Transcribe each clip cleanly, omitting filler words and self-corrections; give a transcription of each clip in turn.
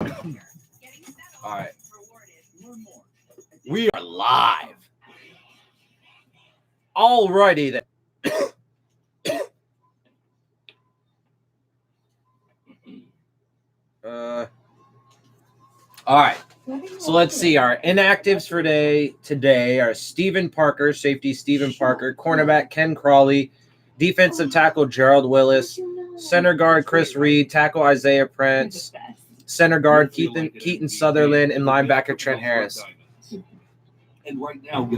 All right. We are live. Alrighty then. All right. So let's see. Our inactives for today are Stephen Parker, safety Stephen Parker, cornerback Ken Crawley, defensive tackle Gerald Willis, center guard Chris Reed, tackle Isaiah Prince, center guard Keaton Sutherland, and linebacker Trent Harris.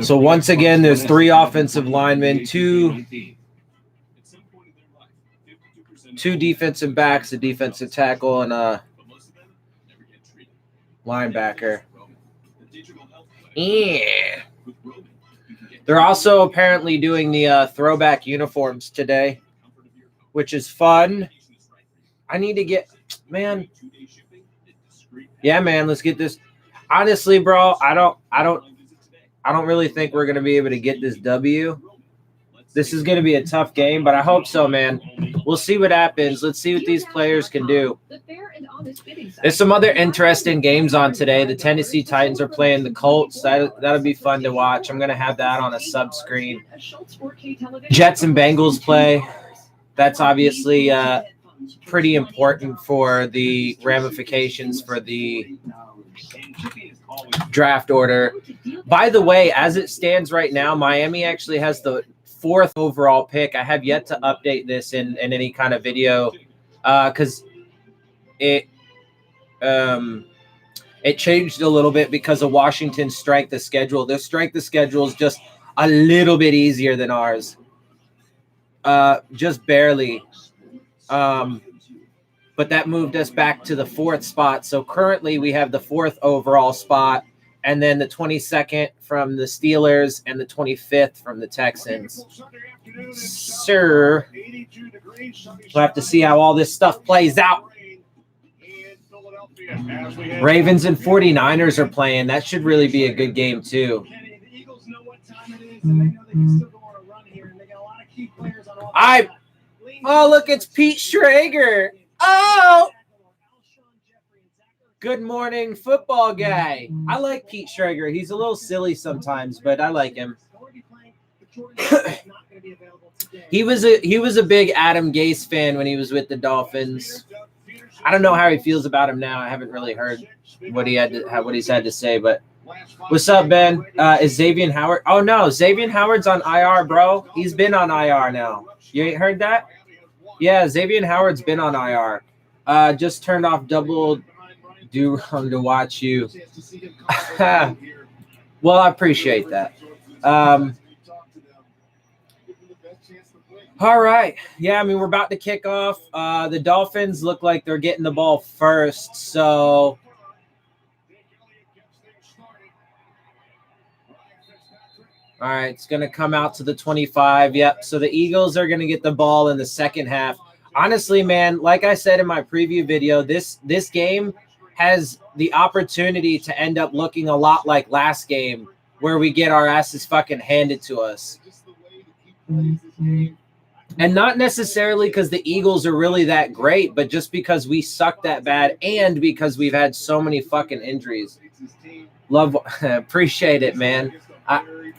So once again, there's 3 offensive linemen, two defensive backs, a defensive tackle, and a linebacker. Yeah. They're also apparently doing the throwback uniforms today, which is fun. I need to get, man. Yeah, man, let's get this. Honestly, bro, I don't really think we're gonna be able to get this W. This is gonna be a tough game, but I hope so, man. We'll see what happens. Let's see what these players can do. There's some other interesting games on today. The Tennessee Titans are playing the Colts. That'll be fun to watch. I'm gonna have that on a sub screen. Jets and Bengals play. That's obviously pretty important for the ramifications for the draft order. By the way, as it stands right now, Miami actually has the 4th overall pick. I have yet to update this in any kind of video because it changed a little bit because of Washington's strength of schedule. Their strength of schedule is just a little bit easier than ours, just barely. But that moved us back to the 4th spot. So currently we have the 4th overall spot, and then the 22nd from the Steelers and the 25th from the Texans. Sir, we'll have to see how all this stuff plays out. Ravens and 49ers are playing. That should really be a good game too. Oh, look, it's Pete Schrager. Oh, good morning, football guy. I like Pete Schrager. He's a little silly sometimes, but I like him. He was a big Adam Gase fan when he was with the Dolphins. I don't know how he feels about him now. I haven't really heard what he's had to say. But what's up, Ben? Is Xavier Howard? Oh no, Xavier Howard's on IR, bro. He's been on IR now. You ain't heard that? Yeah, Xavier Howard's been on IR. Just turned off double do-run to watch you. Well, I appreciate that. All right. Yeah, I mean, we're about to kick off. The Dolphins look like they're getting the ball first, so all right, it's going to come out to the 25. Yep. So the Eagles are going to get the ball in the second half. Honestly, man, like I said in my preview video, this game has the opportunity to end up looking a lot like last game where we get our asses fucking handed to us. And not necessarily because the Eagles are really that great, but just because we suck that bad and because we've had so many fucking injuries. Appreciate it, man.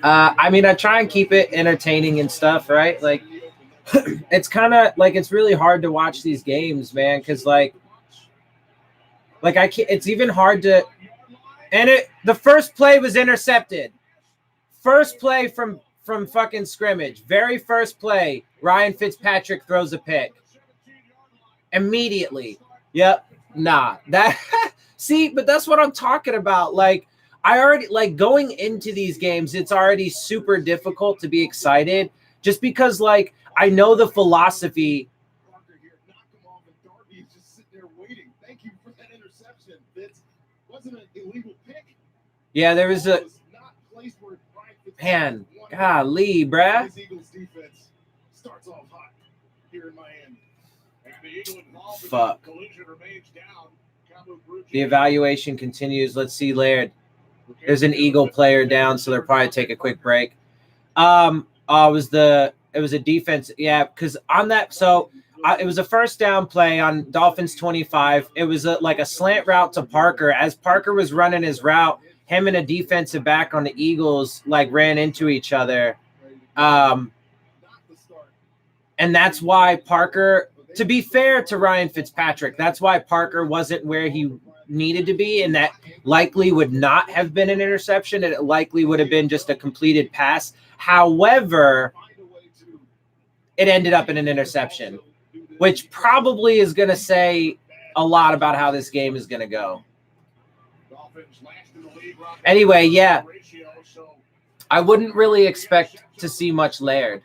I mean, I try and keep it entertaining and stuff, right? Like, it's kind of like it's really hard to watch these games, man, because like I can't. It's even hard to. And the first play was intercepted. First play from fucking scrimmage. Very first play, Ryan Fitzpatrick throws a pick. Immediately. Yep. Nah. That. See, but that's what I'm talking about. Like. I already like going into these games. It's already super difficult to be excited just because like I know the philosophy. Yeah, there was a man. Golly, bruh. Fuck. The evaluation continues. Let's see, Laird. There's an Eagle player down, so they'll probably take a quick break. It was a defense, yeah, because on that, so It was a first down play on Dolphins 25. It was like a slant route to Parker. As Parker was running his route, him and a defensive back on the Eagles like ran into each other. And that's why Parker, to be fair to Ryan Fitzpatrick, that's why Parker wasn't where he needed to be, and that likely would not have been an interception. It likely would have been just a completed pass. However, it ended up in an interception, which probably is going to say a lot about how this game is going to go. Anyway, yeah, I wouldn't really expect to see much Laird.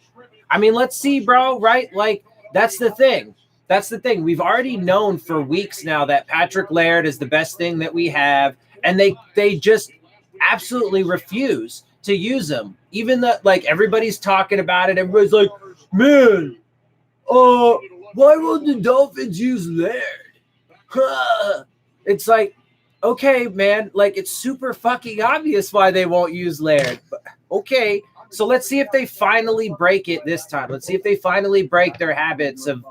I mean, let's see, bro, right? Like, that's the thing. That's the thing. We've already known for weeks now that Patrick Laird is the best thing that we have, and they just absolutely refuse to use him. Even though, like, everybody's talking about it. Everybody's like, man, why won't the Dolphins use Laird? It's like, okay, man, like, it's super fucking obvious why they won't use Laird. But, okay, so let's see if they finally break it this time. Let's see if they finally break their habits of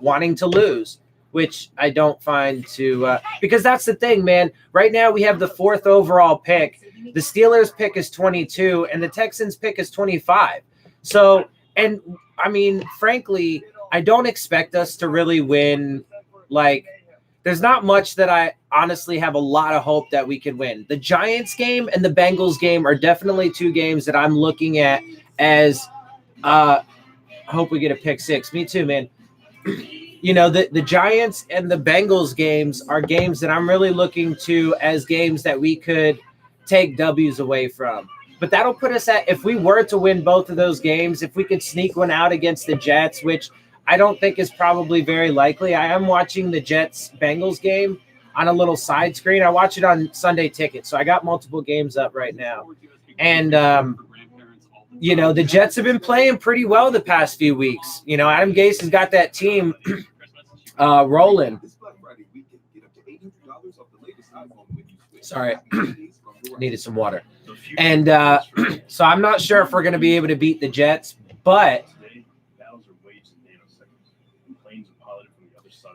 wanting to lose, which I don't find to because that's the thing, man. Right now we have the 4th overall pick. The Steelers pick is 22 and the Texans pick is 25. So, and I mean, frankly, I don't expect us to really win. Like, there's not much that I honestly have a lot of hope that we can win. The Giants game and the Bengals game are definitely 2 games that I'm looking at as I hope we get a pick 6. Me too, man. The Giants and the Bengals games are games that I'm really looking to as games that we could take W's away from. But that'll put us at, if we were to win both of those games, if we could sneak one out against the Jets, which I don't think is probably very likely. I am watching the Jets-Bengals game on a little side screen. I watch it on Sunday Ticket, so I got multiple games up right now. And, the Jets have been playing pretty well the past few weeks. Adam Gase has got that team rolling. Sorry, needed some water. And so I'm not sure if we're going to be able to beat the Jets, but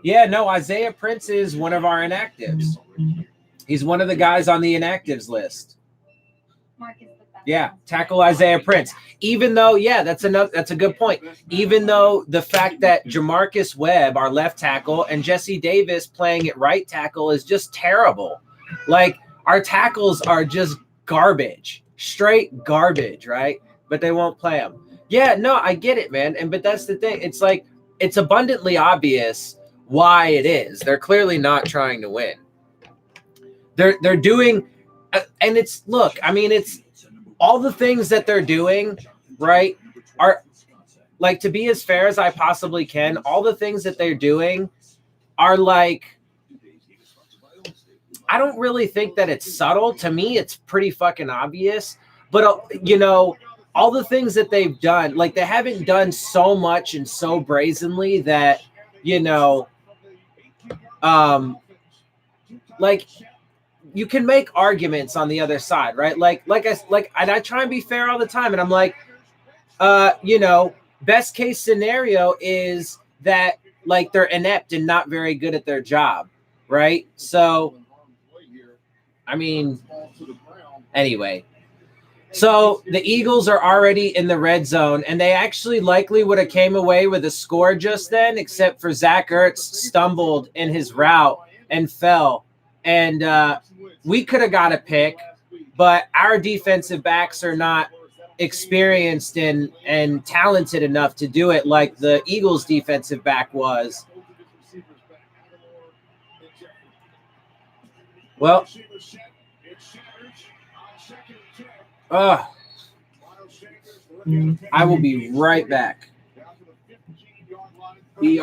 yeah, no, Isaiah Prince is one of our inactives. He's one of the guys on the inactives list. Yeah, tackle Isaiah Prince. Even though, yeah, that's a good point. Even though the fact that Jamarcus Webb, our left tackle, and Jesse Davis playing at right tackle is just terrible. Like, our tackles are just garbage, straight garbage, right? But they won't play them. Yeah, no, I get it, man. But that's the thing. It's like, it's abundantly obvious why it is. They're clearly not trying to win. They're doing, and it's, look, I mean, it's all the things that they're doing, right, are, like, to be as fair as I possibly can, all the things that they're doing are like, I don't really think that it's subtle. To me, it's pretty fucking obvious. But, all the things that they've done, like, they haven't done so much and so brazenly that, like, you can make arguments on the other side, right? And I try and be fair all the time. And I'm like, best case scenario is that, like, they're inept and not very good at their job, right? So, I mean, anyway. So the Eagles are already in the red zone, and they actually likely would have came away with a score just then, except for Zach Ertz stumbled in his route and fell. And we could have got a pick, but our defensive backs are not experienced and talented enough to do it like the Eagles defensive back was. Well, I will be right back. Lane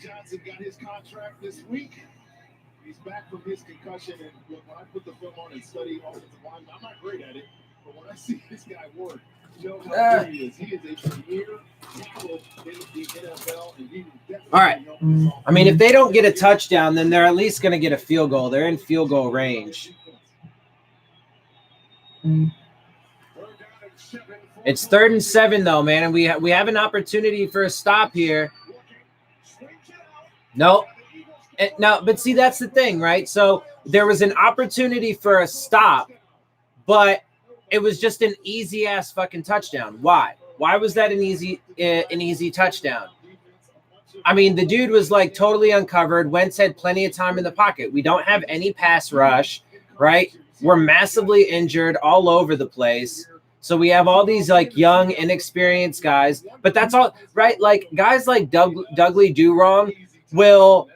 Johnson got his contract this week. He's back from his concussion, and look, when I put the film on and study offensive line, I'm not great at it, but when I see this guy work, you know how good he is. He is a premier tackle in the NFL, and he definitely. All right. I mean, if they don't get a touchdown, then they're at least going to get a field goal. They're in field goal range. It's 3rd and 7 though, man, and we have an opportunity for a stop here. No, no, but see, that's the thing, right? So there was an opportunity for a stop, but it was just an easy ass fucking touchdown. Why? Why was that an easy touchdown? I mean, the dude was like totally uncovered. Wentz had plenty of time in the pocket. We don't have any pass rush, right? We're massively injured all over the place. So we have all these like young, inexperienced guys, but that's all right. Like guys like Dudley Do Wrong will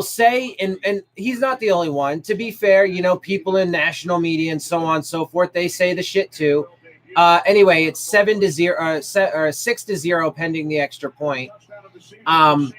say, and he's not the only one. To be fair, you know, people in national media and so on and so forth, they say the shit too. Anyway, it's 7-0 or 6-0 pending the extra point. And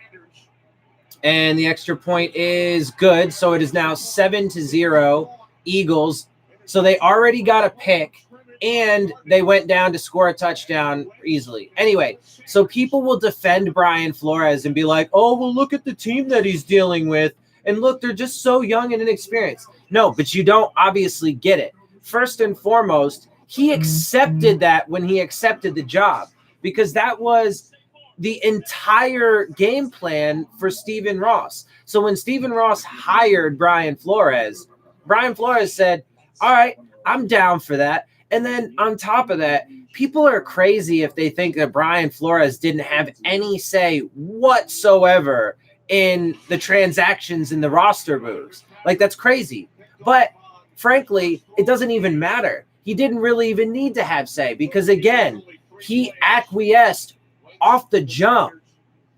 the extra point is good, so it is now 7-0 Eagles. So they already got a pick, and they went down to score a touchdown easily. Anyway, so people will defend Brian Flores and be like, oh, well, look at the team that he's dealing with. And look, they're just so young and inexperienced. No, but you don't obviously get it. First and foremost, he accepted that when he accepted the job, because that was the entire game plan for Stephen Ross. So when Stephen Ross hired Brian Flores said, all right, I'm down for that. And then on top of that, people are crazy if they think that Brian Flores didn't have any say whatsoever in the transactions in the roster moves. Like, that's crazy. But frankly, it doesn't even matter. He didn't really even need to have say because, again, he acquiesced off the jump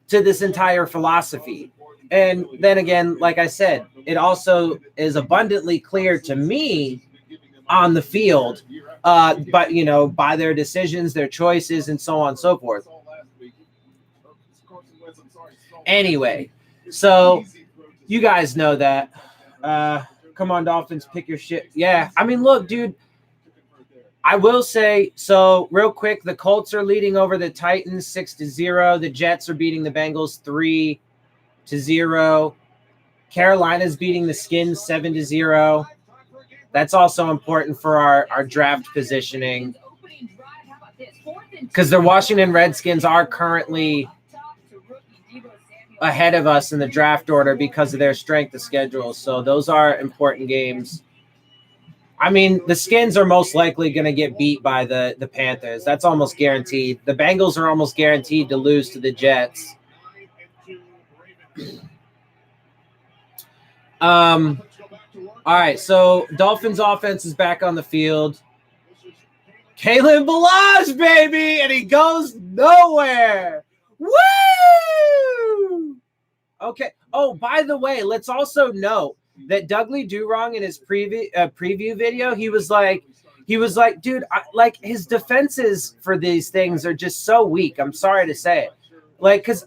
to this entire philosophy. And then again, like I said, it also is abundantly clear to me on the field, but, you know, by their decisions, their choices, and so on and so forth. Anyway, so you guys know that. Come on, Dolphins, pick your shit. Yeah, I mean, look, dude, I will say, so real quick, the Colts are leading over the Titans 6-0. The Jets are beating the Bengals 3-0. Carolina's beating the Skins 7-0. That's also important for our draft positioning because the Washington Redskins are currently ahead of us in the draft order because of their strength of schedule. So those are important games. I mean, the Skins are most likely going to get beat by the Panthers. That's almost guaranteed. The Bengals are almost guaranteed to lose to the Jets. All right, so Dolphins offense is back on the field. Kalen Balazs, baby, and he goes nowhere. Woo! Okay. Oh, by the way, let's also note that Dudley Do Wrong in his preview video, he was like, dude, like his defenses for these things are just so weak. I'm sorry to say it, like, because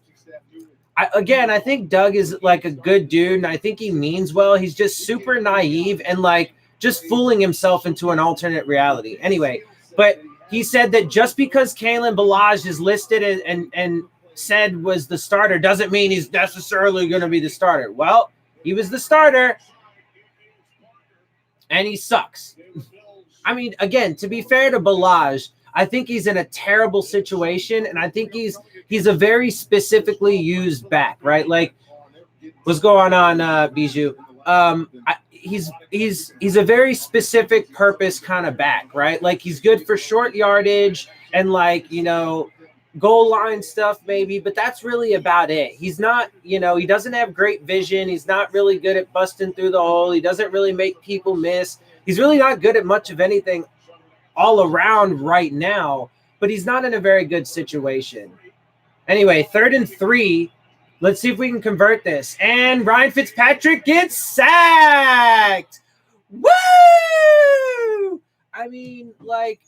I think Doug is like a good dude, and I think he means well. He's just super naive and like just fooling himself into an alternate reality. Anyway, but he said that just because Kalen Balazs is listed and said was the starter doesn't mean he's necessarily going to be the starter. Well, he was the starter, and he sucks. I mean, again, to be fair to Balazs, I think he's in a terrible situation, and I think he's a very specifically used back, right? Like, what's going on, Bijou? He's a very specific purpose kind of back, right? Like, he's good for short yardage and, like, you know, goal line stuff maybe, but that's really about it. He's not, you know, he doesn't have great vision. He's not really good at busting through the hole. He doesn't really make people miss. He's really not good at much of anything all around right now, but he's not in a very good situation. Anyway, 3rd and 3. Let's see if we can convert this. And Ryan Fitzpatrick gets sacked. Woo! I mean, like,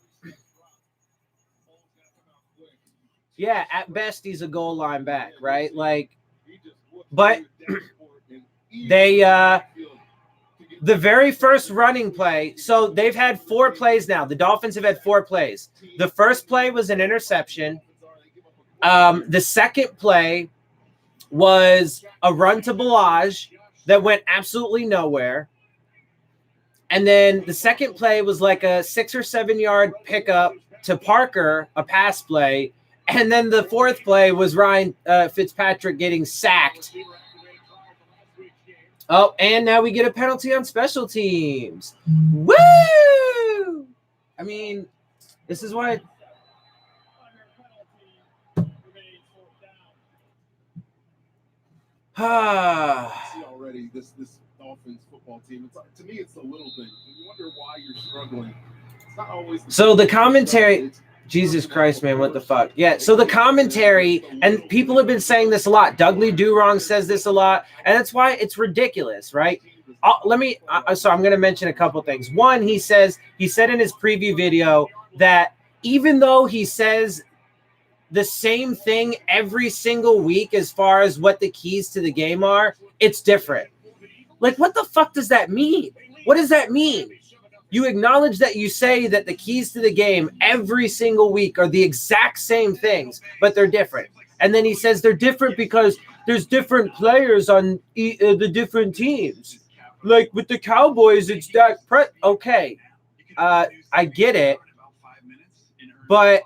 yeah, at best he's a goal line back, right? Like, but they the very first running play, so they've had 4 plays now. The Dolphins have had 4 plays. The first play was an interception. The second play was a run to Balazs that went absolutely nowhere. And then the second play was like a 6 or 7 yard pickup to Parker, a pass play. And then the fourth play was Ryan Fitzpatrick getting sacked. Oh, and now we get a penalty on special teams. Woo! I mean, this is why. See already this Dolphins football team. It's like, to me, it's the little things. You wonder why you're struggling. It's not always. So the commentary. Jesus Christ, man, what the fuck? Yeah, so the commentary, and people have been saying this a lot. Dudley Durong says this a lot, and that's why it's ridiculous, right? So I'm going to mention a couple things. One, he said in his preview video that even though he says the same thing every single week as far as what the keys to the game are, it's different. Like, what the fuck does that mean? What does that mean? You acknowledge that you say that the keys to the game every single week are the exact same things, but they're different. And then he says they're different because there's different players on the different teams. Like with the Cowboys, it's Dak Prescott. Okay, I get it. But,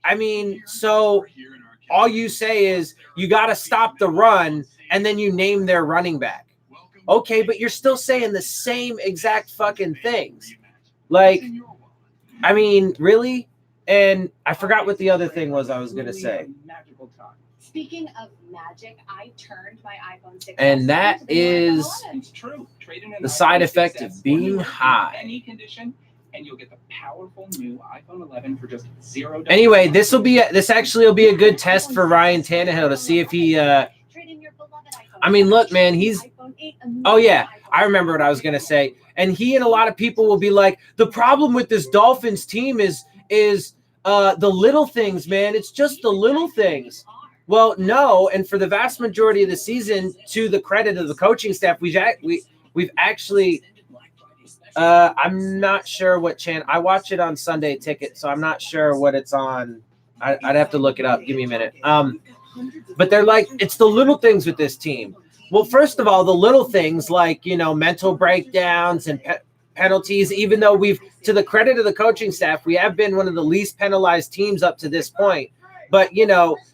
I mean, so all you say is you got to stop the run, and then you name their running back. Okay, but you're still saying the same exact fucking things. Like, I mean, really? And I forgot what the other thing was I was going to say. Speaking of magic, I turned my iPhone 6. And that is the side effect of being high. And you'll get the powerful new iPhone 11 for just $0. Anyway, this actually will be a good test for Ryan Tannehill to see if he I mean, look, man, oh yeah, I remember what I was going to say. And he and a lot of people will be like, the problem with this Dolphins team is the little things, man. It's just the little things. Well, no, and for the vast majority of the season, to the credit of the coaching staff, we've actually I'm not sure what channel. I watch it on Sunday Ticket, so I'm not sure what it's on. I'd have to look it up. Give me a minute. But they're like, it's the little things with this team. Well, first of all, the little things like, mental breakdowns and penalties, even though to the credit of the coaching staff, we have been one of the least penalized teams up to this point. But,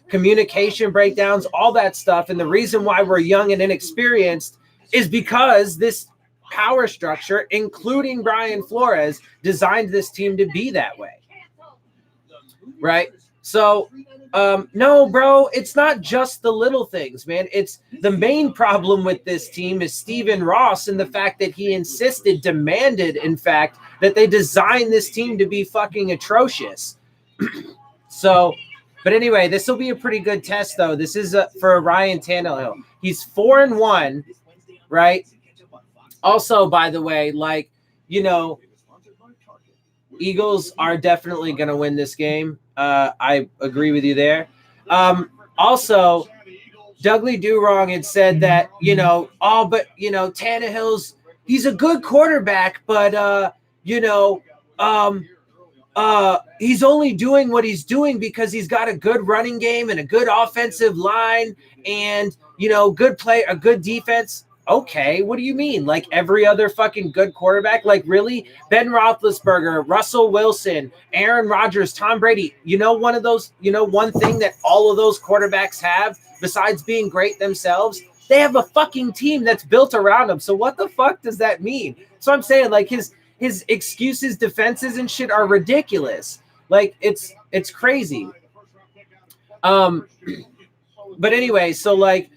communication breakdowns, all that stuff. And the reason why we're young and inexperienced is because this power structure, including Brian Flores, designed this team to be that way. Right? So, no, bro, it's not just the little things, man. It's the main problem with this team is Stephen Ross and the fact that he demanded, in fact, that they design this team to be fucking atrocious. So, but anyway, this will be a pretty good test, though. This is for Ryan Tannehill. He's 4-1, right? Also, by the way, Eagles are definitely going to win this game. I agree with you there. Also, Dudley Durong had said that, Tannehill's, he's a good quarterback, but, he's only doing what he's doing because he's got a good running game and a good offensive line and, good play, a good defense. Okay, what do you mean? Like every other fucking good quarterback? Like really? Ben Roethlisberger, Russell Wilson, Aaron Rodgers, Tom Brady. One of those, one thing that all of those quarterbacks have besides being great themselves, they have a fucking team that's built around them. So what the fuck does that mean? So I'm saying like his excuses, defenses and shit are ridiculous. Like it's crazy. But anyway, so like,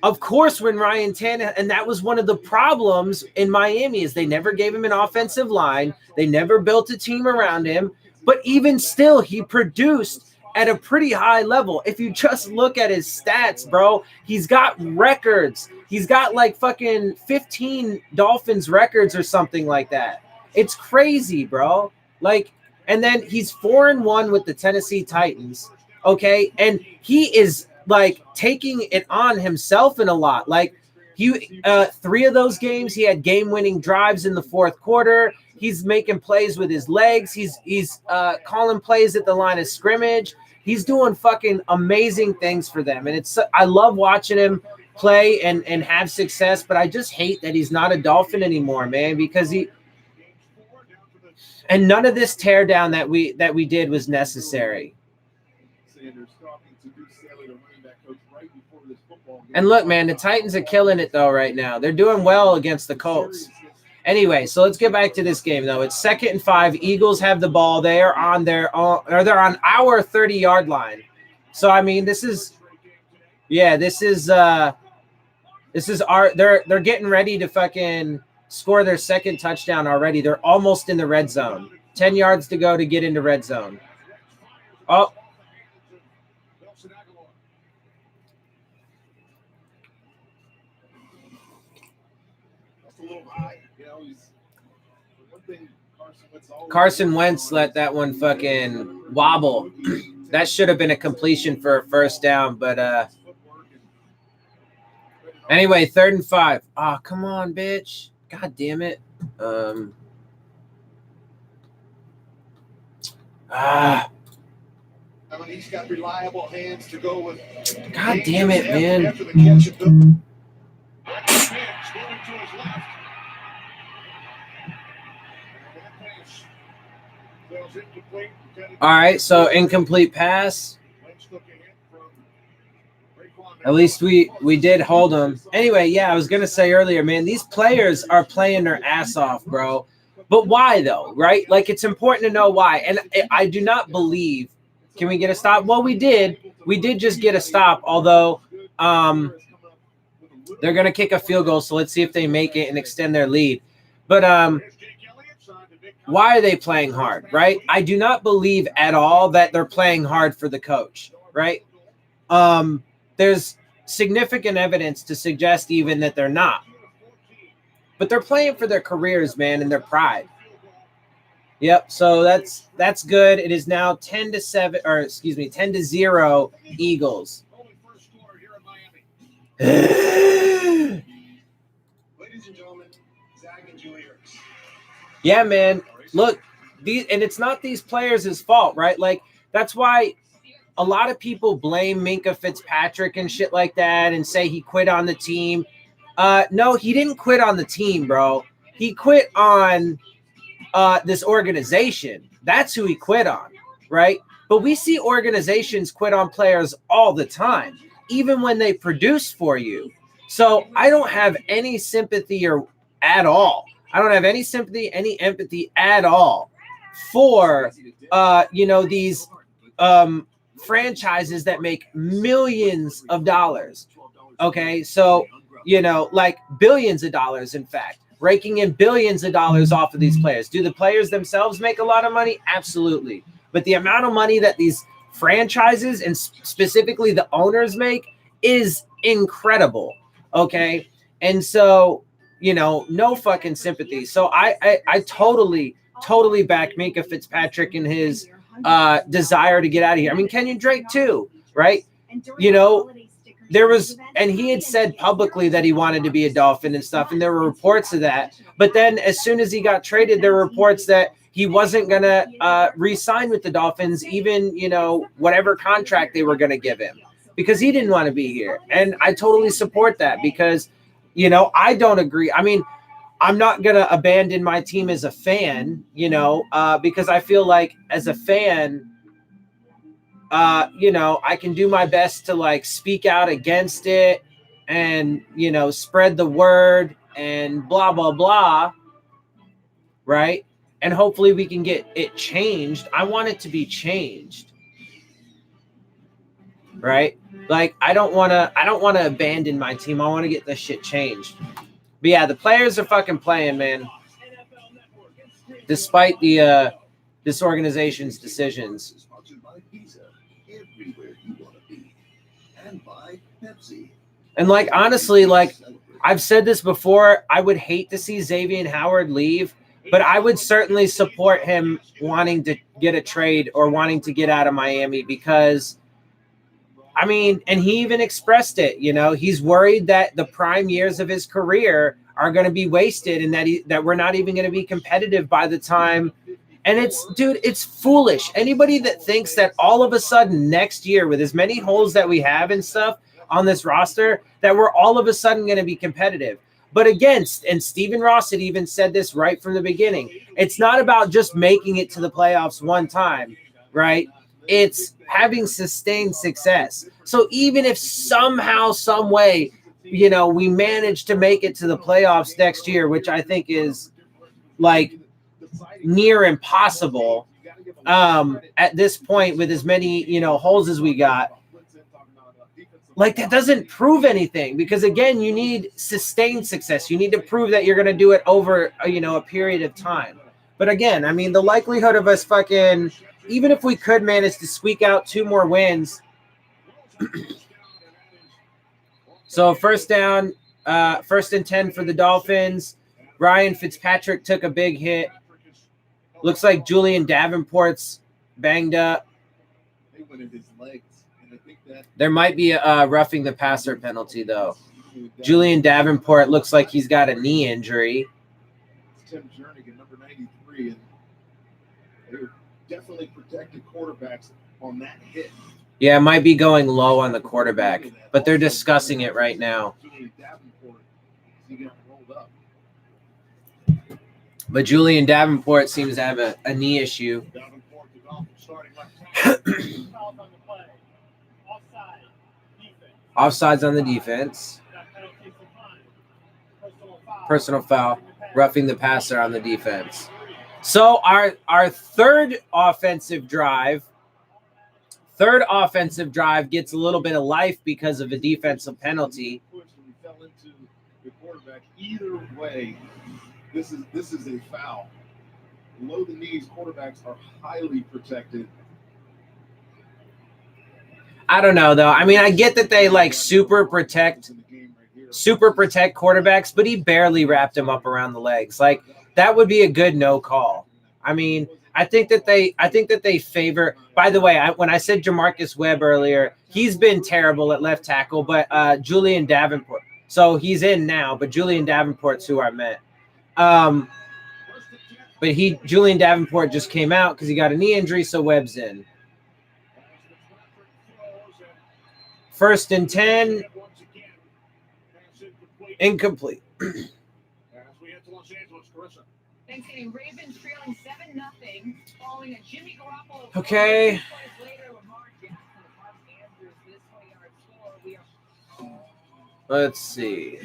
of course, when Ryan Tannehill, and that was one of the problems in Miami is they never gave him an offensive line. They never built a team around him. But even still, he produced at a pretty high level. If you just look at his stats, bro, he's got records. He's got like fucking 15 Dolphins records or something like that. It's crazy, bro. Like, and then he's 4-1 with the Tennessee Titans. Okay. And he is like taking it on himself in a lot. Like he, 3 of those games, he had game-winning drives in the fourth quarter. He's making plays with his legs. He's calling plays at the line of scrimmage. He's doing fucking amazing things for them. And I love watching him play and have success, but I just hate that he's not a Dolphin anymore, man, because and none of this teardown that we did was necessary. And look, man, the Titans are killing it though right now. They're doing well against the Colts. Anyway, so let's get back to this game though. It's 2nd and 5. Eagles have the ball. They are on they're on our 30-yard line. So I mean, this is our they're getting ready to fucking score their 2nd touchdown already. They're almost in the red zone. 10 yards to go to get into red zone. Oh. Carson Wentz let that one fucking wobble. That should have been a completion for a first down, but anyway, 3rd and 5. Oh, come on, bitch. God damn it. He's got reliable hands to go with. God damn it, man. All right, so incomplete pass. At least we did hold them. Anyway, yeah, I was going to say earlier, man, these players are playing their ass off, bro. But why, though, right? Like, it's important to know why. And I do not believe – can we get a stop? Well, we did. We did just get a stop, although they're going to kick a field goal, so let's see if they make it and extend their lead. But why are they playing hard, right? I do not believe at all that they're playing hard for the coach, right? There's significant evidence to suggest even that they're not. But they're playing for their careers, man, and their pride. Yep, so that's good. It is now 10-7, or excuse me, 10-0 Eagles. Ladies and gentlemen, Zach and Julie. Yeah, man. Look, and it's not these players' fault, right? Like, that's why a lot of people blame Minkah Fitzpatrick and shit like that and say he quit on the team. No, he didn't quit on the team, bro. He quit on this organization. That's who he quit on, right? But we see organizations quit on players all the time, even when they produce for you. So I don't have any sympathy at all. I don't have any sympathy, any empathy at all for, these franchises that make millions of dollars. Okay, so, like billions of dollars, in fact, raking in billions of dollars off of these players. Do the players themselves make a lot of money? Absolutely. But the amount of money that these franchises and specifically the owners make is incredible. Okay, and so, no fucking sympathy. So I totally back Minkah Fitzpatrick and his desire to get out of here. I mean, Kenyon Drake too, right? There was, and he had said publicly that he wanted to be a Dolphin and stuff, and there were reports of that. But then as soon as he got traded, there were reports that he wasn't going to re-sign with the Dolphins, even, whatever contract they were going to give him, because he didn't want to be here. And I totally support that because, I don't agree. I mean, I'm not going to abandon my team as a fan, because I feel like as a fan, I can do my best to speak out against it and, spread the word and blah, blah, blah. Right. And hopefully we can get it changed. I want it to be changed. Right. Like, I don't want to abandon my team. I want to get this shit changed. But yeah, the players are fucking playing, man. Despite this organization's decisions. And honestly, I've said this before, I would hate to see Xavier Howard leave, but I would certainly support him wanting to get a trade or wanting to get out of Miami because, I mean, and he even expressed it, he's worried that the prime years of his career are going to be wasted and that we're not even going to be competitive by the time. And it's foolish. Anybody that thinks that all of a sudden next year with as many holes that we have and stuff, on this roster that we're all of a sudden going to be competitive. But against, and Stephen Ross had even said this right from the beginning, it's not about just making it to the playoffs one time, right? It's having sustained success. So even if somehow, some way, you know, we manage to make it to the playoffs next year, which I think is like near impossible at this point with as many, you know, holes as we got. Like, that doesn't prove anything, because again, you need sustained success. You need to prove that you're going to do it over, you know, a period of time. But again, I mean, the likelihood of us fucking, even if we could manage to squeak out 2 more wins. So first down, 1st and 10 for the Dolphins. Ryan Fitzpatrick took a big hit. Looks like Julian Davenport's banged up. There might be a roughing the passer penalty, though. Julian Davenport looks like he's got a knee injury. Tim Jernigan, number 93, and they were definitely protected quarterbacks on that hit. Yeah, it might be going low on the quarterback, but they're discussing it right now. But Julian Davenport seems to have a knee issue. Offsides on the defense. Personal foul. Roughing the passer on the defense. So our third offensive drive gets a little bit of life because of a defensive penalty. Either way, this is a foul. Below the knees, quarterbacks are highly protected. I don't know, though. I mean, I get that they like super protect quarterbacks, but he barely wrapped him up around the legs. Like, that would be a good no call. I mean, I think that they favor. By the way, when I said Jamarcus Webb earlier, he's been terrible at left tackle, but Julian Davenport. So he's in now, but Julian Davenport's who I meant. But Julian Davenport just came out because he got a knee injury, so Webb's in. 1st and 10. Incomplete. Okay. Let's see.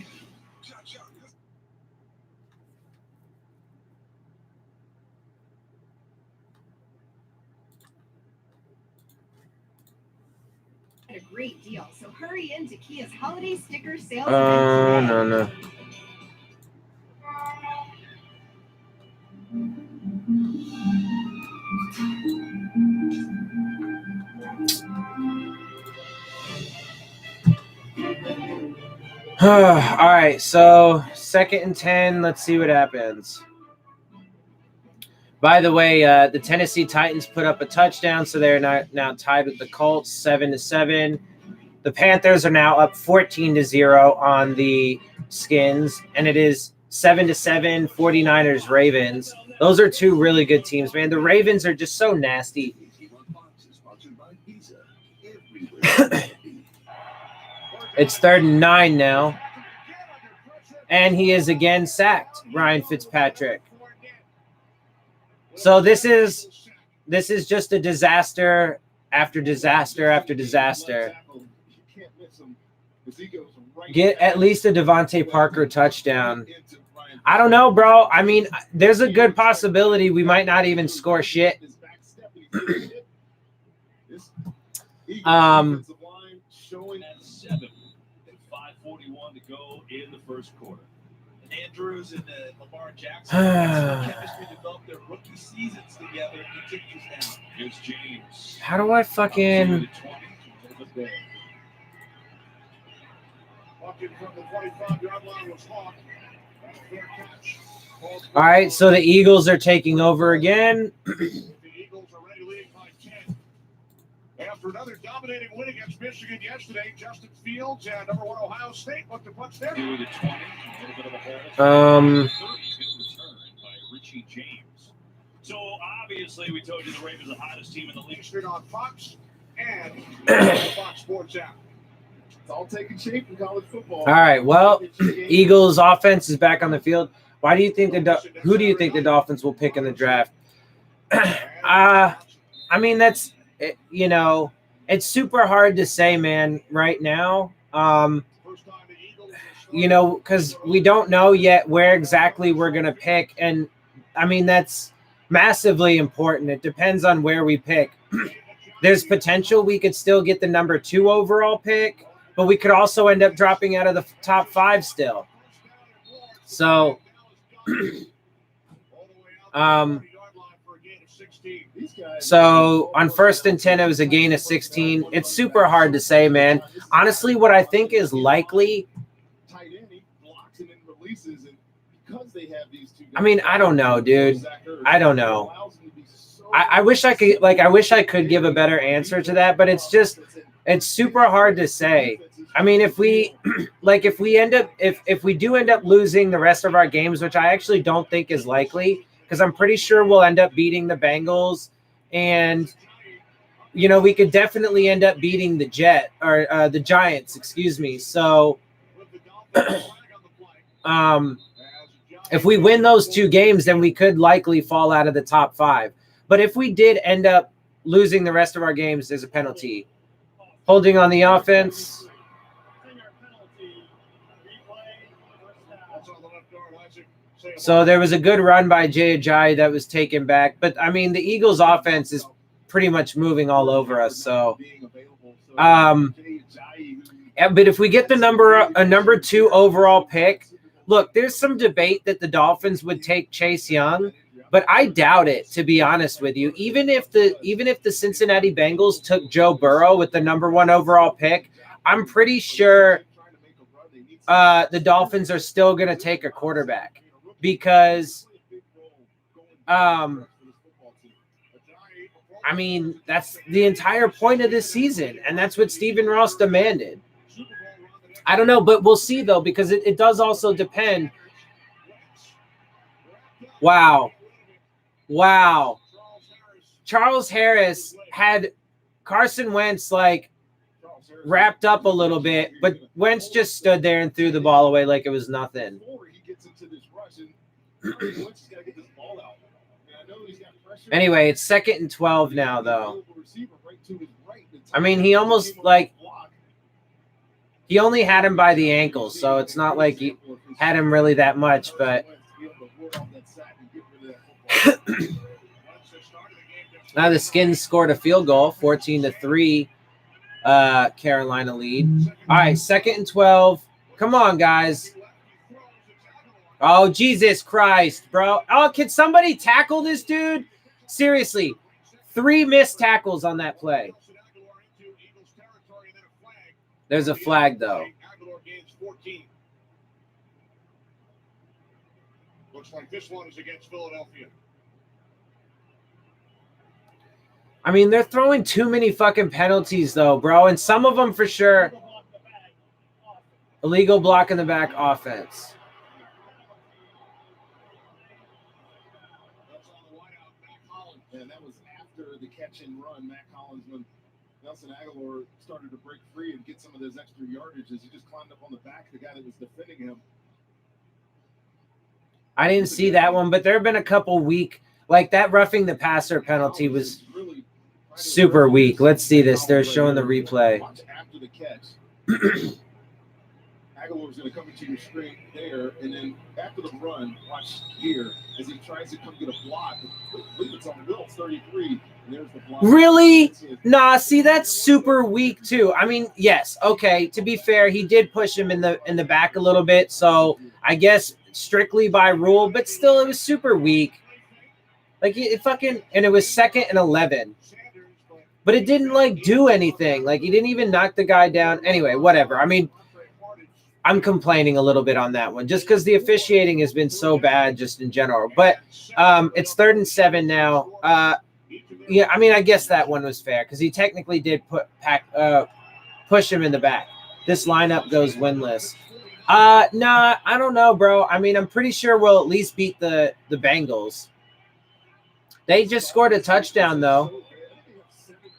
A great deal. So hurry into Kia's holiday sticker sales. No. All right, so 2nd and 10. Let's see what happens. By the way, the Tennessee Titans put up a touchdown, so they're now tied with the Colts 7-7. The Panthers are now up 14-0 on the Skins, and it is 7-7. 49ers Ravens. Those are 2 really good teams, man. The Ravens are just so nasty. It's 3rd and 9 now. And he is again sacked, Ryan Fitzpatrick. So this is just a disaster after disaster after disaster. Get at least a Devontae Parker touchdown. I don't know, bro. I mean, there's a good possibility we might not even score shit. Showing at 7 and 5:41 to go in the first quarter. And Andrews and Lamar Jackson chemistry developed their rookie seasons together. Continues now. Here's James. How do I fucking? All right, so the Eagles are taking over again. After another dominating win against Michigan yesterday, Justin Fields and number 1 Ohio State looked to punch their to the 20. A little bit of a hole. 30. Good return by Richie James. So obviously, we told you the Ravens are the hottest team in the league. Straight on Fox and the Fox Sports app. It's all taking shape in college football. All right. Well, Eagles offense is back on the field. Who do you think the Dolphins will pick in the draft? I mean, that's it's super hard to say, man, right now. Because we don't know yet where exactly we're going to pick. And I mean, that's massively important. It depends on where we pick. There's potential we could still get the number 2 overall pick, but we could also end up dropping out of the top 5 still. So, so on 1st and 10, it was a gain of 16. It's super hard to say, man. Honestly, what I think is likely. I mean, I don't know, dude. I don't know. I wish I could give a better answer to that, but it's super hard to say. I mean, if we do end up losing the rest of our games, which I actually don't think is likely, because I'm pretty sure we'll end up beating the Bengals, and we could definitely end up beating the Giants, excuse me. So, if we win those 2 games, then we could likely fall out of the top 5. But if we did end up losing the rest of our games, there's a penalty. Holding on the offense. So there was a good run by Jay Ajayi that was taken back. But, I mean, the Eagles' offense is pretty much moving all over us. So, but if we get a number 2 overall pick, look, there's some debate that the Dolphins would take Chase Young. But I doubt it, to be honest with you. Even if the Cincinnati Bengals took Joe Burrow with the number 1 overall pick, I'm pretty sure the Dolphins are still going to take a quarterback because, I mean, that's the entire point of this season, and that's what Stephen Ross demanded. I don't know, but we'll see, though, because it does also depend. Wow. Charles Harris had Carson Wentz wrapped up a little bit, but Wentz just stood there and threw the ball away like it was nothing. Anyway, it's 2nd and 12 now, though. I mean, he almost he only had him by the ankle, so it's not like he had him really that much, but now the Skins scored a field goal, 14-3, Carolina lead. All right, 2nd and 12. Come on, guys. Oh, Jesus Christ, bro. Oh, can somebody tackle this dude? Seriously, 3 missed tackles on that play. There's a flag, though. Looks like this one is against Philadelphia. I mean, they're throwing too many fucking penalties, though, bro. And some of them for sure. Illegal block in the back offense. And that was after the catch and run. Matt Collins, when Nelson Aguilar started to break free and get some of those extra yardages, he just climbed up on the back of the guy that was defending him. I didn't see that one, but there have been a couple weak, like that roughing the passer penalty was super weak. Let's see this. They're showing the replay. After the catch, Aguilar's going to come into your screen there, and then after the run, watch here as he tries to come get a block. I believe it's on Will 33. And there's the block. Really? Nah, see, that's super weak too. I mean, yes, okay. To be fair, he did push him in the back a little bit, so I guess strictly by rule, but still, it was super weak. Like it fucking, and it was 2nd and 11. But it didn't do anything. Like he didn't even knock the guy down. Anyway, whatever. I mean, I'm complaining a little bit on that one just because the officiating has been so bad just in general. But it's 3rd and 7 now. Yeah, I mean, I guess that one was fair because he technically did push him in the back. This lineup goes winless. Nah, I don't know, bro. I mean, I'm pretty sure we'll at least beat the Bengals. They just scored a touchdown, though.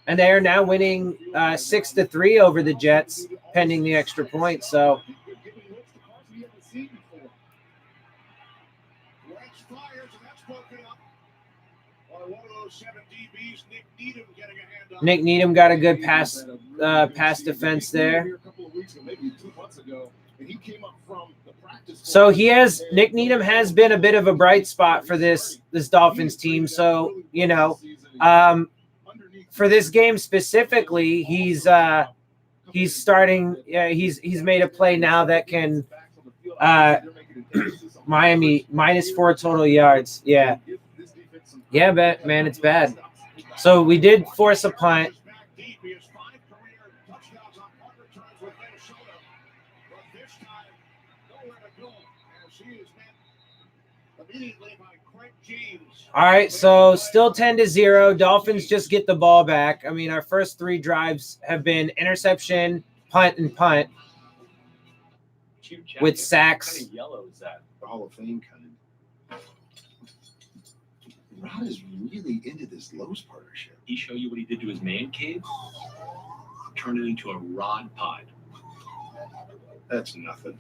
And they are now winning 6-3 over the Jets. pending the extra point. So Nick Needham got a good pass defense there. So Nick Needham has been a bit of a bright spot for this Dolphins team. So, you know, for this game specifically, he's starting. He's made a play now that can Miami -4 total yards. Yeah, man, it's bad. So we did force a punt. All right, so still 10-0. Dolphins just get the ball back. I mean, our first 3 drives have been interception, punt, and punt with sacks. What kind of yellow is that? The Hall of Fame kind. Rod is really into this Lowe's partnership. He show you what he did to his man cave? Turn it into a rod pod. That's nothing.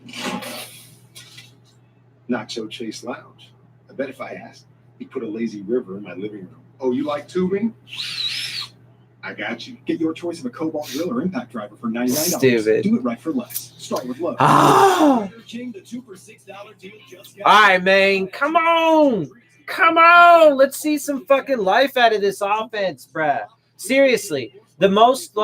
Nacho Chase Lounge. I bet if I asked, he'd put a lazy river in my living room. Oh, you like tubing? I got you. Get your choice of a Cobalt grill or impact driver for $99. Stupid. Do it right for less. Start with love. All right, man. Come on. Let's see some fucking life out of this offense, bruh. Seriously. The most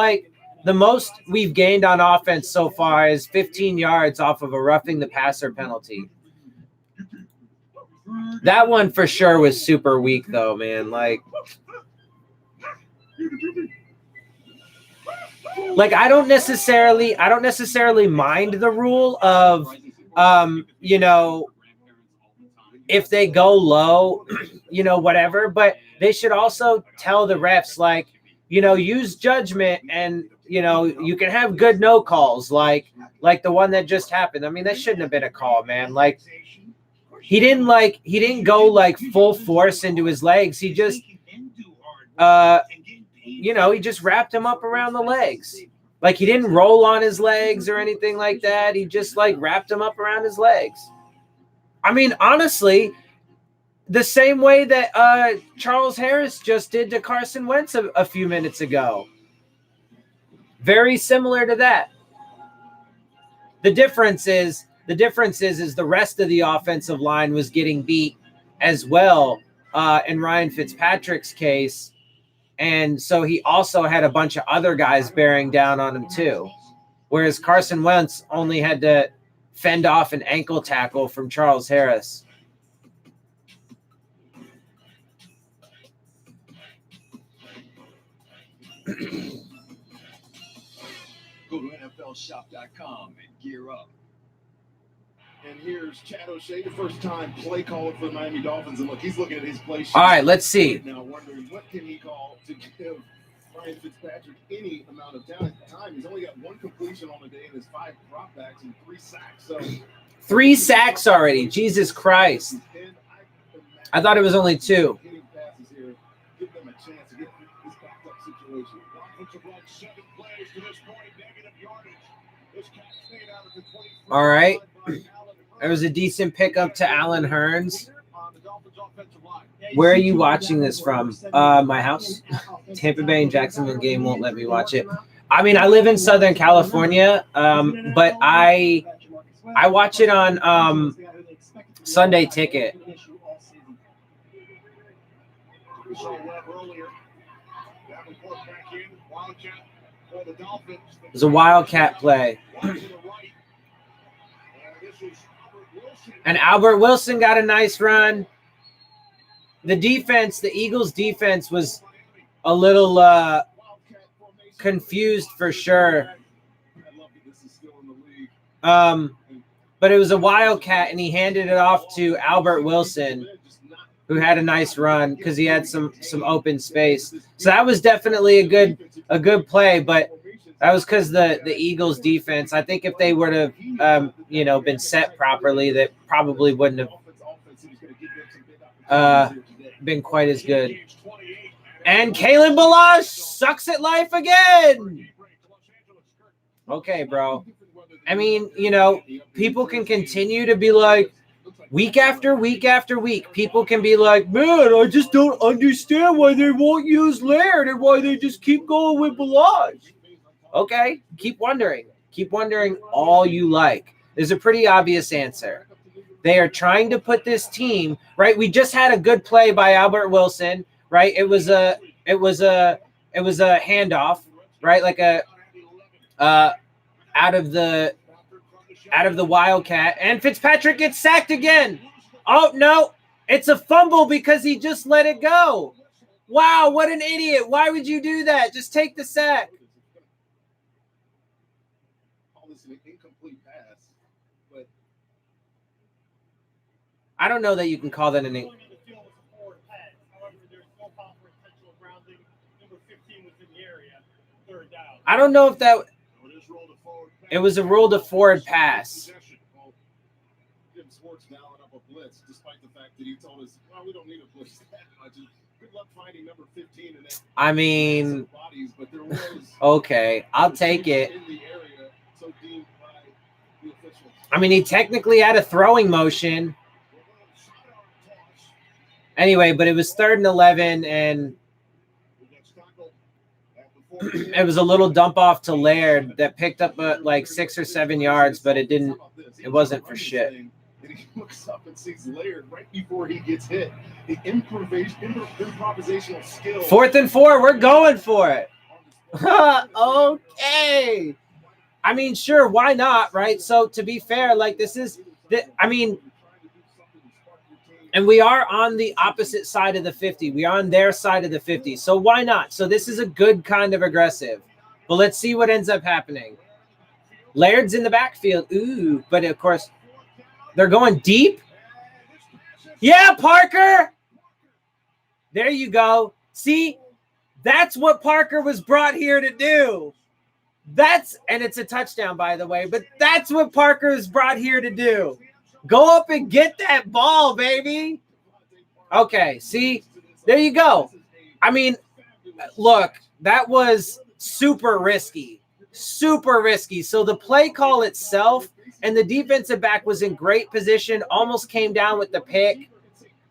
we've gained on offense so far is 15 yards off of a roughing the passer penalty. That one for sure was super weak, though, man. Like I don't necessarily mind the rule of, you know, if they go low, you know, whatever. But they should also tell the refs, like, you know, use judgment, and you know, you can have good no calls, like the one that just happened. I mean, that shouldn't have been a call, man. Like. He didn't go like full force into his legs. He just, you know, he just wrapped him up around the legs. Like he didn't roll on his legs or anything like that. He just like wrapped him up around his legs. I mean, honestly, the same way that Charles Harris just did to Carson Wentz a few minutes ago. Very similar to that. The difference is the rest of the offensive line was getting beat as well in Ryan Fitzpatrick's case. And so he also had a bunch of other guys bearing down on him too. Whereas Carson Wentz only had to fend off an ankle tackle from Charles Harris. Go to NFLshop.com and gear up. And here's Chad O'Shea, the first time play caller for the Miami Dolphins. And look, he's looking at his play sheet. All right, let's see. Now wondering what can he call to give Ryan Fitzpatrick any amount of time. He's only got 1 completion on the day and his 5 dropbacks and 3 sacks. So 3 sacks already. Jesus Christ. I thought it was only 2. Getting passes here, give them a chance to get this backed up situation. Offensive line 7 plays to this point, negative yardage. This cat stayed out of the 20. All right. There was a decent pickup to Allen Hurns. Where are you watching this from? My house. Tampa Bay and Jacksonville game won't let me watch it. I mean, I live in Southern California, but I watch it on Sunday Ticket. It was a Wildcat play. And Albert Wilson got a nice run. The Eagles' defense was a little confused for sure. But it was a Wildcat, and he handed it off to Albert Wilson, who had a nice run because he had some open space. So that was definitely a good play, but that was because the Eagles' defense. I think if they were to been set properly, that probably wouldn't have been quite as good. And Kalen Balash sucks at life again. Okay, bro. I mean, you know, people can continue to be like, week after week after week, people can be like, man, I just don't understand why they won't use Laird and why they just keep going with Balaj. Okay, keep wondering. Keep wondering all you like. There's a pretty obvious answer. They are trying to put this team, right? We just had a good play by Albert Wilson, right? It was a handoff, right? Like a out of the Wildcat, and Fitzpatrick gets sacked again. Oh no, it's a fumble because he just let it go. Wow, what an idiot. Why would you do that? Just take the sack. I don't know that you can call that an I don't know if that it was a rule to forward pass. I mean, okay, I'll take it. I mean, he technically had a throwing motion. Anyway, but it was 3rd and 11, and it was a little dump off to Laird that picked up like 6 or 7 yards, but it wasn't for shit. And he looks up and sees Laird right before he gets hit. The improvisational skill. 4th and 4, we're going for it. Okay. I mean, sure, why not, right? So to be fair, like and we are on the opposite side of the 50. We are on their side of the 50. So why not? So this is a good kind of aggressive. But let's see what ends up happening. Laird's in the backfield. Ooh, but of course, they're going deep. Yeah, Parker. There you go. See, that's what Parker was brought here to do. And it's a touchdown, by the way, but that's what Parker is brought here to do. Go up and get that ball, baby. Okay, see, there you go. I mean, look, that was super risky. Super risky. So the play call itself and the defensive back was in great position, almost came down with the pick.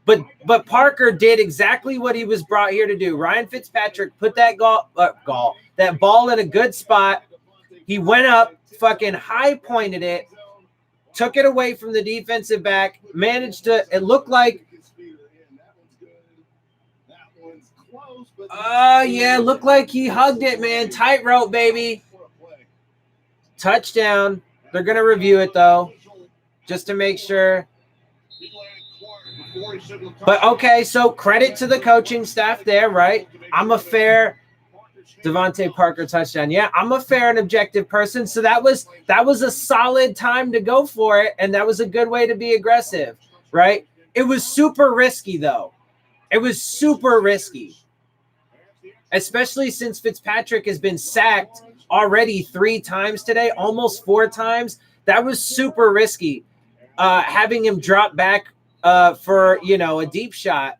But Parker did exactly what he was brought here to do. Ryan Fitzpatrick put that that ball in a good spot. He went up, fucking high pointed it, took it away from the defensive back, managed to, it looked like, looked like he hugged it, man. Tightrope, baby. Touchdown. They're going to review it, though, just to make sure. But, okay, so credit to the coaching staff there, right? I'm a fair Devontae Parker touchdown. Yeah, I'm a fair and objective person. So that was a solid time to go for it, and that was a good way to be aggressive, right? It was super risky, though. It was super risky, especially since Fitzpatrick has been sacked already 3 times today, almost 4 times. That was super risky. Having him drop back for, a deep shot.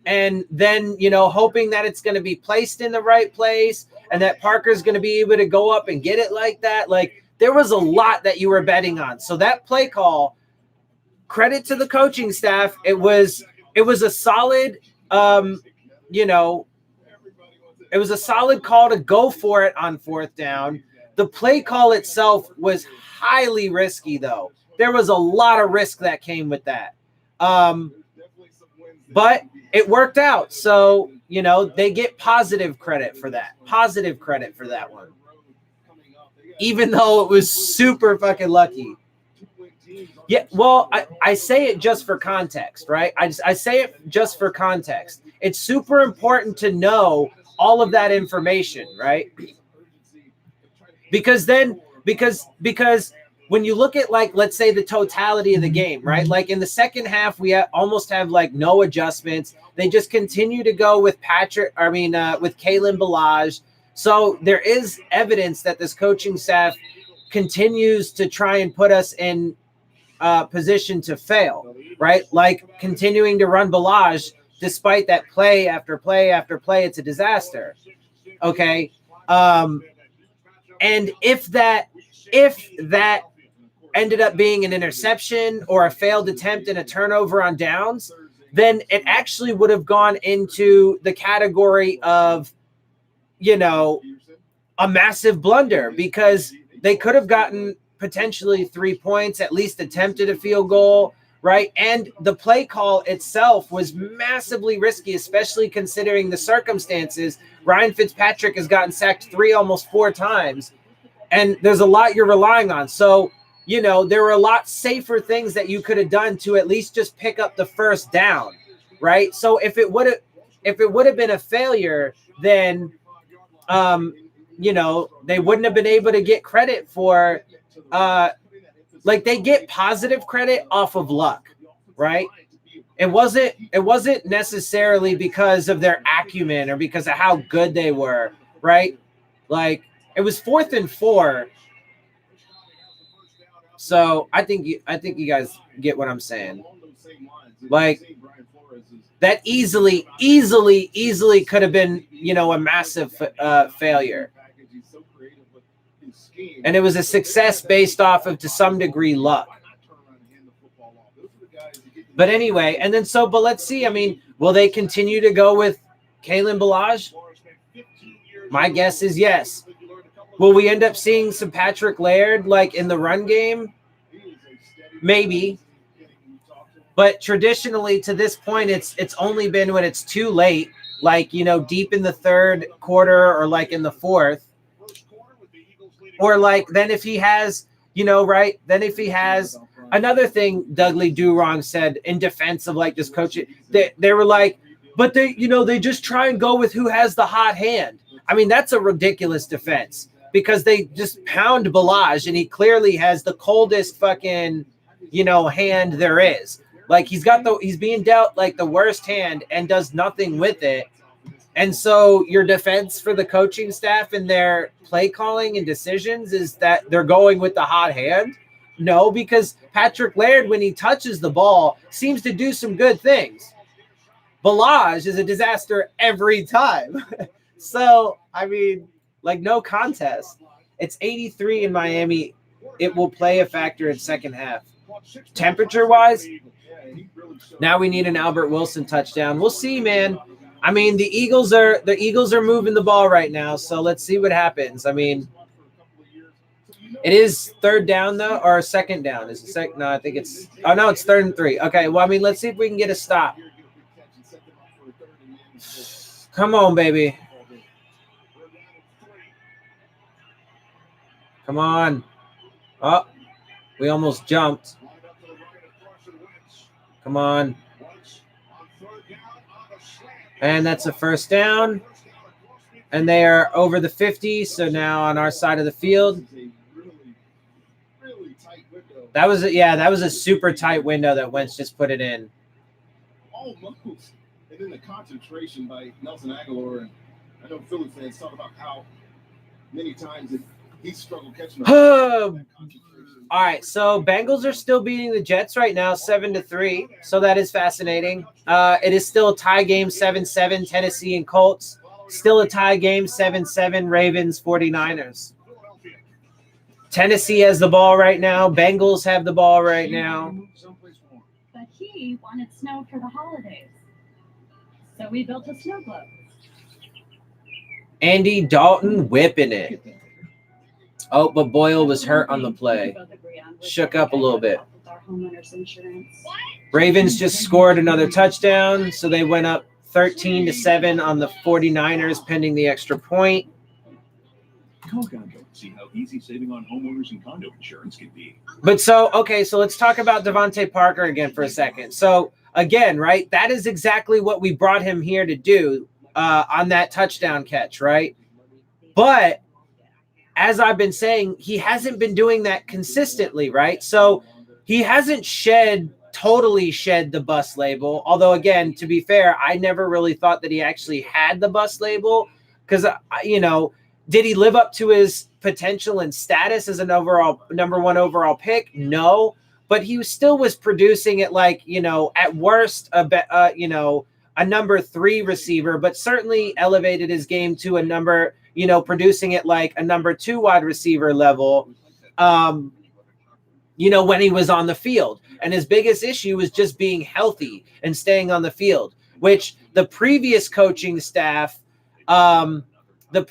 And then, hoping that it's going to be placed in the right place and that Parker's going to be able to go up and get it like that. Like, there was a lot that you were betting on. So that play call, credit to the coaching staff. It was a solid, it was a solid call to go for it on 4th down. The play call itself was highly risky, though. There was a lot of risk that came with that. But it worked out. So, they get positive credit for that. Positive credit for that one. Even though it was super fucking lucky. Yeah, well, I say it just for context, right? I say it just for context. It's super important to know all of that information, right? Because when you look at, like, let's say the totality of the game, right? Like in the second half, we almost have like no adjustments. They just continue to go with with Kalen Balaj. So there is evidence that this coaching staff continues to try and put us in position to fail, right? Like continuing to run Balaj despite that play after play after play. It's a disaster. Okay. And if that ended up being an interception or a failed attempt and a turnover on downs, then it actually would have gone into the category of, a massive blunder, because they could have gotten potentially 3 points, at least attempted a field goal, right? And the play call itself was massively risky, especially considering the circumstances. Ryan Fitzpatrick has gotten sacked 3, almost 4 times, and there's a lot you're relying on. So, there were a lot safer things that you could have done to at least just pick up the first down, right? So if it would have been a failure, then they wouldn't have been able to get credit for they get positive credit off of luck, right? It wasn't necessarily because of their acumen or because of how good they were, right? Like, it was 4th and 4. So I think you guys get what I'm saying. Like, that easily could have been, a massive failure. And it was a success based off of, to some degree, luck. But anyway, but let's see. I mean, will they continue to go with Kalen Ballage? My guess is yes. Will we end up seeing some Patrick Laird like in the run game? Maybe. But traditionally, to this point, it's only been when it's too late, like, deep in the third quarter or like in the fourth. Or like then if he has, right? Then if he has another thing Dudley Durong said in defense of like this coach, they were like, but they just try and go with who has the hot hand. I mean, that's a ridiculous defense because they just pound Ballage and he clearly has the coldest fucking, hand there is. Like he's being dealt like the worst hand and does nothing with it. And so your defense for the coaching staff and their play calling and decisions is that they're going with the hot hand? No, because Patrick Laird, when he touches the ball, seems to do some good things. Ballage is a disaster every time. So, I mean, like, no contest. It's 83 in Miami. It will play a factor in second half. Temperature-wise, now we need an Albert Wilson touchdown. We'll see, man. I mean, the Eagles are moving the ball right now, so let's see what happens. I mean, it is third down though, or second down. Is it second? No, I think it's. Oh no, it's 3rd and 3. Okay, well, I mean, let's see if we can get a stop. Come on, baby. Come on. Oh, we almost jumped. Come on. And that's a first down. And they are over the 50, so now on our side of the field. That was a super tight window that Wentz just put it in. Almost. And then the concentration by Nelson Aguilar. And I know Philly fans talk about how many times he struggled catching the All right, so Bengals are still beating the Jets right now, 7-3. So that is fascinating. It is still a tie game, 7-7, Tennessee and Colts. Still a tie game, 7-7, Ravens, 49ers. Tennessee has the ball right now. Bengals have the ball right now. But he wanted snow for the holidays. So we built a snow globe. Andy Dalton whipping it. Oh, but Boyle was hurt on the play. Shook up a little bit. Ravens just scored another touchdown, so they went up 13-7 on the 49ers, pending the extra point. See how easy saving on homeowners and condo insurance can be. But so let's talk about Devontae Parker again for a second. So again, right, that is exactly what we brought him here to do on that touchdown catch, right? But as I've been saying, he hasn't been doing that consistently, right? So he hasn't totally shed the bust label. Although, again, to be fair, I never really thought that he actually had the bust label because, did he live up to his potential and status as an number 1 overall pick? No, but he still was producing at at worst, a number 3 receiver, but certainly elevated his game to a number producing at like a number 2 wide receiver level, when he was on the field. And his biggest issue was just being healthy and staying on the field, which the previous coaching staff is the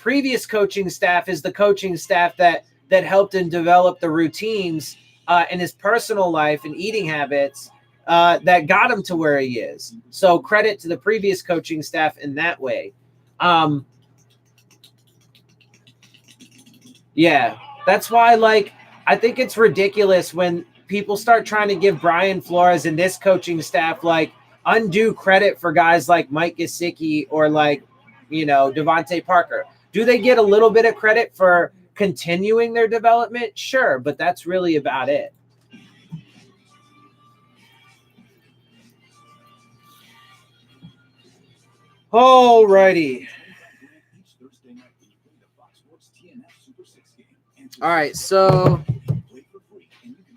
coaching staff that helped him develop the routines in his personal life and eating habits that got him to where he is. So credit to the previous coaching staff in that way. Yeah, that's why, like, I think it's ridiculous when people start trying to give Brian Flores and this coaching staff like undue credit for guys like Mike Gesicki or like, Devontae Parker. Do they get a little bit of credit for continuing their development? Sure, but that's really about it. Alrighty. All right, so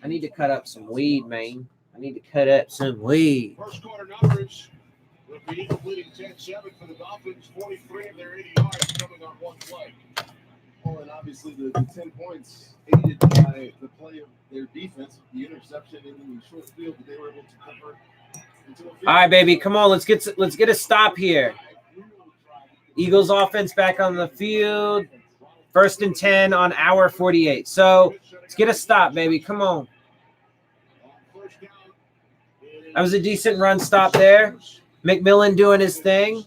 I need to cut up some weed, man. I need to cut up some weed. First quarter numbers. With the Eagles leading 10-7 for the Dolphins, 43 of their 80 yards coming on one play. Well, and obviously the 10 points aided by the play of their defense, the interception in the short field that they were able to convert into a field. All right, baby, come on, let's get a stop here. Eagles offense back on the field. 1st and 10 on our 48. So let's get a stop, baby. Come on. That was a decent run stop there. McMillan doing his thing.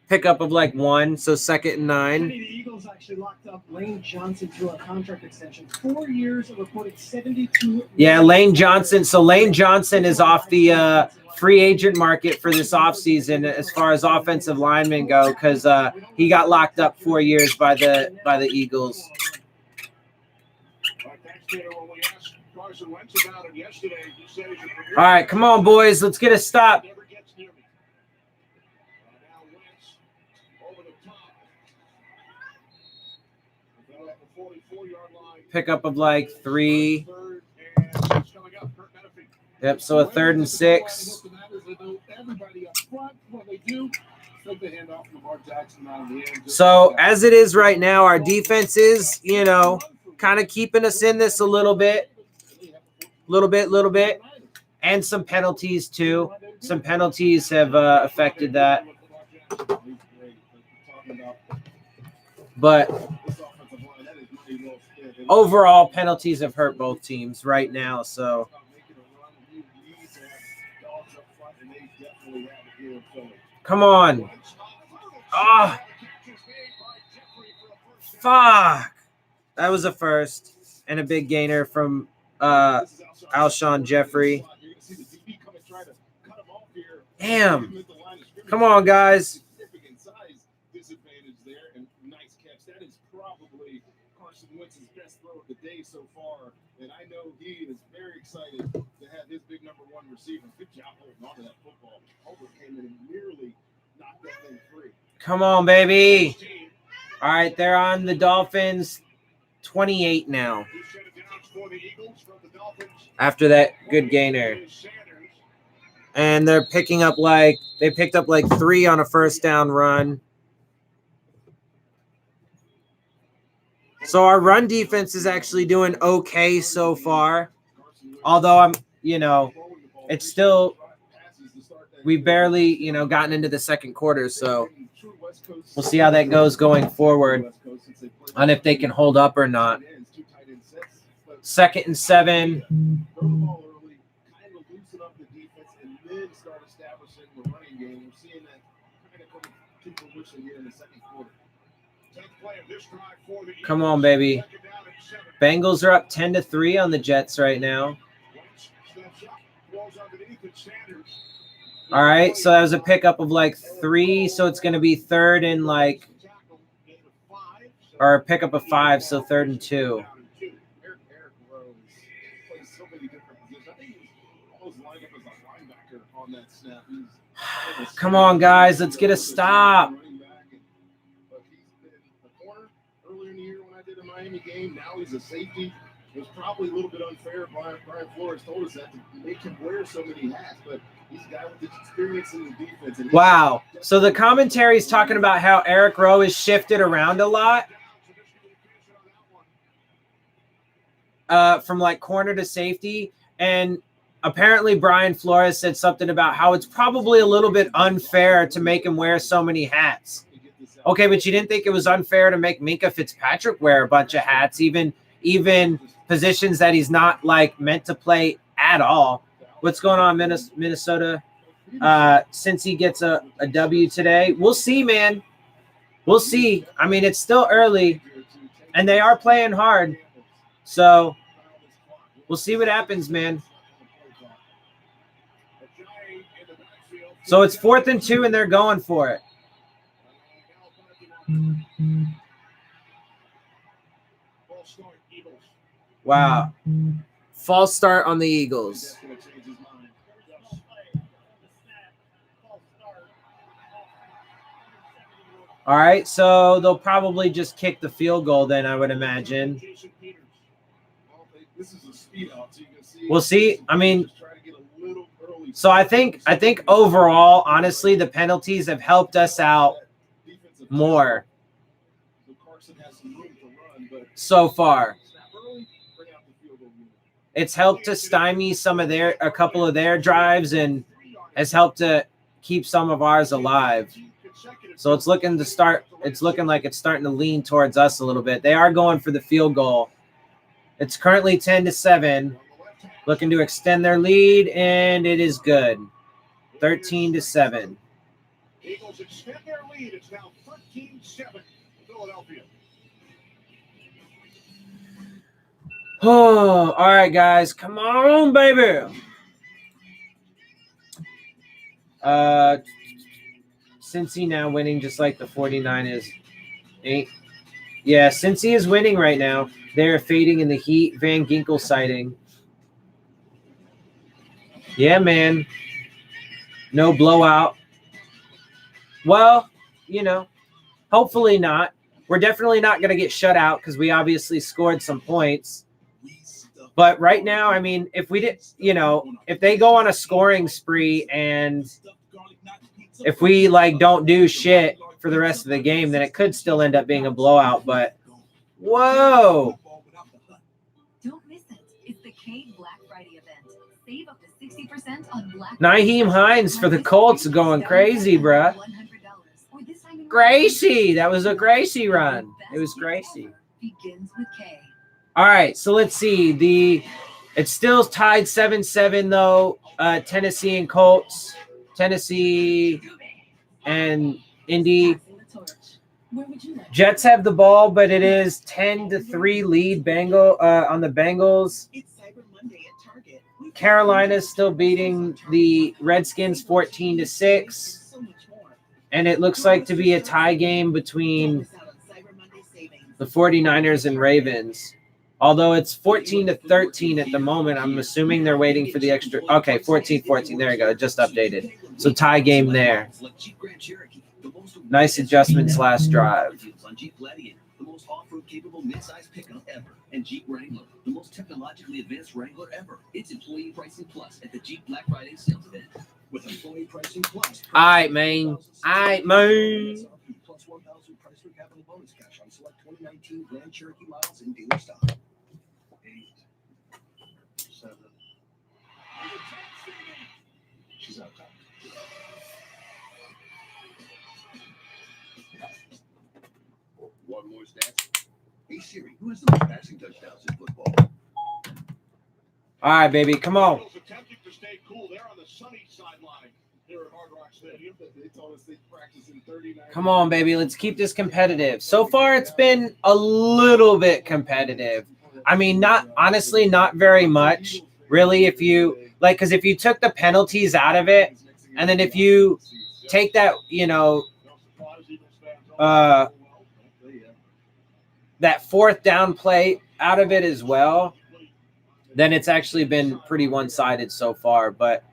Pickup of like 1, so 2nd and 9. The Eagles actually locked up Lane Johnson to a contract extension. 4 years, a reported 72. Yeah, Lane Johnson. So Lane Johnson is off the free agent market for this offseason as far as offensive linemen go, because he got locked up 4 years by the Eagles. All right, come on, boys. Let's get a stop. Pickup of like 3. Yep, so a 3rd and 6. So as it is right now, our defense is, kind of keeping us in this a little bit, and some penalties too. Some penalties have affected that. But overall, penalties have hurt both teams right now. So come on. Ah, fuck. That was a first and a big gainer from Alshon Jeffrey. Damn. Come on, guys. So far, and I know he is very excited to have his big number 1 receiver. Good job holding on to that football. Holbrook came in and nearly knocked that thing free. Come on, baby. All right, they're on the Dolphins 28 now. After that good gainer. And they're picking up they picked up 3 on a first down run. So our run defense is actually doing okay so far. Although it's still, we barely, gotten into the second quarter. So we'll see how that goes going forward on if they can hold up or not. 2nd and 7. Come on, baby. Bengals are up 10-3 on the Jets right now. All right, so that was a pickup of 3, so it's going to be 3rd and or a pickup of 5, so 3rd and 2. Come on, guys, let's get a stop. Miami game. Now he's a safety. It was probably a little bit unfair. Brian Flores told us that to make him wear so many hats, but he's a guy with experience in the defense. And Wow. So the commentary is talking about how Eric Rowe is shifted around a lot from like corner to safety. And apparently Brian Flores said something about how it's probably a little bit unfair to make him wear so many hats. Okay, but you didn't think it was unfair to make Minkah Fitzpatrick wear a bunch of hats, even positions that he's not like meant to play at all. What's going on, Minnesota? Since he gets a W today, we'll see, man. We'll see. I mean, it's still early, and they are playing hard, so we'll see what happens, man. So it's 4th and 2, and they're going for it. Wow. False start on the Eagles. All right, so they'll probably just kick the field goal then, I would imagine. We'll see. I mean, so I think overall, honestly, the penalties have helped us out more so far. It's helped to stymie a couple of their drives and has helped to keep some of ours alive. So it's looking like it's starting to lean towards us a little bit. They are going for the field goal. It's currently 10-7, looking to extend their lead, and it is good. 13-7. Eagles extend their lead. It's now 13-7 Philadelphia. Oh, all right, guys. Come on, baby. Cincy now winning just like the 49ers. Yeah, Cincy is winning right now. They're fading in the heat. Van Ginkel sighting. Yeah, man. No blowout. Well, hopefully not. We're definitely not going to get shut out because we obviously scored some points. But right now, I mean, if we did, if they go on a scoring spree and if we don't do shit for the rest of the game, then it could still end up being a blowout. But whoa. Don't miss it. It's the K Black Friday event. Save up to 60% on Black Naheem Hines for the Colts going crazy, bruh. Gracie. That was a Gracie run. It was Gracie. Begins with K. All right, so let's see. It's still tied 7-7 though. Tennessee and Colts. Tennessee and Indy. Jets have the ball, but it is 10-3 lead on the Bengals. Carolina's still beating the Redskins 14-6. And it looks like to be a tie game between the 49ers and Ravens. Although it's 14-13 at the moment, I'm assuming they're waiting for the extra. Okay, 14-14. There you go. Just updated. So tie game there. Nice adjustments last drive. The most off-road capable mid-size pickup ever, and Jeep Wrangler, the most technologically advanced Wrangler ever. It's employee pricing plus at the Jeep Black Friday sales event. With employee pricing plus. All right, man. Plus 1,000 price for capital bonus cash on select 2019 Grand Cherokee models in dealer stock. 8, 7. She's out top. One more stats. Hey Siri, who has the most passing touchdowns in football? All right, baby. Come on. Attempting to stay cool. They're on the sunny sideline here at Hard Rock Stadium. They told us they practice in 39. Come on, baby. Let's keep this competitive. So far, it's been a little bit competitive. I mean, not very much, really. If you because if you took the penalties out of it, and then if you take that, that fourth down play out of it as well, then it's actually been pretty one-sided so far. But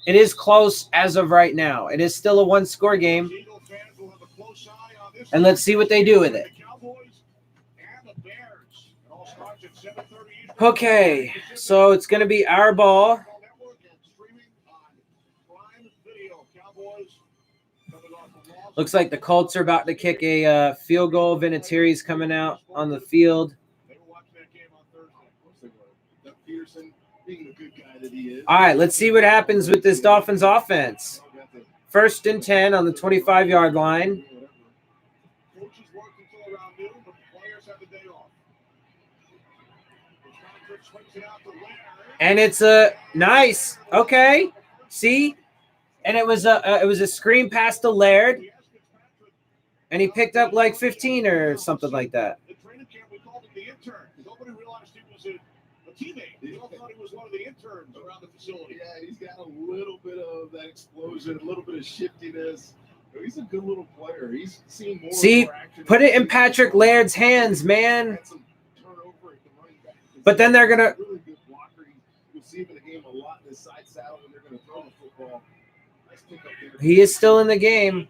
it is close as of right now. It is still a one-score game. And let's see what they do with it. Okay, so it's going to be our ball. Looks like the Colts are about to kick a field goal. Vinatieri's coming out on the field. All right, let's see what happens with this Dolphins offense. 1st and 10 on the 25-yard line. And it's a nice, okay, see? And it was a screen pass to Laird. And he picked up like 15 or something like that. Teammate. They all thought he was one of the interns around the facility. Yeah, he's got a little bit of that explosion, a little bit of shiftiness. He's a good little player. He's seen more. See, put it in Patrick Laird's hands, man. But then they're gonna. Really good blocker. You'll see him in the game a lot in this side saddle when they're gonna throw the football. Nice pick up there. He is still in the game.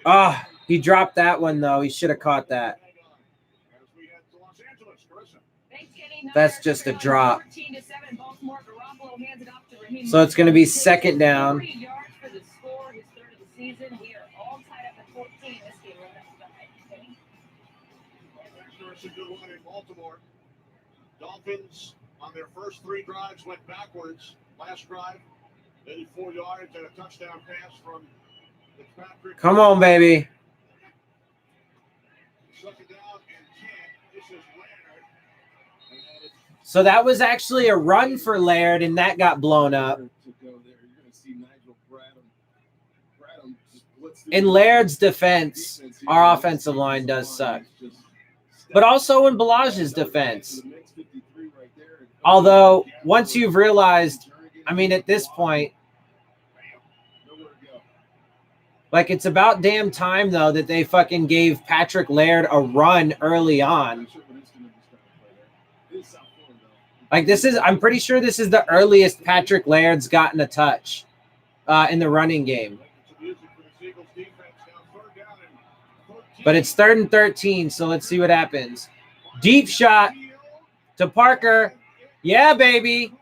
Ah, he dropped that one though. He should have caught that. That's just a drop. So it's going to be 2nd down. Dolphins on their first 3 drives went backwards. Last drive, 84 yards and a touchdown pass from Fitzpatrick. Come on, baby. 2nd down and 10. This is Laird. So that was actually a run for Laird, and that got blown up. In Laird's defense, our offensive line does suck. But also in Balage's defense. Although, once you've realized, I mean, at this point, like, it's about damn time, though, that they fucking gave Patrick Laird a run early on. Like, I'm pretty sure this is the earliest Patrick Laird's gotten a touch in the running game. But it's 3rd and 13, so let's see what happens. Deep shot to Parker. Yeah, baby.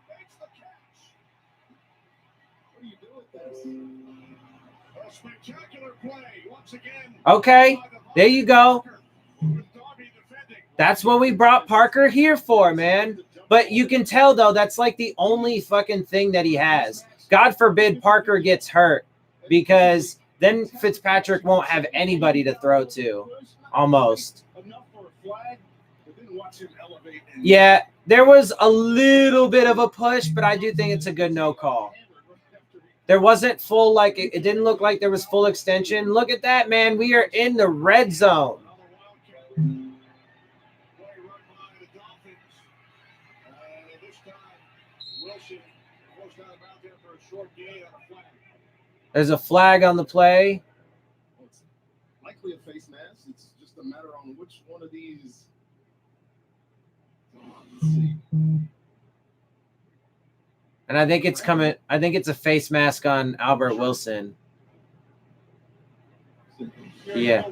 Okay, there you go. That's what we brought Parker here for, man. But you can tell, though, that's like the only fucking thing that he has. God forbid Parker gets hurt, because then Fitzpatrick won't have anybody to throw to, almost. Yeah, there was a little bit of a push, but I do think it's a good no call. There wasn't full, like, it didn't look like there was full extension. Look at that, man. We are in the red zone. There's a flag on the play. It's likely a face mask. It's just a matter on which one of these. Let's see. And I think it's coming. I think it's a face mask on Albert Wilson. Yeah.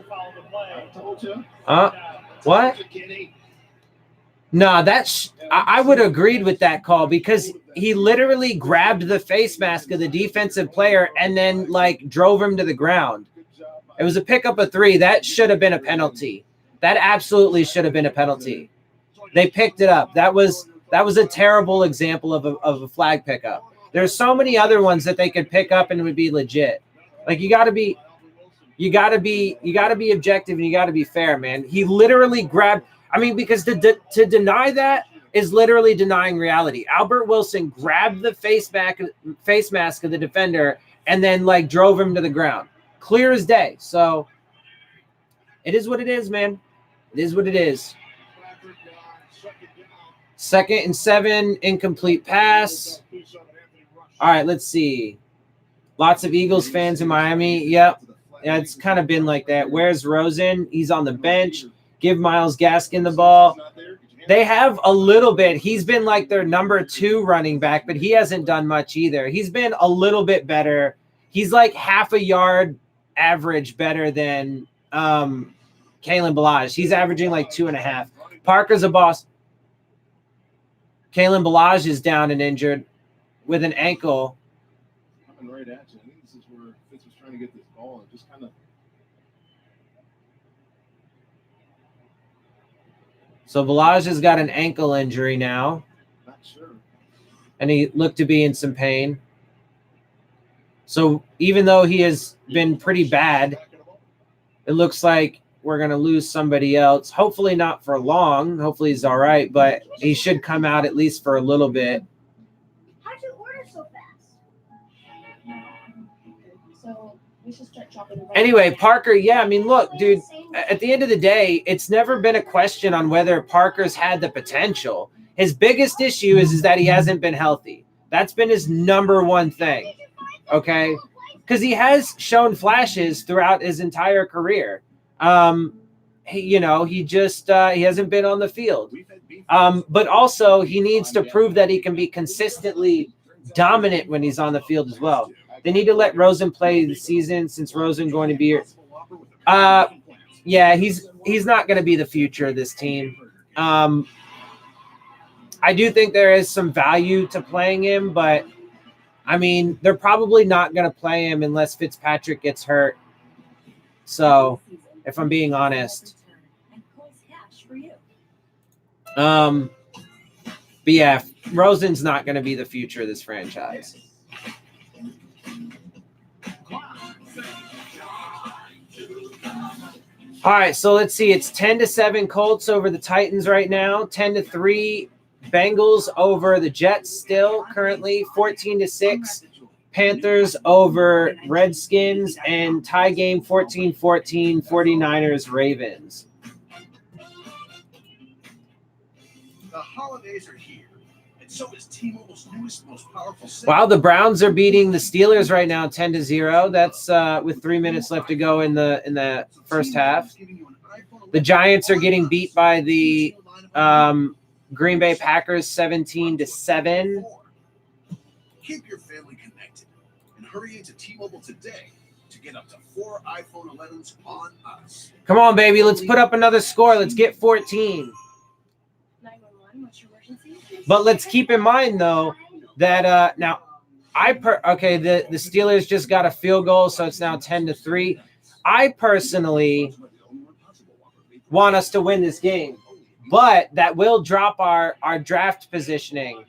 What? No, I would have agreed with that call, because he literally grabbed the face mask of the defensive player and then, like, drove him to the ground. It was a pickup of 3. That should have been a penalty. That absolutely should have been a penalty. They picked it up. That was a terrible example of a flag pickup. There's so many other ones that they could pick up and it would be legit. Like, you got to be objective, and you got to be fair, man. He literally grabbed. I mean, because to deny that is literally denying reality. Albert Wilson grabbed the face mask of the defender and then, like, drove him to the ground. Clear as day. So it is what it is, man. It is what it is. 2nd and 7, incomplete pass. All right, let's see. Lots of Eagles fans in Miami. Yep. Yeah, it's kind of been like that. Where's Rosen? He's on the bench. Give Myles Gaskin the ball. They have a little bit. He's been like their number 2 running back, but he hasn't done much either. He's been a little bit better. He's like half a yard average better than Kalen Balazs. He's averaging like 2.5. Parker's a boss. Kalen Balazs is down and injured with an ankle. Coming right at you. I think this is where Fitz was trying to get this ball and just kind of. So Balazs has got an ankle injury now. Not sure. And he looked to be in some pain. So even though he has been pretty bad, it looks like we're going to lose somebody else. Hopefully not for long. Hopefully he's all right, but he should come out at least for a little bit. How'd you order so fast? So we should start chopping. Anyway, Parker, yeah, I mean, look, dude, at the end of the day, it's never been a question on whether Parker's had the potential. His biggest issue is that he hasn't been healthy. That's been his number one thing, okay? Because he has shown flashes throughout his entire career. He hasn't been on the field. But also he needs to prove that he can be consistently dominant when he's on the field as well. They need to let Rosen play the season since Rosen going to be here. Yeah, he's not going to be the future of this team. I do think there is some value to playing him, but I mean, they're probably not going to play him unless Fitzpatrick gets hurt. So, if I'm being honest. But yeah, Rosen's not going to be the future of this franchise. All right, so let's see. It's 10-7 Colts over the Titans right now. 10-3 Bengals over the Jets still currently. 14-6 Panthers over Redskins, and tie game 14-14 49ers Ravens. The holidays are here, and so is T-Mobile's newest, most powerful. Wow, the Browns are beating the Steelers right now 10-0. That's with 3 minutes left to go in the first half. The Giants are getting beat by the Green Bay Packers 17-7. Keep your family connected and hurry into T-Mobile today to get up to 4 iPhone 11s on us. Come on, baby. Let's put up another score. Let's get 14. 911, what's your emergency? But let's keep in mind, though, that now the Steelers just got a field goal, so it's now 10-3. I personally want us to win this game, but that will drop our draft positioning.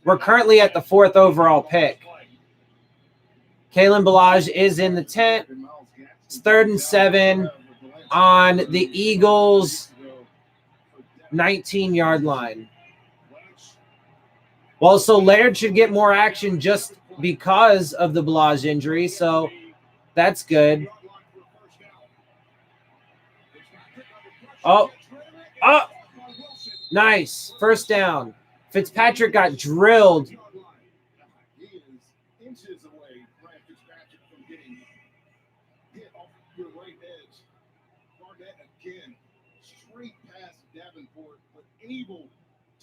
We're currently at the 4th overall pick. Kalen Balazs is in the tent. It's 3rd and 7 on the Eagles' 19-yard line. Well, so Laird should get more action just because of the Balazs injury, so that's good. Oh, nice. First down. Fitzpatrick got drilled. He is inches away, Ryan Fitzpatrick, from getting hit off your right edge. Barnett again, straight past Davenport, but able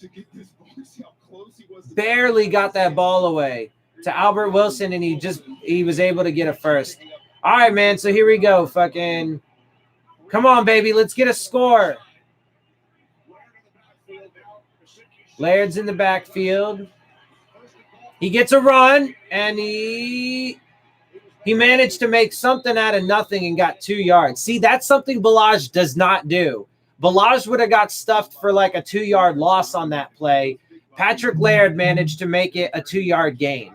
to get this ball. See how close he was. Barely got that ball away to Albert Wilson, and he was able to get a first. All right, man, so here we go. Fucking come on, baby. Let's get a score. Laird's in the backfield. He gets a run, and he managed to make something out of nothing and got 2 yards. See, that's something Balazs does not do. Balazs would have got stuffed for like a 2-yard loss on that play. Patrick Laird managed to make it a 2-yard gain.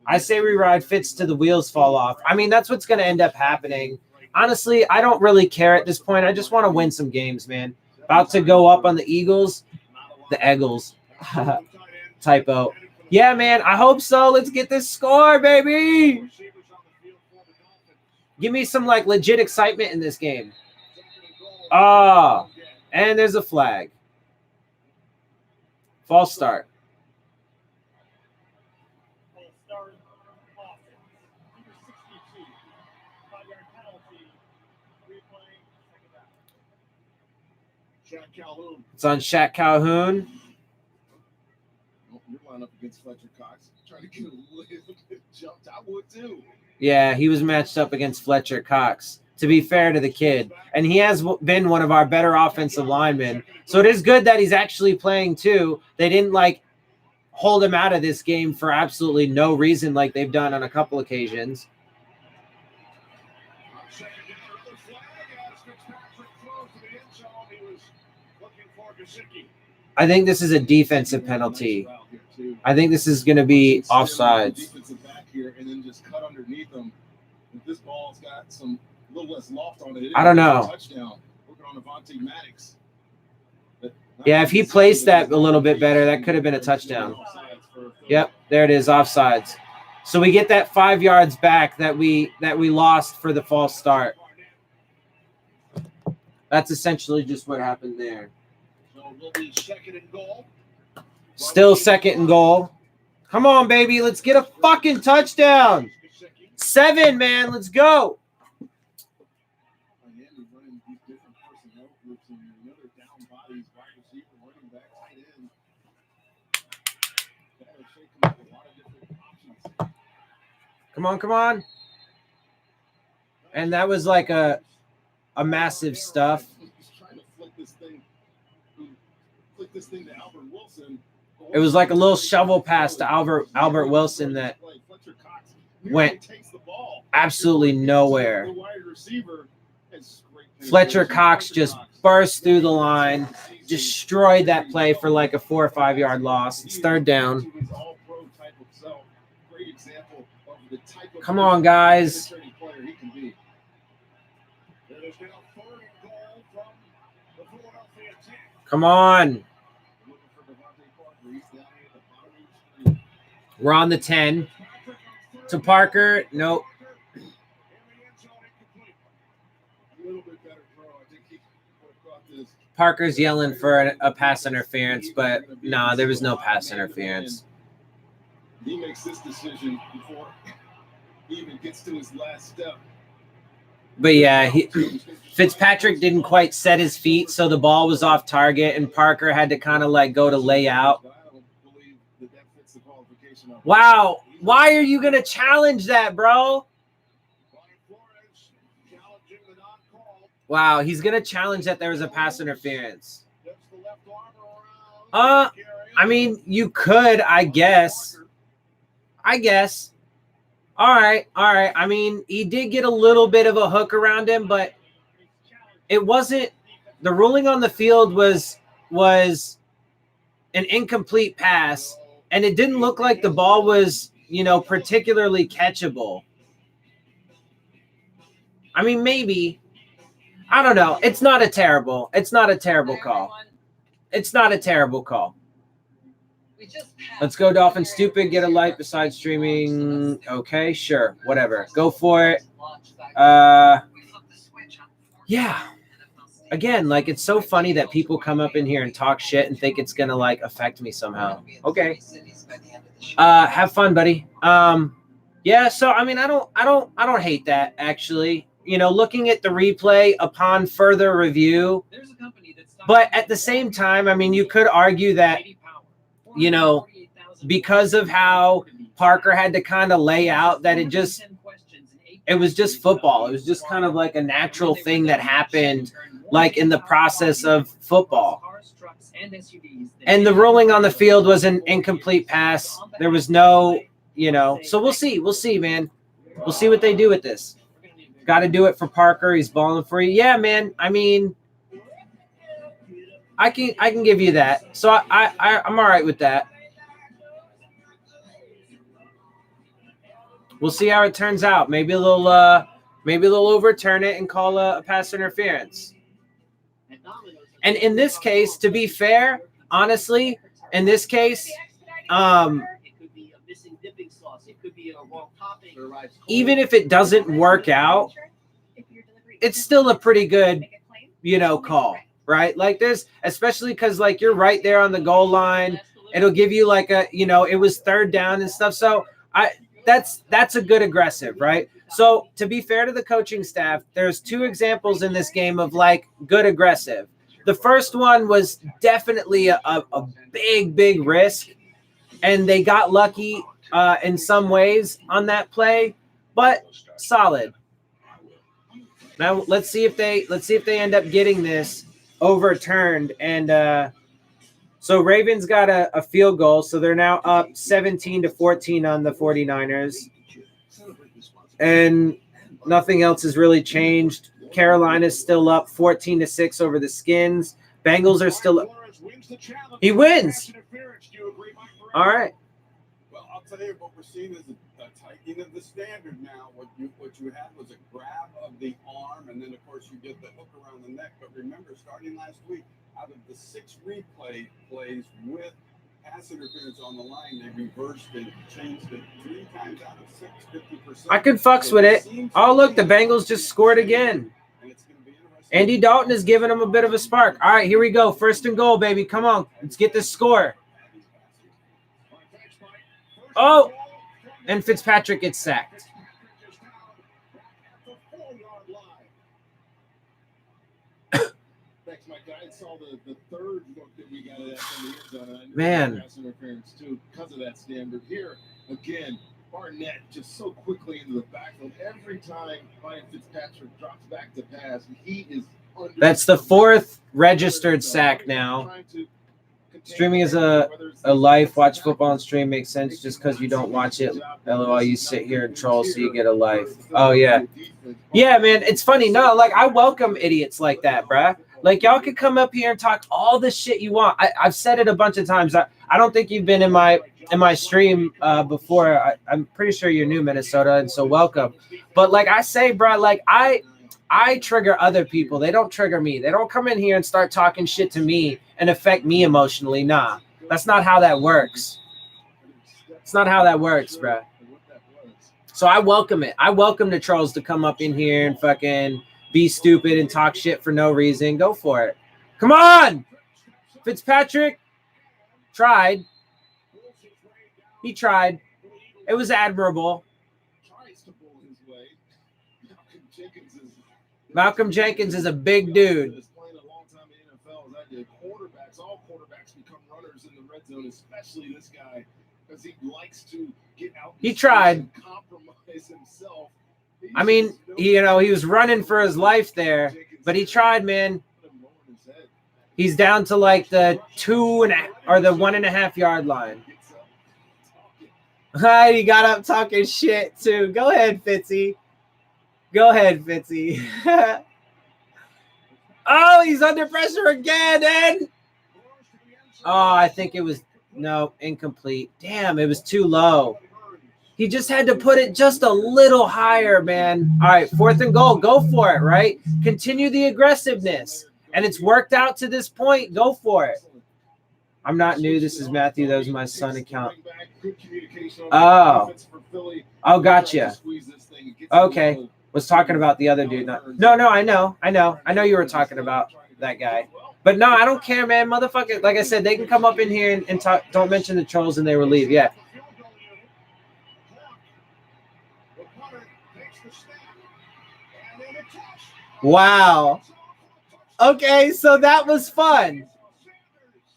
I say we ride Fitz till the wheels fall off. I mean, that's what's going to end up happening. Honestly, I don't really care at this point. I just want to win some games, man. About to go up on the Eagles. The Eagles. Typo. Yeah, man, I hope so. Let's get this score, baby. Give me some, like, legit excitement in this game. And there's a flag. False start. It's on Shaq Calhoun. your lineup against Fletcher Cox, trying to get a little bit jumped. I would too. Yeah, he was matched up against Fletcher Cox, to be fair to the kid. And he has been one of our better offensive linemen. So it is good that he's actually playing too. They didn't like hold him out of this game for absolutely no reason like they've done on a couple occasions. I think this is a defensive penalty. I think this is going to be offsides. Defensive back here and then just cut underneath him. If this ball's got some little less loft on it, I don't know. Touchdown. Working on Avonte Maddox. Yeah, if he placed that a little bit better, that could have been a touchdown. Yep, there it is, offsides. So we get that 5 yards back that we lost for the false start. That's essentially just what happened there. Still second and goal. Come on, baby. Let's get a fucking touchdown. 7, man. Let's go. Come on, come on. And that was like a massive stuff. It was like a little shovel pass to Albert Wilson that went absolutely nowhere. Fletcher Cox just burst through the line, destroyed that play for like a 4 or 5 yard loss. It's third down. Come on, guys. Come on. We're on the 10. To Parker. Nope. Parker's yelling for a pass interference, but nah, there was no pass interference. He makes this decision before he even gets to his last step. But yeah, Fitzpatrick didn't quite set his feet, so the ball was off target, and Parker had to kind of like go to lay out. Wow. Why are you going to challenge that, bro? Wow, he's going to challenge that there was a pass interference. I mean, you could, I guess. All right. I mean, he did get a little bit of a hook around him, but it wasn't – the ruling on the field was an incomplete pass, and it didn't look like the ball was, particularly catchable. I mean, maybe. I don't know. It's not a terrible call. It's not a terrible call. Let's go, Dolphin. Stupid. Get a light besides streaming. Okay, sure. Whatever. Go for it. Yeah. Again, like, it's so funny that people come up in here and talk shit and think it's going to, like, affect me somehow. Okay. Have fun, buddy. Yeah, so, I mean, I don't hate that, actually. Looking at the replay upon further review. But at the same time, I mean, you could argue that, because of how Parker had to kind of lay out, that it was just football. It was just kind of like a natural thing that happened, like in the process of football. And the ruling on the field was an incomplete pass. There was no, so we'll see, man. We'll see what they do with this. Got to do it for Parker. He's balling for you. Yeah, man. I mean, I can give you that. So I'm all right with that. We'll see how it turns out. Maybe they'll overturn it and call a pass interference. And in this case, to be fair, honestly, in this case, even if it doesn't work out, it's still a pretty good, call, right? Like especially because like you're right there on the goal line. It'll give you like it was third down and stuff. So that's a good aggressive, right? So to be fair to the coaching staff, there's 2 examples in this game of like good aggressive. The first one was definitely a big risk. and they got lucky in some ways on that play, but solid. Now let's see if they end up getting this overturned. And so Ravens got a field goal, so they're now up 17-14 on the 49ers. And nothing else has really changed. Carolina's still up 14-6 over the Skins. Bengals are still up. He wins. All right. Well, I'll tell you what we're seeing is a tightening of the standard now. What you had was a grab of the arm, and then of course you get the hook around the neck. But remember, starting last week, out of the 6 replay plays with pass interference on the line, they reversed it, changed it 3 times out of 6, 50%. I could fucks with it. Oh, look, the Bengals just scored again. Andy Dalton is giving them a bit of a spark. All right, here we go. 1st and goal, baby. Come on. Let's get this score. Oh, and Fitzpatrick gets sacked. Thanks, Mike. I saw the third look that we got at from the end zone. Man. Pass interference too because of that standard. Here again, Barnett just so quickly into the backfield. Every time Ryan Fitzpatrick drops back to pass, he is under. That's the 4th registered sack now. Streaming is a life. Watch football on stream makes sense just because you don't watch it. LOL, you sit here and troll so you get a life. Oh, yeah. Yeah, man, it's funny. No, like, I welcome idiots like that, bruh. Like, y'all can come up here and talk all the shit you want. I've said it a bunch of times. I don't think you've been in my stream before. I'm pretty sure you're new, Minnesota, and so welcome. But like I say, bruh, like, I trigger other people. They don't trigger me. They don't come in here and start talking shit to me and affect me emotionally. Nah, that's not how that works. It's not how that works, bro. So I welcome it. I welcome the trolls to come up in here and fucking be stupid and talk shit for no reason. Go for it. Come on. Fitzpatrick tried. He tried. It was admirable. Malcolm Jenkins is a big dude. All quarterbacks become runners in the red zone, especially this guy, because he likes to get out. He tried. And compromise himself. I mean, he was running for his life there, but he tried, man. He's down to like the 1.5 yard line. He got up talking shit too. Go ahead, Fitzy. Go ahead, Fitzy. Oh, he's under pressure again, and I think it was incomplete. Damn, it was too low. He just had to put it just a little higher, man. All right, 4th and goal. Go for it, right? Continue the aggressiveness. And it's worked out to this point. Go for it. I'm not new. This is Matthew. That was my son account. Oh, gotcha. Okay. Was talking about the other dude. No, I know you were talking about that guy. But no, I don't care, man. Motherfucker, like I said, they can come up in here and talk. Don't mention the trolls and they will leave. Yeah. Wow. Okay, so that was fun.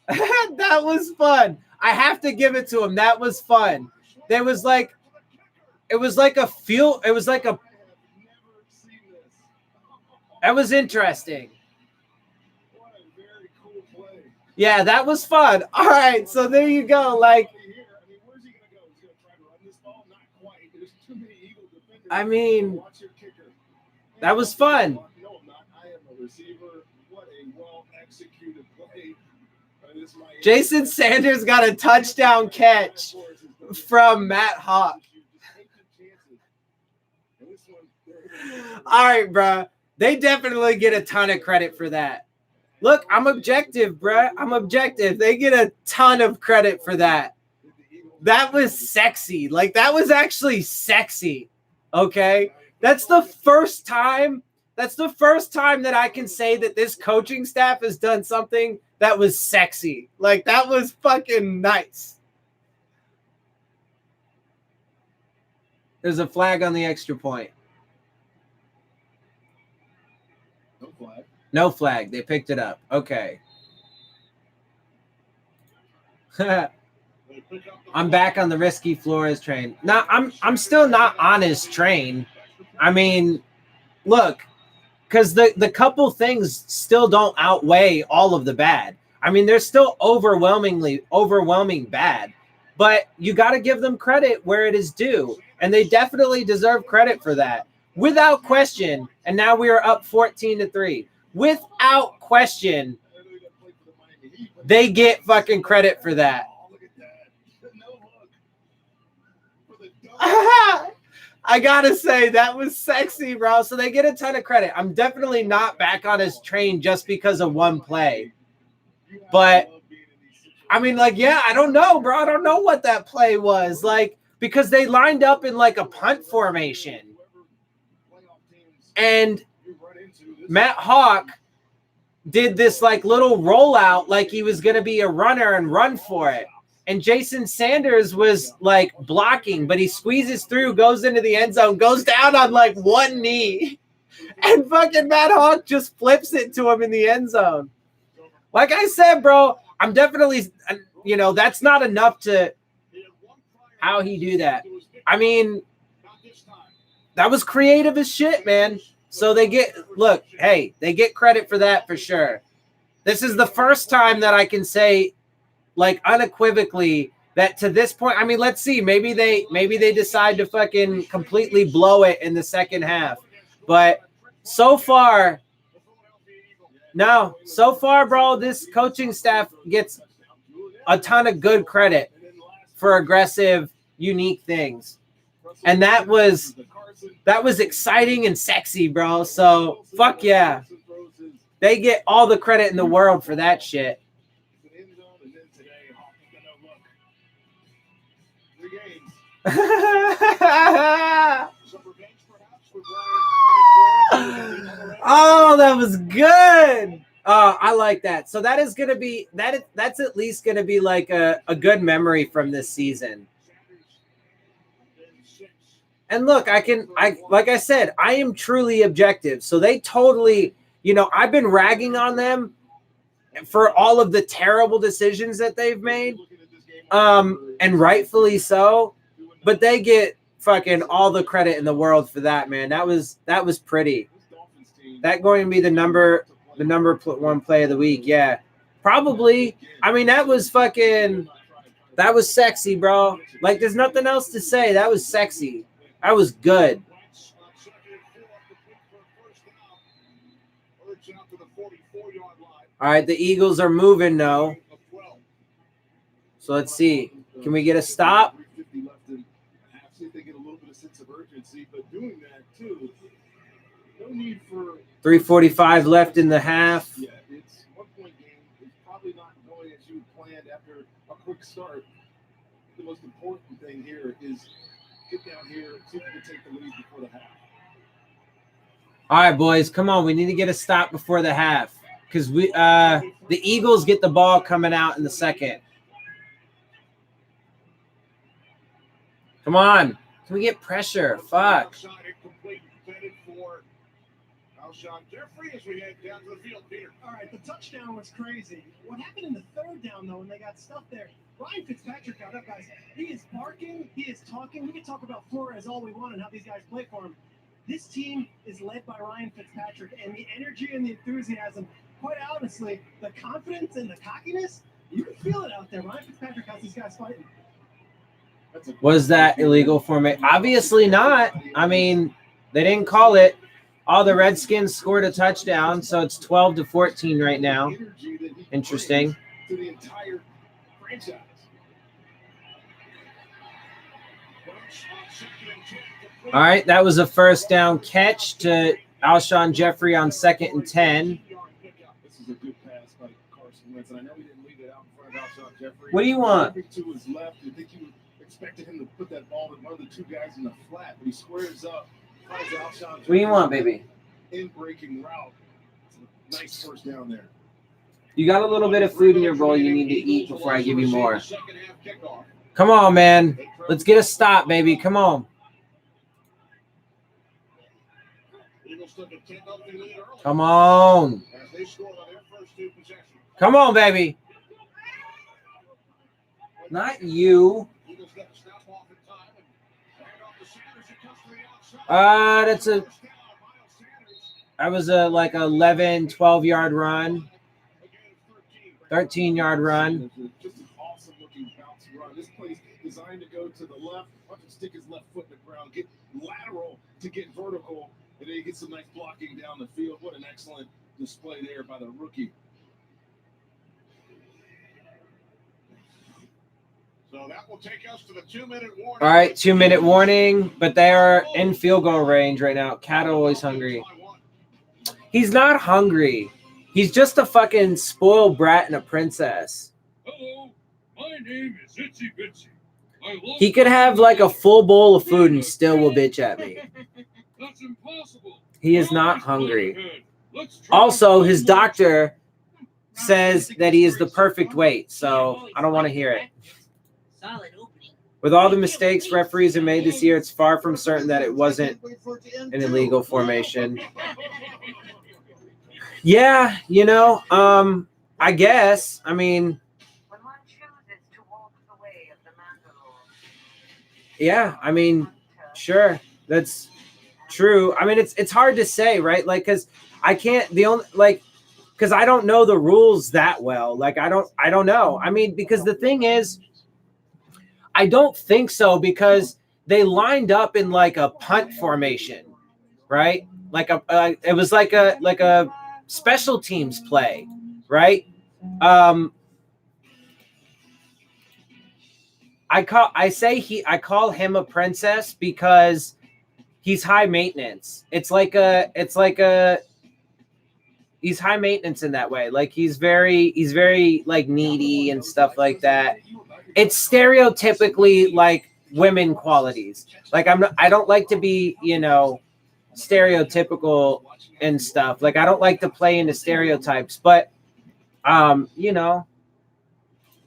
That was fun. I have to give it to him. That was fun. It was like that was interesting. Yeah, that was fun. All right, so there you go. Like, I mean, that was fun. Jason Sanders got a touchdown catch from Matt Hawk. All right, bro. They definitely get a ton of credit for that. Look, I'm objective, bro. I'm objective. They get a ton of credit for that. That was sexy. Like, that was actually sexy. Okay? That's the first time that I can say that this coaching staff has done something that was sexy. Like, that was fucking nice. There's a flag on the extra point. No flag. No flag. They picked it up. Okay. I'm back on the risky Flores train. No, I'm still not on his train. I mean, look, because the couple things still don't outweigh all of the bad. I mean, they're still overwhelming bad, but you got to give them credit where it is due, and they definitely deserve credit for that, without question. And now we are up 14-3, without question. They get fucking credit for that. I gotta say, that was sexy, bro. So they get a ton of credit. I'm definitely not back on his train just because of one play. But, I mean, like, yeah, I don't know, bro. I don't know what that play was. Like, because they lined up in, like, a punt formation. And Matt Hawk did this, like, little rollout like he was going to be a runner and run for it. And Jason Sanders was, like, blocking, but he squeezes through, goes into the end zone, goes down on, like, one knee. And fucking Matt Hawk just flips it to him in the end zone. Like I said, bro, I'm definitely, you know, that's not enough to how he do that. I mean, that was creative as shit, man. So they get, look, hey, they get credit for that for sure. This is the first time that I can say, like, unequivocally that to this point, I mean, let's see, maybe they decide to fucking completely blow it in the second half. But so far, no, so far, bro, this coaching staff gets a ton of good credit for aggressive, unique things. And that was exciting and sexy, bro. So fuck yeah. They get all the credit in the world for that shit. Oh, that was good. I like that. So that is going to be that's at least going to be like a good memory from this season. And look, like I said, I am truly objective. So they totally, you know, I've been ragging on them for all of the terrible decisions that they've made. And rightfully so, but they get fucking all the credit in the world for that, man. That was pretty. That going to be the number one play of the week. Yeah, probably. I mean, that was sexy, bro. Like, there's nothing else to say. That was sexy. That was good. All right, the Eagles are moving now. So let's see. Can we get a stop? 3:45 left in the half. Yeah, it's 1-point game. It's probably not going as you planned after a quick start. The most important thing here is get down here, see if you can take the lead before the half. All right, boys, come on. We need to get a stop before the half because the Eagles get the ball coming out in the second. Come on. Can we get pressure? Fuck. Jeffrey as we head down to the field, Peter. All right, the touchdown was crazy. What happened in the third down, though, when they got stuff there? Ryan Fitzpatrick got up, guys. He is barking. He is talking. We can talk about Flores all we want and how these guys play for him. This team is led by Ryan Fitzpatrick, and the energy and the enthusiasm, quite honestly, the confidence and the cockiness, you can feel it out there. Ryan Fitzpatrick has these guys fighting. Was that illegal formation? Obviously not. I mean, they didn't call it. All the Redskins scored a touchdown, so it's 12-14 right now. Interesting. All right, that was a first down catch to Alshon Jeffrey on 2nd and 10. This is a good pass by Carson Wentz, and I know he didn't leave it out in front of Alshon Jeffrey. What do you want? To his left, I think you expected him to put that ball to one of the two guys in the flat, but he squares up. What do you want, baby? In breaking route. Nice first down there. You got a little bit of food in your bowl you need to eat before I give you more. Come on, man. Let's get a stop, baby. Come on. Come on. Come on, baby. Not you. That's a. That was a like 11, 12-yard run. 13-yard run. Just an awesome looking bounce run. This play's designed to go to the left, watch him stick his left foot in the ground, get lateral to get vertical, and then he gets some nice blocking down the field. What an excellent display there by the rookie. So that will take us to the 2-minute warning. All right, 2-minute warning, but they are in field goal range right now. Cat always hungry. He's not hungry. He's just a fucking spoiled brat and a princess. Hello, my name is Itsy Bitsy. He could have like a full bowl of food and still will bitch at me. That's impossible. He is not hungry. Also, his doctor says that he is the perfect weight, so I don't want to hear it. Solid opening. With all the mistakes referees have made this year, it's far from certain that it wasn't an illegal formation. Yeah, you know, I guess. I mean, When one chooses to walk the way of the Mandalore. yeah, I mean, sure, that's true. I mean, it's hard to say, right? Like, because I can't because I don't know the rules that well. Like, I don't know. I mean, because the thing is, I don't think so, because they lined up in like a punt formation, right? Like it was like a special teams play, right? I call him a princess because he's high maintenance. He's high maintenance in that way. Like he's very like needy and stuff like that. It's stereotypically like women qualities. Like I don't like to be, you know, stereotypical and stuff. Like I don't like to play into stereotypes, but you know,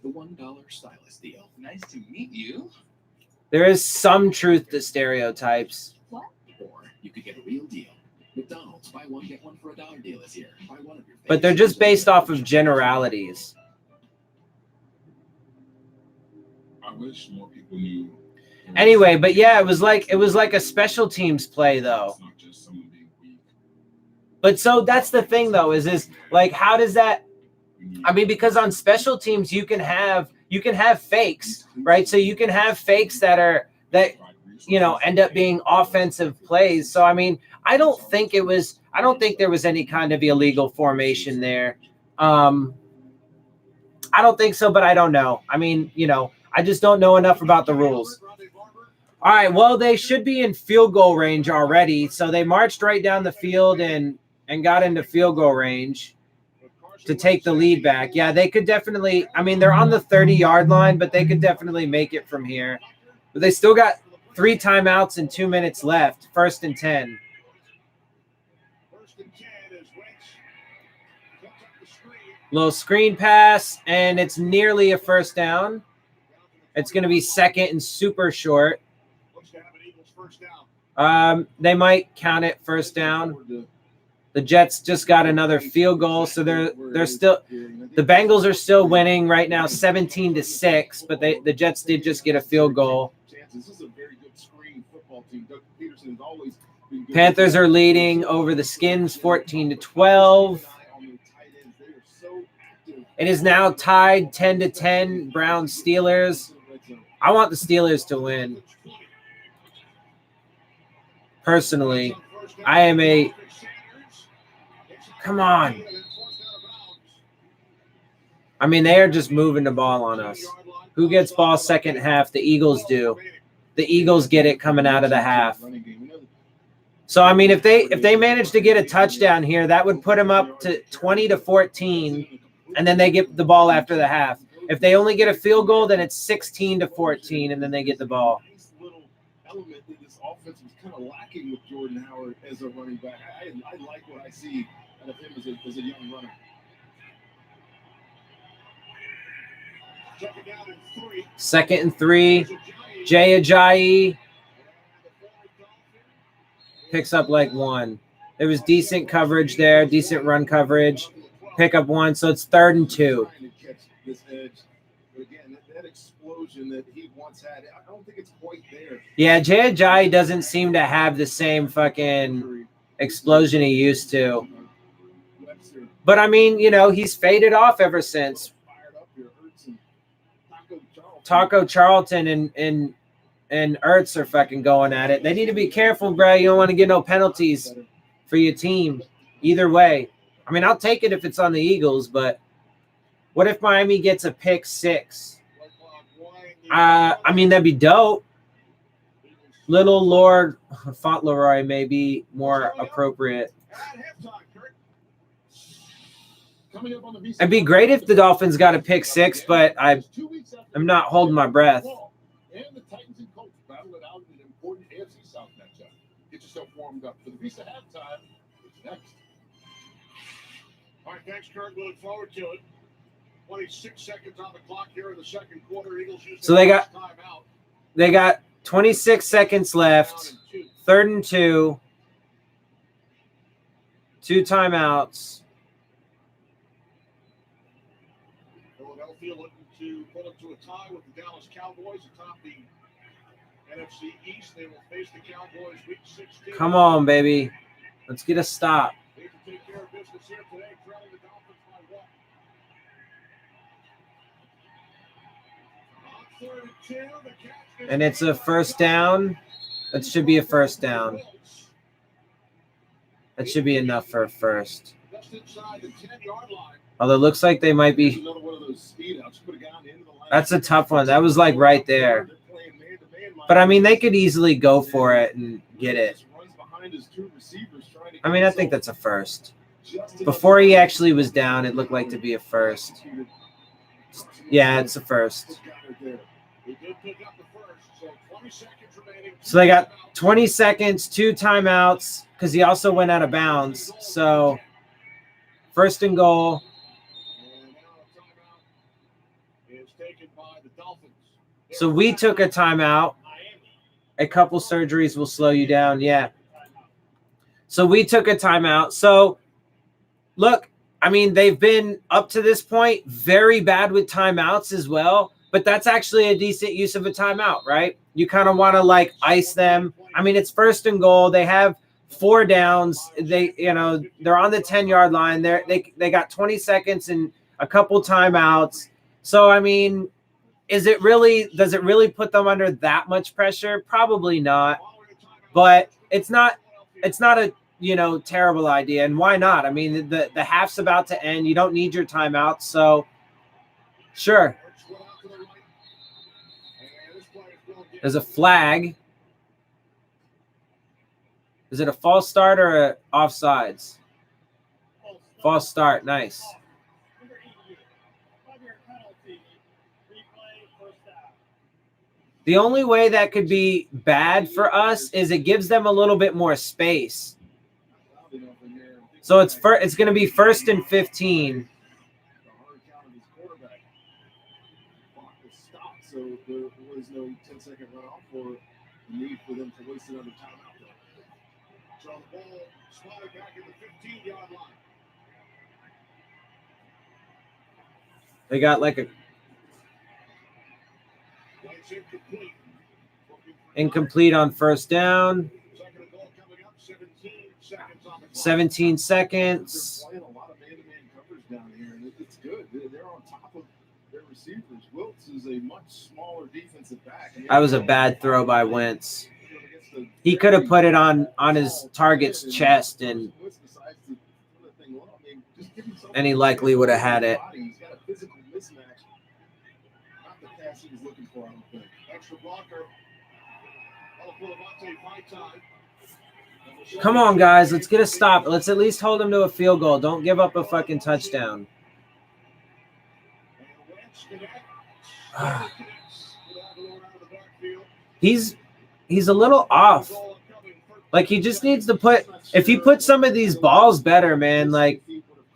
The $1 stylist deal. Nice to meet you. there is some truth to stereotypes. Or you could get a real deal. McDonald's buy one get one for $1 deal is here. Buy one of your But they're just based off of generalities. I wish more people knew. Anyway, but yeah, it was like a special teams play though. It's not just someone being weak. But so that's the thing though, is like, how does that, I mean, because on special teams you can have fakes, right? So you can have fakes that you know end up being offensive plays. So I mean, I don't think there was any kind of illegal formation there. I don't think so, but I don't know. I mean, you know, I just don't know enough about the rules. All right, well, they should be in field goal range already. So they marched right down the field and got into field goal range to take the lead back. Yeah, they could definitely, I mean, they're on the 30-yard line, but they could definitely make it from here. But they still got 3 timeouts and 2 minutes left, 1st and 10. Little screen pass, and it's nearly a first down. It's going to be 2nd and super short. They might count it first down. The Jets just got another field goal, so they're still, the Bengals are still winning right now, 17-6. But the Jets did just get a field goal. Panthers are leading over the Skins, 14-12. It is now tied 10-10. Browns Steelers. I want the Steelers to win. Personally, I am a. Come on. I mean, they are just moving the ball on us. Who gets ball second half? The Eagles do. The Eagles get it coming out of the half. So I mean, if they manage to get a touchdown here, that would put them up to 20-14. And then they get the ball after the half. If they only get a field goal, then it's 16-14, and then they get the ball. Nice little element that this offense was kind of lacking with Jordan Howard as a running back. I like what I see out of him as a young runner. Second down and 3. 2nd and 3. Jay Ajayi picks up like 1. There was decent coverage there, decent run coverage. Pick up 1, so it's 3rd and 2. that explosion that he once had. I don't think it's quite there. Yeah, Jay Ajayi doesn't seem to have the same fucking explosion he used to. But I mean, you know, he's faded off ever since. Taco Charlton and Ertz are fucking going at it. They need to be careful, bro. You don't want to get no penalties for your team. Either way. I mean, I'll take it if it's on the Eagles, but what if Miami gets a pick 6? I mean, that'd be dope. Little Lord Fauntleroy may be more appropriate. It'd be great if the Dolphins got a pick 6, but I'm not holding my breath. And the Titans and Colts battle it out in an important AFC South matchup. Get yourself warmed up for the Visa halftime. It's next. All right, thanks, Kurt. We look forward to it. 26 seconds on the clock here in the second quarter. Eagles use So they got 26 seconds left. 3rd and 2. 2 timeouts. Philadelphia looking to pull it to a tie with the Dallas Cowboys atop the NFC East. They will face the Cowboys week 16. Come on, baby. Let's get a stop. They can take care of business here today, trailing the Dolphins by 1. On 3rd and 2, the catch is And it's a first down. That should be a first down. That should be enough for a first. just inside the 10-yard line. Although it looks like they might be. That's a tough one. That was like right there. But I mean, they could easily go for it and get it. I mean, I think that's a first. Before he actually was down, it looked like to be a first. Yeah, it's a first. So they got 20 seconds, 2 timeouts, because he also went out of bounds. So first and goal. So we took a timeout. A couple surgeries will slow you down. Yeah. So we took a timeout. So look, I mean, they've been up to this point very bad with timeouts as well, but that's actually a decent use of a timeout, right? You kind of want to like ice them. I mean, it's first and goal. They have 4 downs. They, you know, they're on the 10-yard line. They got 20 seconds and a couple timeouts. So, I mean, does it really put them under that much pressure? Probably not. But it's not a, you know, terrible idea. And why not? I mean, the half's about to end. You don't need your timeout. So sure. There's a flag. Is it a false start or a offsides? False start. Nice. The only way that could be bad for us is it gives them a little bit more space. So it's going to be 1st and 15. So there was no 10-second runoff or the need for them to waste another timeout. So the ball spotted back in the 15-yard line. They got like a incomplete on first down. 17 seconds. They're playing a lot of man-to-man coverage down here, and it's good. They're on top of their receivers. Wilkes is a much smaller defensive back. That was a bad throw by Wentz. He could have put it on his target's chest, and he likely would have had it. He's got a physical mismatch. Not the pass he was looking for, I don't think. Extra blocker. Come on, guys. Let's get a stop. Let's at least hold him to a field goal. Don't give up a fucking touchdown. He's a little off. Like, he just needs to put – if he puts some of these balls better, man, like,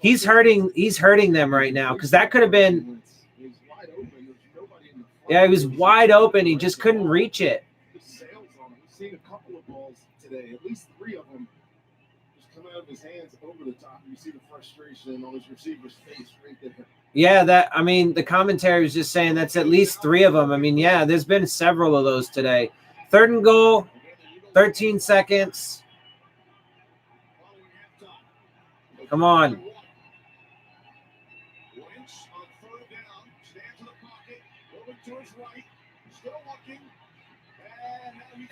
he's hurting them right now, because that could have been – yeah, he was wide open. He just couldn't reach it. We've seen a couple of balls today, at least 3 of them, just come out of his hands over the top. You see the frustration on his receiver's face right there. Yeah, the commentary was just saying that's at least 3 of them. I mean, yeah, there's been several of those today. 3rd and goal, 13 seconds. Come on.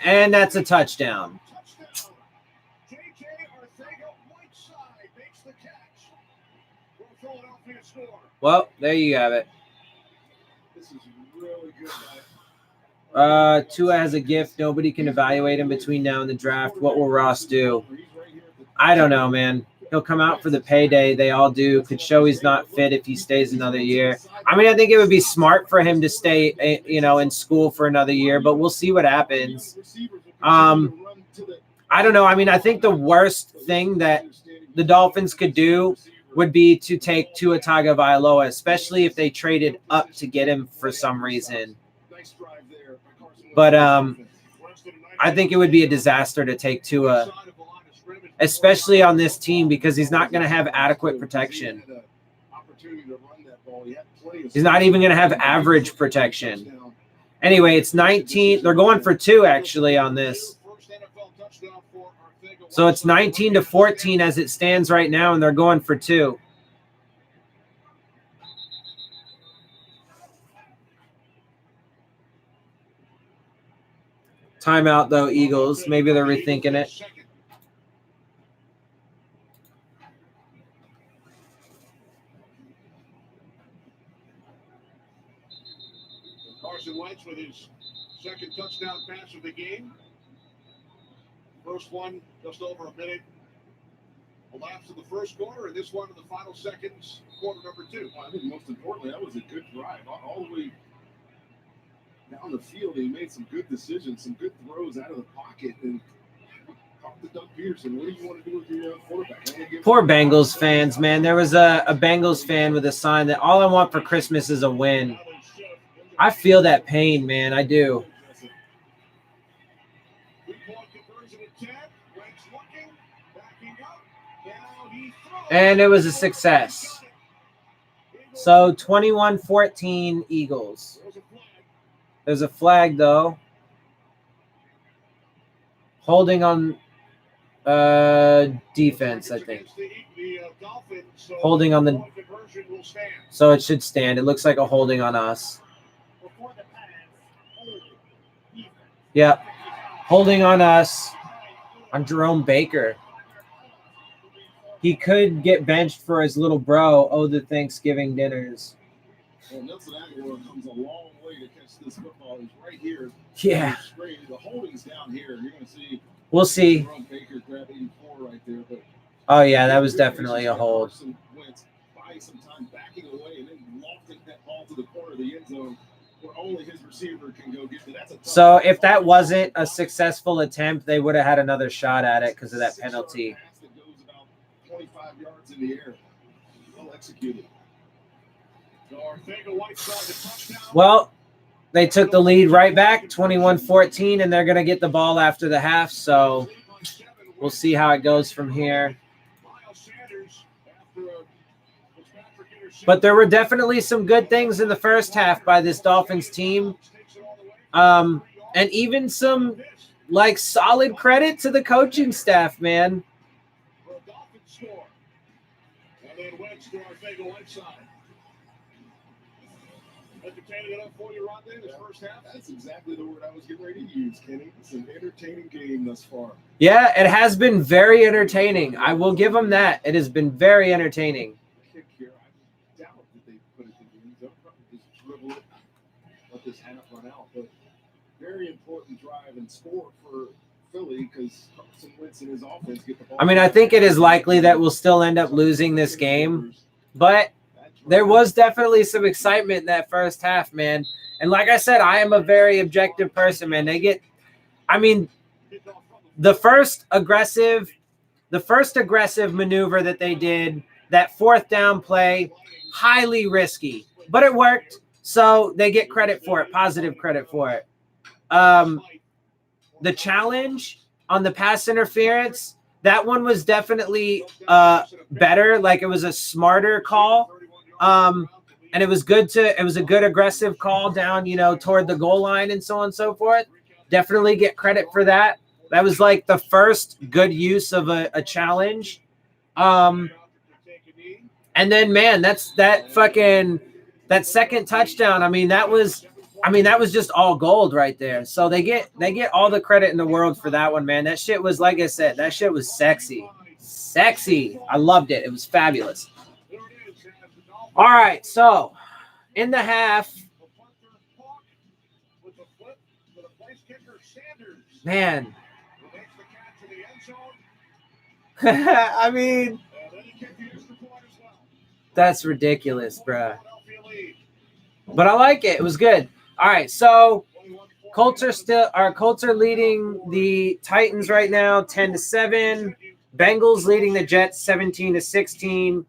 And that's a touchdown. Well, there you have it. Tua has a gift. Nobody can evaluate him between now and the draft. What will Ross do? I don't know, man. He'll come out for the payday. They all do. Could show he's not fit if he stays another year. I mean, I think it would be smart for him to stay, in school for another year, but we'll see what happens. I don't know. I mean, I think the worst thing that the Dolphins could do would be to take Tua Tagovailoa, especially if they traded up to get him for some reason. But I think it would be a disaster to take Tua, especially on this team, because he's not going to have adequate protection. He's not even going to have average protection. Anyway, it's 19. They're going for 2, actually, on this. So it's 19-14 as it stands right now, and they're going for 2. Timeout, though, Eagles. Maybe they're rethinking it. Carson Wentz with his second touchdown pass of the game. First one, just over a minute elapsed in the first quarter, and this one in the final seconds, quarter number 2. Well, I think most importantly, that was a good drive. All the way down the field, he made some good decisions, some good throws out of the pocket, and talk to Doug Peterson. What do you want to do with your quarterback? Poor Bengals fans, man. There was a Bengals fan with a sign that all I want for Christmas is a win. I feel that pain, man. I do. And it was a success. So 21-14 Eagles. There's a flag, though. Holding on defense, I think. Holding on the... So it should stand. It looks like a holding on us. Yep. Holding on us. On Jerome Baker. He could get benched for his little bro. Oh, the Thanksgiving dinners. Well, Nelson Aguilar comes a long way to catch this football. He's right here. Yeah. The holding's down here. You're going to see. We'll see. Jerome Baker grab 84 right there. But oh, yeah, that was definitely a hold. Wentz buying some time backing away and then lofting that ball to the corner of the end zone where only his receiver can go get it. That's a tough so if that wasn't a successful attempt, they would have had another shot at it because of that penalty. 25 yards in the air. Well executed. Well, they took the lead right back, 21-14, and they're going to get the ball after the half. So we'll see how it goes from here. But there were definitely some good things in the first half by this Dolphins team. And even some, solid credit to the coaching staff, man. And then Wentz to our Wentz side. Entertaining enough for you, Ron, in the first half? That's exactly the word I was getting ready to use, Kenny. It's an entertaining game thus far. Yeah, it has been very entertaining. I will give them that. It has been very entertaining. Kick here. I doubt that they put it in the end zone. Probably just dribble it, let this half run out. But very important drive and score for Philly because Carson Wentz and his offense get the ball. I mean, I think it is likely that we'll still end up losing this game, but there was definitely some excitement in that first half, man. And like I said, I am a very objective person, man. The first aggressive maneuver that they did, that fourth down play, highly risky, but it worked. So they get credit for it, positive credit for it. The challenge on the pass interference, that one was definitely better. Like it was a smarter call. and it was a good aggressive call down, toward the goal line and so on and so forth. Definitely get credit for that. That was like the first good use of a challenge. And then, man, that second touchdown. I mean, that was just all gold right there. So they get all the credit in the world for that one, man. That shit was, like I said, that shit was sexy. I loved it. It was fabulous. All right, so in the half, man. I mean, that's ridiculous, bruh. But I like it. It was good. All right, so Colts are leading the Titans right now, 10-7. Bengals leading the Jets, 17-16.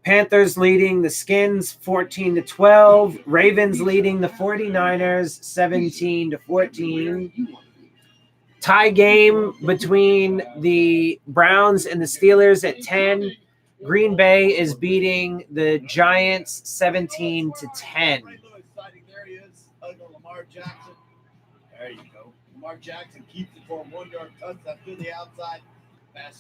Panthers leading the Skins, 14-12. Ravens leading the 49ers, 17-14. Tie game between the Browns and the Steelers at 10. Green Bay is beating the Giants 17-10. There he is. Lamar Jackson. There you go. Lamar Jackson keeps it for a 1-yard touchdown to the outside.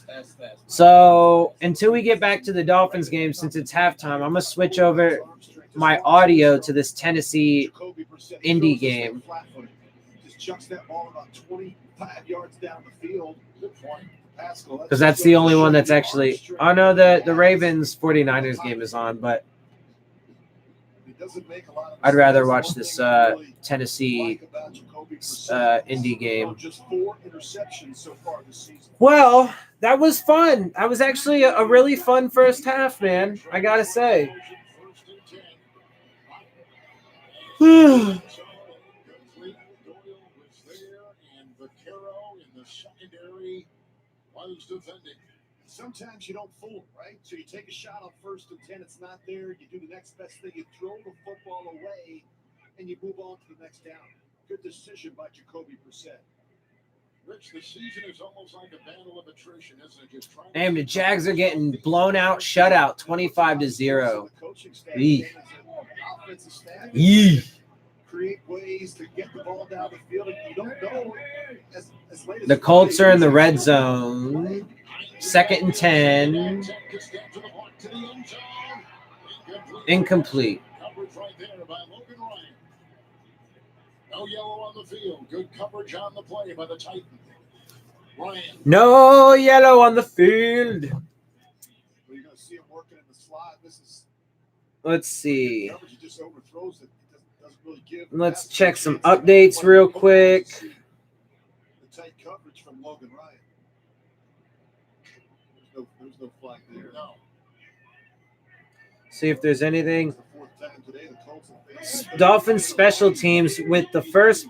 Fast. So until we get back to the Dolphins game, since it's halftime, I'm going to switch over my audio to this Tennessee Indy game. Just chucks that ball about 25 yards down the field. Good point. Because that's the only one that's actually – oh, no, the Ravens 49ers game is on, but I'd rather watch this Tennessee Indy game. Well, that was fun. That was actually a really fun first half, man. I got to say. Sometimes you don't fool them, right? So you take a shot on 1st and 10, it's not there. You do the next best thing. You throw the football away, and you move on to the next down. Good decision by Jacoby Brissett. Rich, the season is almost like a battle of attrition, isn't it? Just trying. Damn, the Jags are getting blown out, shut out, 25-0. Create ways to get the ball down the field, and you don't know as late as the Colts are in the red zone. 2nd and 10. Incomplete. No yellow on the field. Good coverage on the play by the Titans. Ryan. No yellow on the field. Well, you're going to see him working in the slot. Let's see. He just overthrows it. Doesn't really give. Let's check some updates real quick. The tight coverage from Logan Ryan. There's no flag there. No. See if there's anything. Dolphins special teams with the first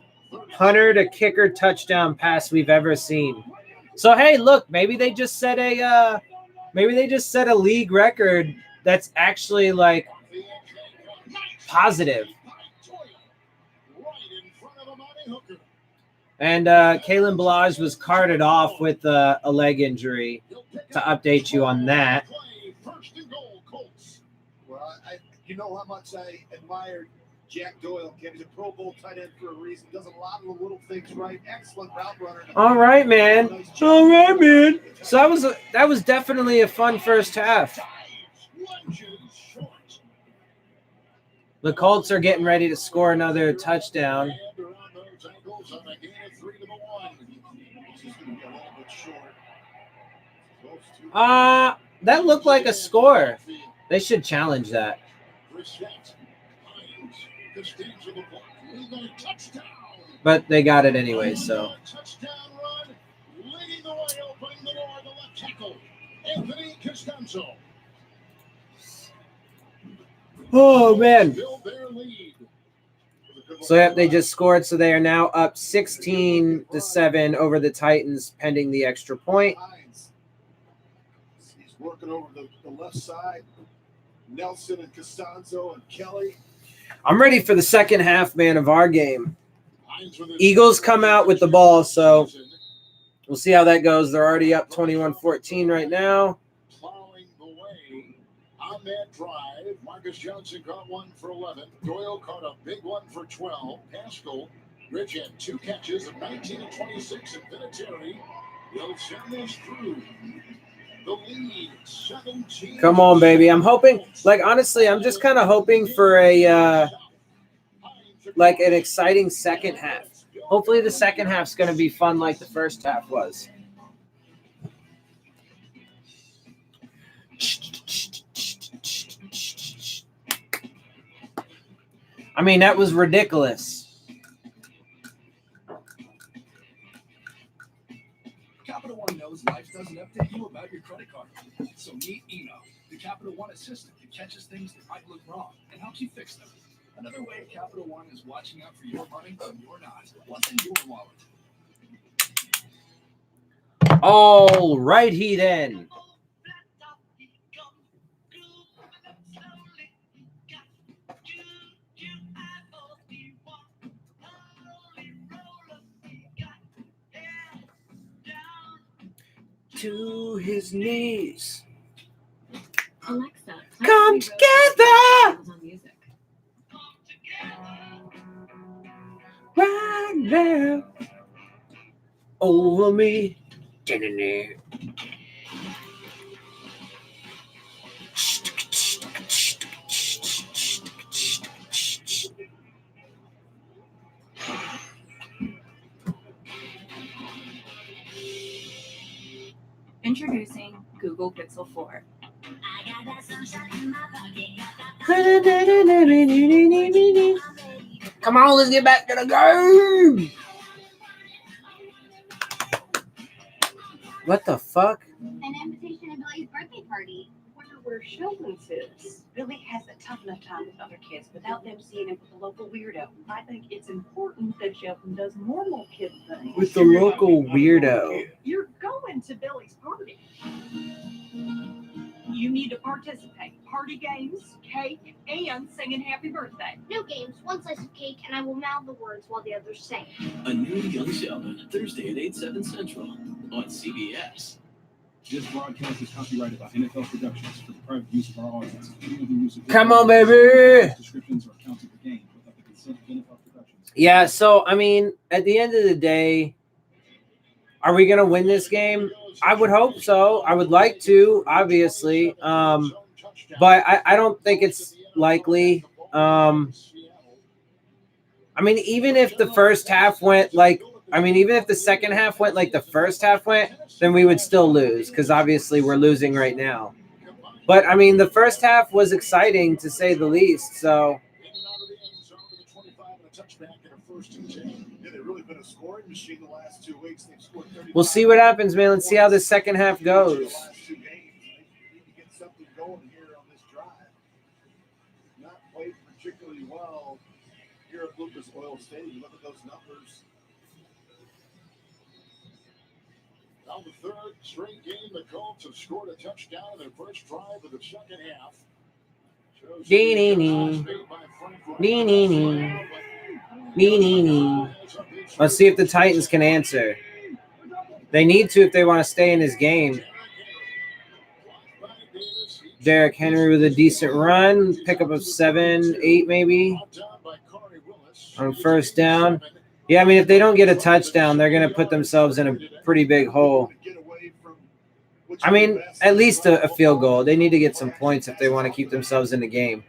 punter to kicker touchdown pass we've ever seen. So hey, look, maybe they just set a league record that's actually like positive. And Kalen Balazs was carted off with a leg injury. To update you on that. Well, you know how much I admired Jack Doyle. He's a Pro Bowl tight end for a reason. Does a lot of the little things right. Excellent route runner. All right, man. So that was definitely a fun first half. The Colts are getting ready to score another touchdown. That looked like a score. They should challenge that. But they got it anyway, so. Oh, man. So, yep, they just scored. So they are now up 16-7 over the Titans, pending the extra point. He's working over the left side. Nelson and Costanzo and Kelly. I'm ready for the second half, man, of our game. Eagles come out with the ball, so we'll see how that goes. They're already up 21-14 right now. that drive, Marcus Johnson caught one for 11. Doyle caught a big one for 12. Pascal, Rich had 2 catches of 19 and 26, and Vinatieri will send this through. The lead, 17. Come on, baby. I'm hoping, like, honestly, I'm just kind of hoping for a, like, an exciting second half. Hopefully the second half's going to be fun like the first half was. I mean, that was ridiculous. Capital One knows life doesn't update you about your credit card. So meet Eno, the Capital One assistant who catches things that might look wrong and helps you fix them. Another way Capital One is watching out for your money when you're not. What's in your wallet? All righty then. To his knees. Alexa, Come together right now over me. Introducing Google Pixel 4. Come on, let's get back to the game. What the fuck? An invitation to Billy's birthday party. Wonder where Sheldon sits. Billy has a tough enough time with other kids without them seeing him with a local weirdo. I think it's important that Sheldon does normal kid things. With the local weirdo. You're going to Billy's party. You need to participate. Party games, cake, and singing happy birthday. No games, one slice of cake, and I will mouth the words while the others sing. A new Young Sheldon, Thursday at 8/7 Central on CBS. This broadcast is copyrighted by NFL Productions for the private use of our audience. Any other use of Come on, baby. descriptions or accounts of the game without the consent of NFL Productions. Yeah, so, I mean, at the end of the day, are we going to win this game? I would hope so. I would like to, obviously. But I don't think it's likely. I mean, even if the first half went like, even if the second half went like the first half went, then we would still lose because obviously we're losing right now. But, I mean, the first half was exciting to say the least, so. We'll see what happens, man. Let's see how this second half goes. Not played particularly well here at Lucas Oil Stadium. Look at those numbers. Now the third straight game, the Colts have scored a touchdown in their first drive of the second half. Let's see if the Titans can answer. They need to if they want to stay in this game. Derrick Henry with a decent run. Pickup of 7, 8 maybe. On first down. Yeah, I mean, if they don't get a touchdown, they're going to put themselves in a pretty big hole. I mean, at least a field goal. They need to get some points if they want to keep themselves in the game.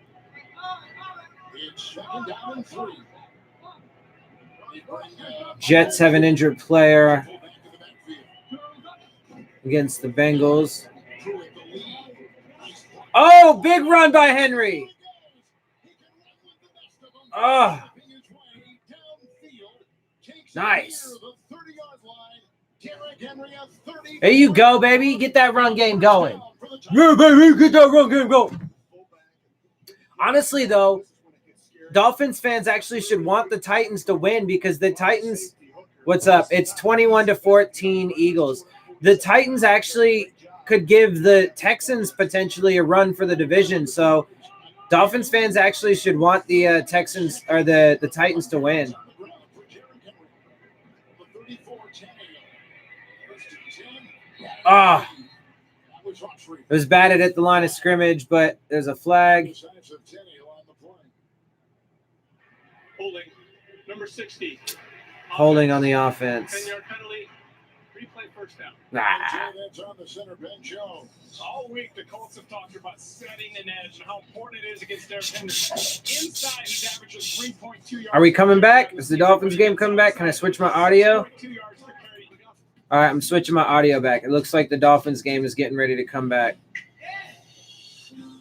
Jets have an injured player against the Bengals. Oh, big run by Henry. Oh, nice. There you go, baby. Get that run game going. Yeah, baby, get that run game going. Honestly, though, Dolphins fans actually should want the Titans to win because the Titans, what's up? It's 21-14 Eagles. The Titans actually could give the Texans potentially a run for the division. So Dolphins fans actually should want the Texans or the Titans to win. It was batted at the line of scrimmage, but there's a flag. Holding, number 60. Holding on the offense. 10-yard penalty. Replay first down. Nah. That's on the center bench, Joe. All week, the Colts have talked about setting an edge and how important it is against Derrick Henry. Inside, he's averaging 3.2 yards. Are we coming back? Is the Dolphins game coming back? Can I switch my audio? All right, I'm switching my audio back. It looks like the Dolphins game is getting ready to come back.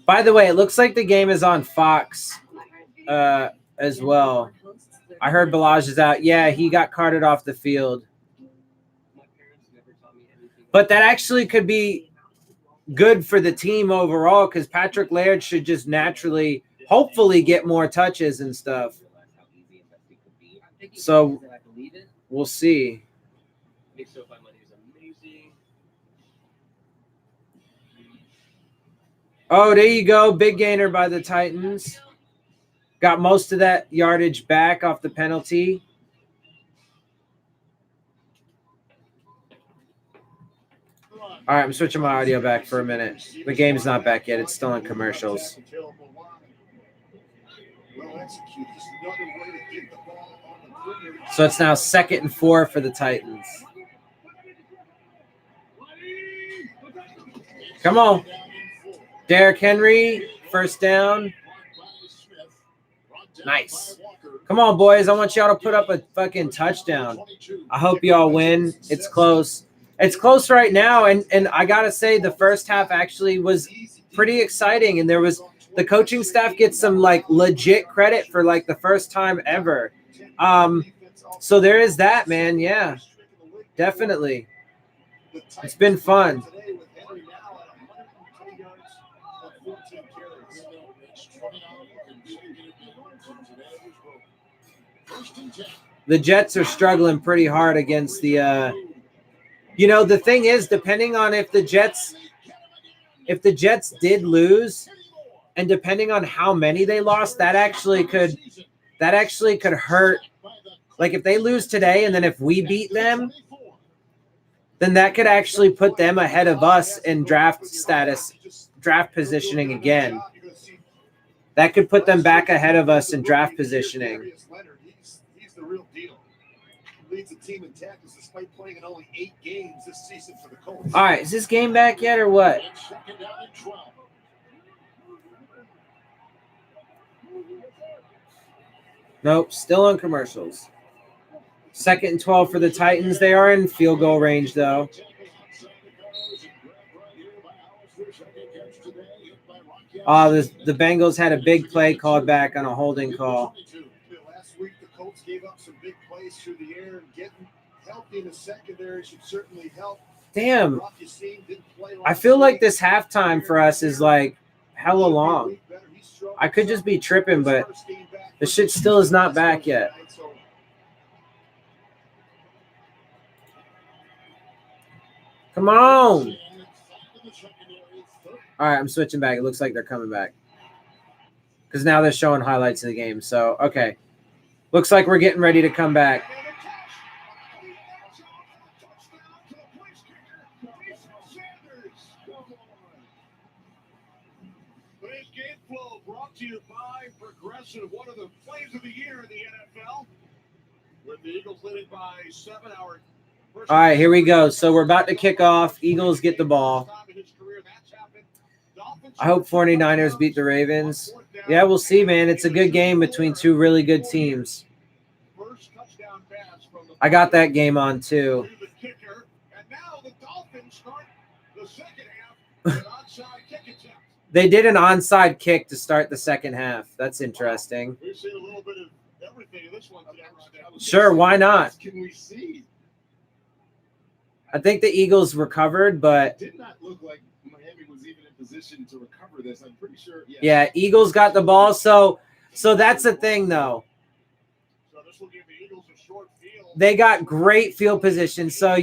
By the way, it looks like the game is on Fox as well. I heard Balaj is out. Yeah, he got carted off the field. But that actually could be good for the team overall because Patrick Laird should just naturally, hopefully, get more touches and stuff. So we'll see. Oh, there you go. Big gainer by the Titans. Got most of that yardage back off the penalty. All right, I'm switching my audio back for a minute. The game's not back yet. It's still in commercials. So it's now 2nd and 4 for the Titans. Come on. Derrick Henry, first down. Nice. Come on, boys. I want y'all to put up a fucking touchdown. I hope y'all win. It's close. It's close right now, and I got to say the first half actually was pretty exciting, and there was the coaching staff gets some, like, legit credit for, like, the first time ever. So there is that, man. Yeah, definitely. It's been fun. The Jets are struggling pretty hard against the the thing is, depending on if the Jets did lose and depending on how many they lost, that actually could hurt. Like if they lose today and then if we beat them, then that could actually put them ahead of us in draft positioning again. That could put them back ahead of us in draft positioning. He's the real deal. He leads the team in tackles despite playing in only 8 games this season for the Colts. All right, is this game back yet or what? Second down and 12. Nope, still on commercials. 2nd and 12 for the Titans. They are in field goal range, though. The Bengals had a big play called back on a holding call. Last week, the Colts gave up some big plays through the air, and getting healthy in the secondary should certainly help. Damn. I feel like this halftime for us is like hella long. I could just be tripping, but the shit still is not back yet. Come on. All right, I'm switching back. It looks like they're coming back. Because now they're showing highlights of the game. So, okay. Looks like we're getting ready to come back. Today's game flow brought to you by Progressive, one of the plays of the year in the NFL. With the Eagles leading by 7 hours. All right, here we go. So we're about to kick off. Eagles get the ball. I hope 49ers beat the Ravens. Yeah, we'll see, man. It's a good game between two really good teams. I got that game on, too. They did an onside kick to start the second half. That's interesting. We've seen a little bit of everything in this one today. Sure, why not? Can we see? I think the Eagles recovered, but It did not look like Miami was even in position to recover this. I'm pretty sure. yeah, Eagles got the ball. So that's the thing, though. So this will give the Eagles a short field. They got great field position. So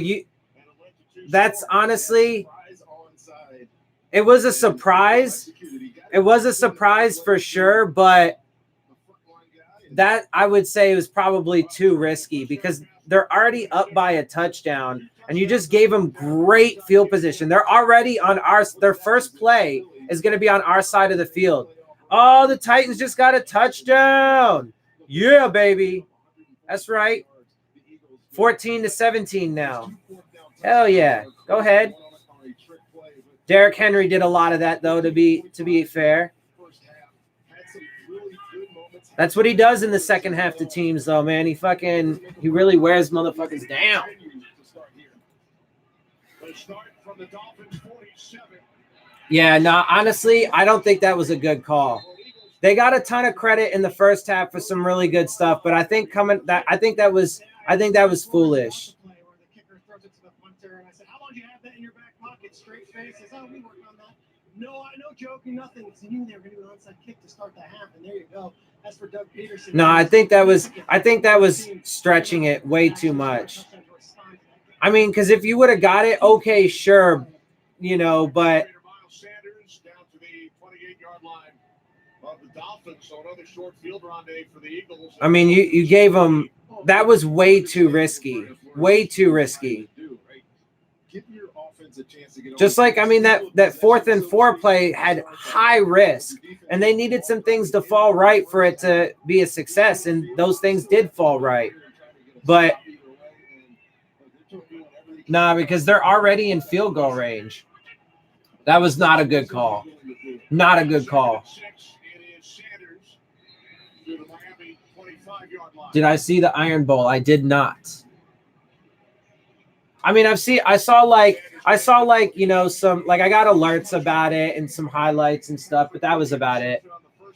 that's honestly, it was a surprise. It was a surprise for sure, but that I would say was probably too risky because they're already up by a touchdown, and you just gave them great field position. They're already on their first play is going to be on our side of the field. Oh, the Titans just got a touchdown. Yeah, baby. That's right. 14-17 now. Hell yeah. Go ahead. Derrick Henry did a lot of that, though, to be fair. That's what he does in the second half to teams, though, man. He really wears motherfuckers down. Yeah, no, honestly, I don't think that was a good call. They got a ton of credit in the first half for some really good stuff, but I think that was foolish. No joking, nothing. It's knew they were going to do an onside kick to start the half, and there you go. That's for Doug Peterson. No, I think that was stretching it way too much. I mean, because if you would have got it, okay, sure, but down to the 28-yard line of the Dolphins. So another short field rendezvous for the Eagles. I mean, you gave them that was way too risky. Way too risky. Just like, I mean, that 4th and 4 play had high risk, and they needed some things to fall right for it to be a success, and those things did fall right. But nah, because they're already in field goal range. That was not a good call. Not a good call. Did I see the Iron Bowl? I did not. I mean, I saw like, some, like, I got alerts about it and some highlights and stuff, but that was about it.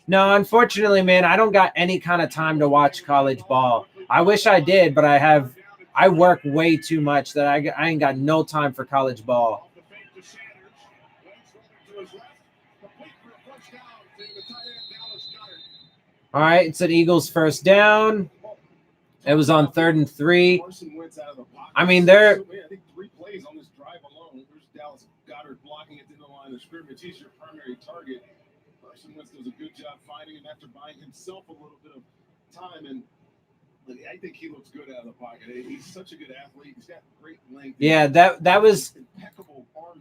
No, unfortunately, man, I don't got any kind of time to watch college ball. I wish I did, but I work way too much that I ain't got no time for college ball. All right, it's an Eagles first down. It was on 3rd and 3. I mean, they're. I think 3 plays on this drive alone. There's Dallas Goedert blocking it in the line of scrimmage. He's your primary target. Carson Wentz does a good job finding him after buying himself a little bit of time, and I think he looks good out of the pocket. He's such a good athlete. He's got great length. Yeah, that was.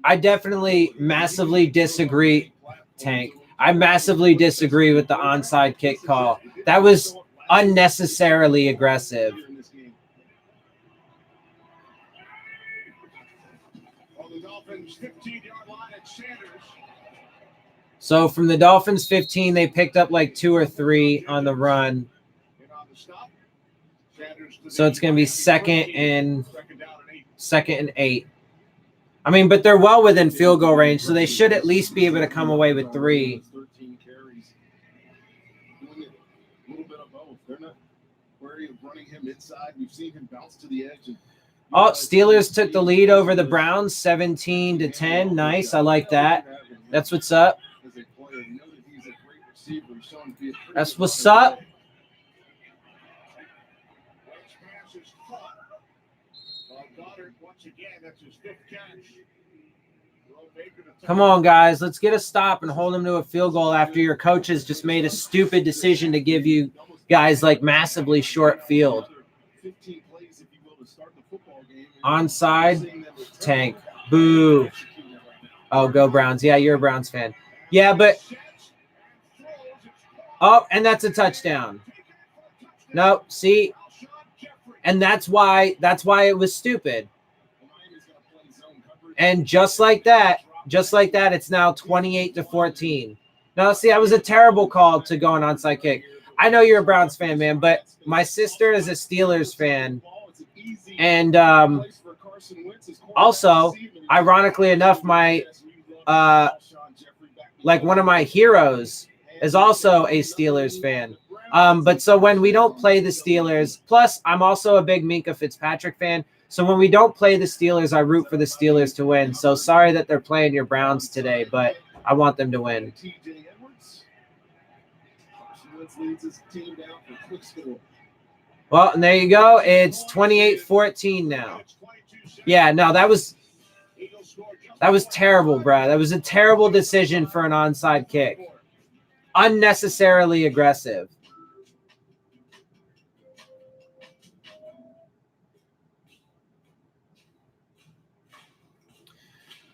I definitely massively disagree, Tank. I massively disagree with the onside kick call. That was unnecessarily aggressive. So from the Dolphins 15, they picked up like 2 or 3 on the run. So it's going to be second and 8. I mean, but they're well within field goal range, so they should at least be able to come away with 3. A little bit of both. They're not worried of running him inside. We've seen him bounce to the edge. Oh, Steelers took the lead over the Browns, 17-10. Nice. I like that. That's what's up. That's what's up. Come on, guys. Let's get a stop and hold them to a field goal after your coaches just made a stupid decision to give you guys like massively short field. Onside, Tank. Boo. Oh, go Browns. Yeah, you're a Browns fan. Yeah, but oh, and that's a touchdown. Nope, see? And that's why it was stupid. And just like that, it's now 28-14. Now, see, that was a terrible call to go an onside kick. I know you're a Browns fan, man, but my sister is a Steelers fan. And also, ironically enough, my like one of my heroes is also a Steelers fan. But so when we don't play the Steelers, plus I'm also a big Minka Fitzpatrick fan. So when we don't play the Steelers, I root for the Steelers to win. So sorry that they're playing your Browns today, but I want them to win. Well, and there you go. It's 28-14 now. Yeah, no, that was terrible, bro. That was a terrible decision for an onside kick. Unnecessarily aggressive.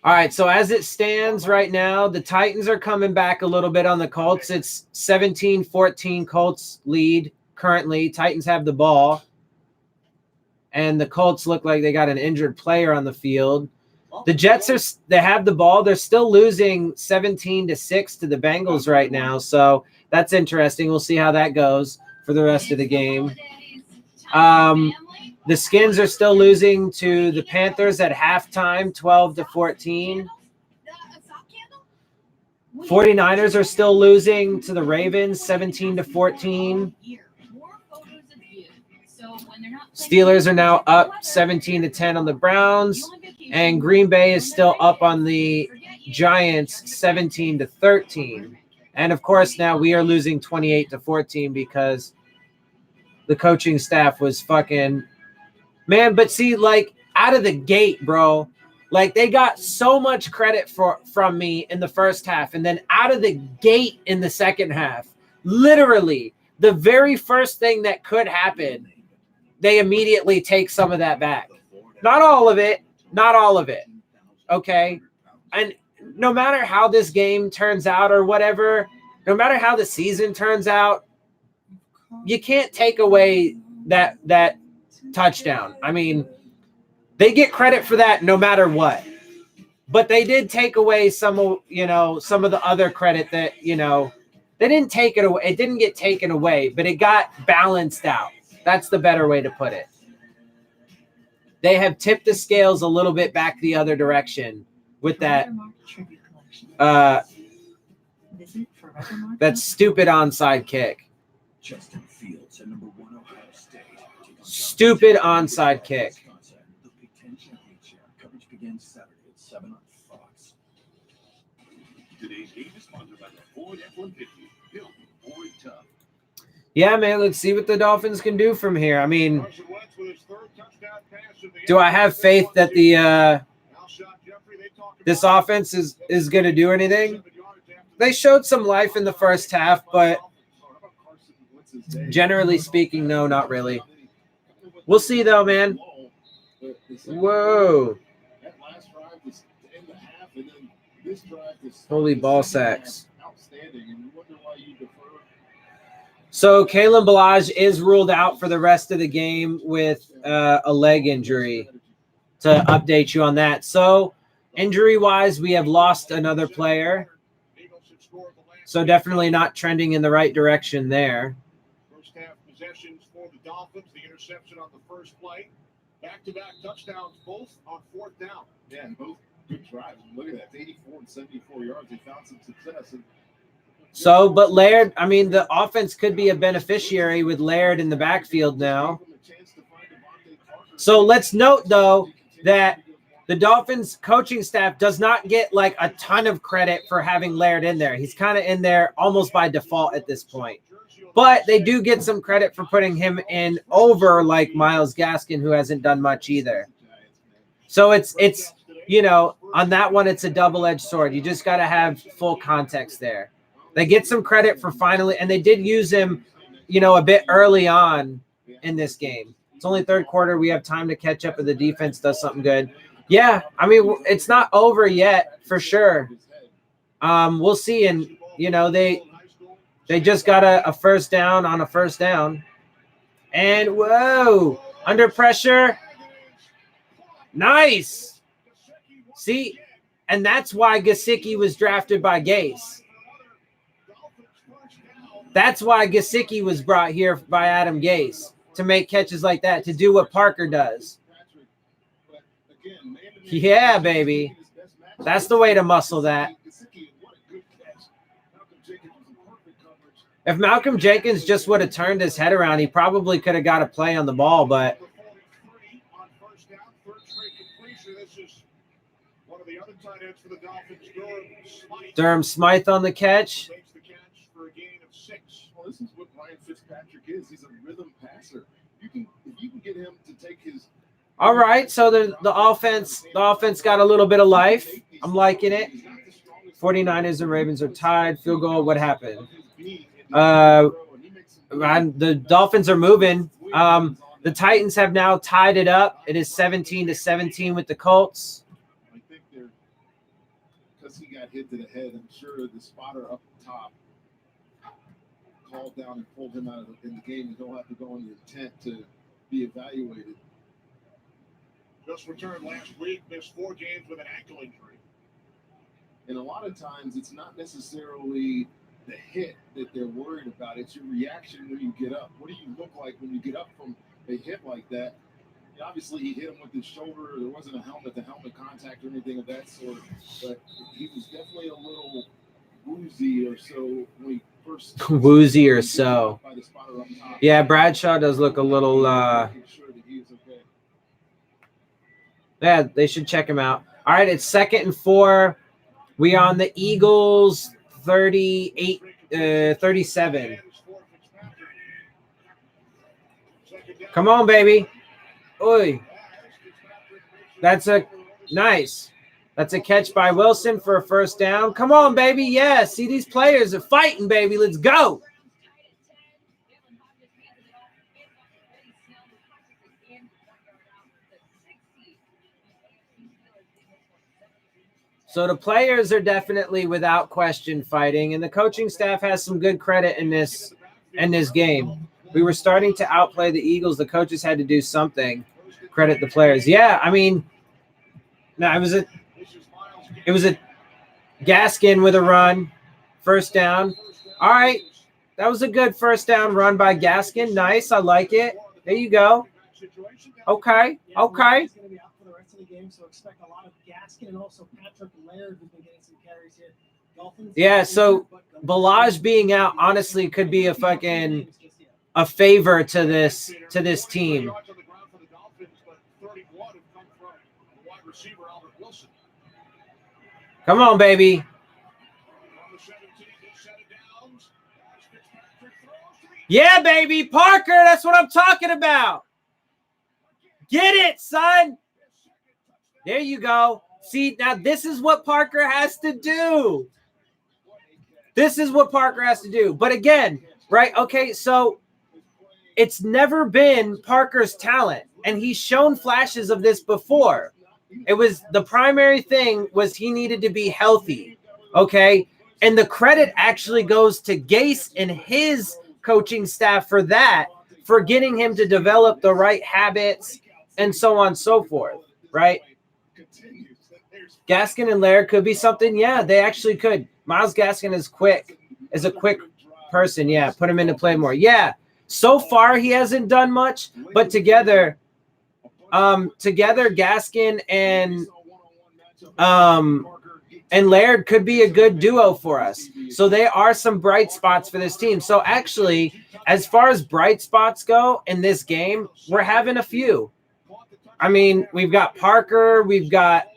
All right, so as it stands right now, the Titans are coming back a little bit on the Colts. It's 17-14 Colts lead currently. Titans have the ball. And the Colts look like they got an injured player on the field. The Jets they have the ball. They're still losing 17-6 to the Bengals right now. So that's interesting. We'll see how that goes for the rest of the game. The Skins are still losing to the Panthers at halftime, 12-14. 49ers are still losing to the Ravens, 17-14. Steelers are now up 17-10 on the Browns, and Green Bay is still up on the Giants, 17-13. And of course, now we are losing 28-14 because the coaching staff was fucking man. But see, like out of the gate, bro, like they got so much credit from me in the first half, and then out of the gate in the second half, literally the very first thing that could happen, they immediately take some of that back. Not all of it. Okay. And no matter how this game turns out or whatever, no matter how the season turns out, you can't take away that touchdown. I mean, they get credit for that no matter what. But they did take away some of the other credit that, they didn't take it away. It didn't get taken away, but it got balanced out. That's the better way to put it. They have tipped the scales a little bit back the other direction with that stupid onside kick. Justin Fields at number 1 Ohio State. Stupid onside kick. The Big Ten Championship coverage begins Saturday at 7 on Fox. Today's game is sponsored by the Ford F-150. Built Ford tough. Yeah, man, let's see what the Dolphins can do from here. I mean, do I have faith that this offense is going to do anything? They showed some life in the first half, but generally speaking, no, not really. We'll see, though, man. Whoa. Holy ball sacks. So Kalen Ballage is ruled out for the rest of the game with a leg injury, to update you on that. So injury-wise, we have lost another player. So definitely not trending in the right direction there. First half possessions for the Dolphins. The interception on the first play. Back-to-back touchdowns, both on fourth down. Yeah, and both good drives. Look at that, 84 and 74 yards. They found some success. So, but Laird, I mean, the offense could be a beneficiary with Laird in the backfield now. So let's note, though, that the Dolphins coaching staff does not get like a ton of credit for having Laird in there. He's kind of in there almost by default at this point. But they do get some credit for putting him in over like Myles Gaskin, who hasn't done much either. So it's on that one, it's a double-edged sword. You just got to have full context there. They get some credit for finally, and they did use him, a bit early on in this game. It's only third quarter. We have time to catch up if the defense does something good. Yeah, I mean, it's not over yet for sure. We'll see. And, they just got a first down on a first down. And, whoa, under pressure. Nice. See, and that's why Gesicki was drafted by Gase. That's why Gesicki was brought here by Adam Gase, to make catches like that, to do what Parker does. Yeah, baby. That's the way to muscle that. If Malcolm Jenkins just would have turned his head around, he probably could have got a play on the ball, but Durham Smythe on the catch. Well, this is what Ryan Fitzpatrick is. He's a rhythm passer. If you can get him to take his. All right, so the offense got a little bit of life. I'm liking it. 49ers and Ravens are tied. Field goal. What happened? The Dolphins are moving. The Titans have now tied it up. It is 17-17 with the Colts. once he got hit to the head, I'm sure the spotter up top called down and pulled him out of in the game, and he'll have to go into the tent to be evaluated. Just returned last week, missed 4 games with an ankle injury. And a lot of times it's not necessarily the hit that they're worried about. It's your reaction when you get up. What do you look like when you get up from a hit like that? And obviously, he hit him with his shoulder. There wasn't a helmet contact or anything of that sort. But he was definitely a little woozy or so when he first woozy or so. Yeah, Bradshaw does look a little. Yeah, they should check him out. All right, it's 2nd and 4. We on the Eagles 37. Come on, baby. Oy. That's a nice. That's a catch by Wilson for a first down. Come on, baby. Yeah, see, these players are fighting, baby. Let's go. So the players are definitely without question fighting, and the coaching staff has some good credit in this game. We were starting to outplay the Eagles. The coaches had to do something. Credit the players. Yeah, I mean, no, it was a Gaskin with a run, first down. All right, that was a good first down run by Gaskin. Nice, I like it. There you go. Okay. So expect a lot of Gaskin and also Patrick Laird, who's been getting some carries here. Dolphins. Yeah, so Balaj being out honestly could be a favor to this team. Come on, baby. Yeah, baby, Parker, that's what I'm talking about. Get it, son. There you go. See, now this is what Parker has to do. But again, right? Okay, so it's never been Parker's talent, and he's shown flashes of this before. It was the primary thing was he needed to be healthy, okay? And the credit actually goes to Gase and his coaching staff for that, for getting him to develop the right habits and so on and so forth, right? Gaskin and Laird could be something. Yeah, they actually could. Myles Gaskin is a quick person. Yeah, put him into play more. Yeah, so far he hasn't done much, but together Gaskin and Laird could be a good duo for us. So there are some bright spots for this team. So actually, as far as bright spots go in this game, we're having a few. I mean, we've got Parker, we've got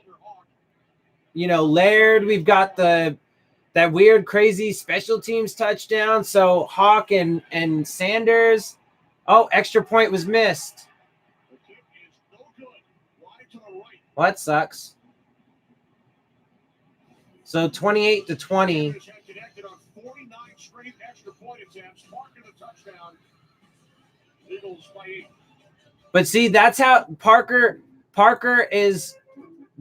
Laird, we've got that weird, crazy special teams touchdown. So Hawk and Sanders. Oh, extra point was missed. Well, that sucks. So 28-20. But see, that's how Parker is.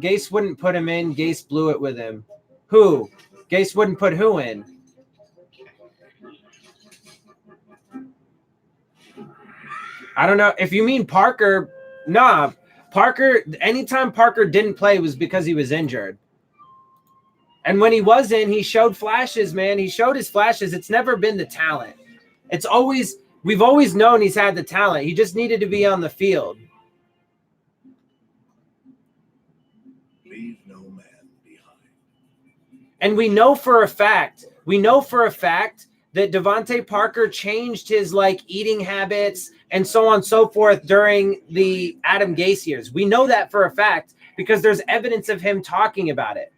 Gase wouldn't put him in. Gase blew it with him. Who? Gase wouldn't put who in? I don't know. If you mean Parker, nah. Parker, anytime Parker didn't play was because he was injured. And when he was in, he showed flashes, man. He showed his flashes. It's never been the talent. We've always known he's had the talent. He just needed to be on the field. Leave no man behind. And we know for a fact that Devontae Parker changed his eating habits and so on and so forth during the Adam Gase years. We know that for a fact because there's evidence of him talking about it,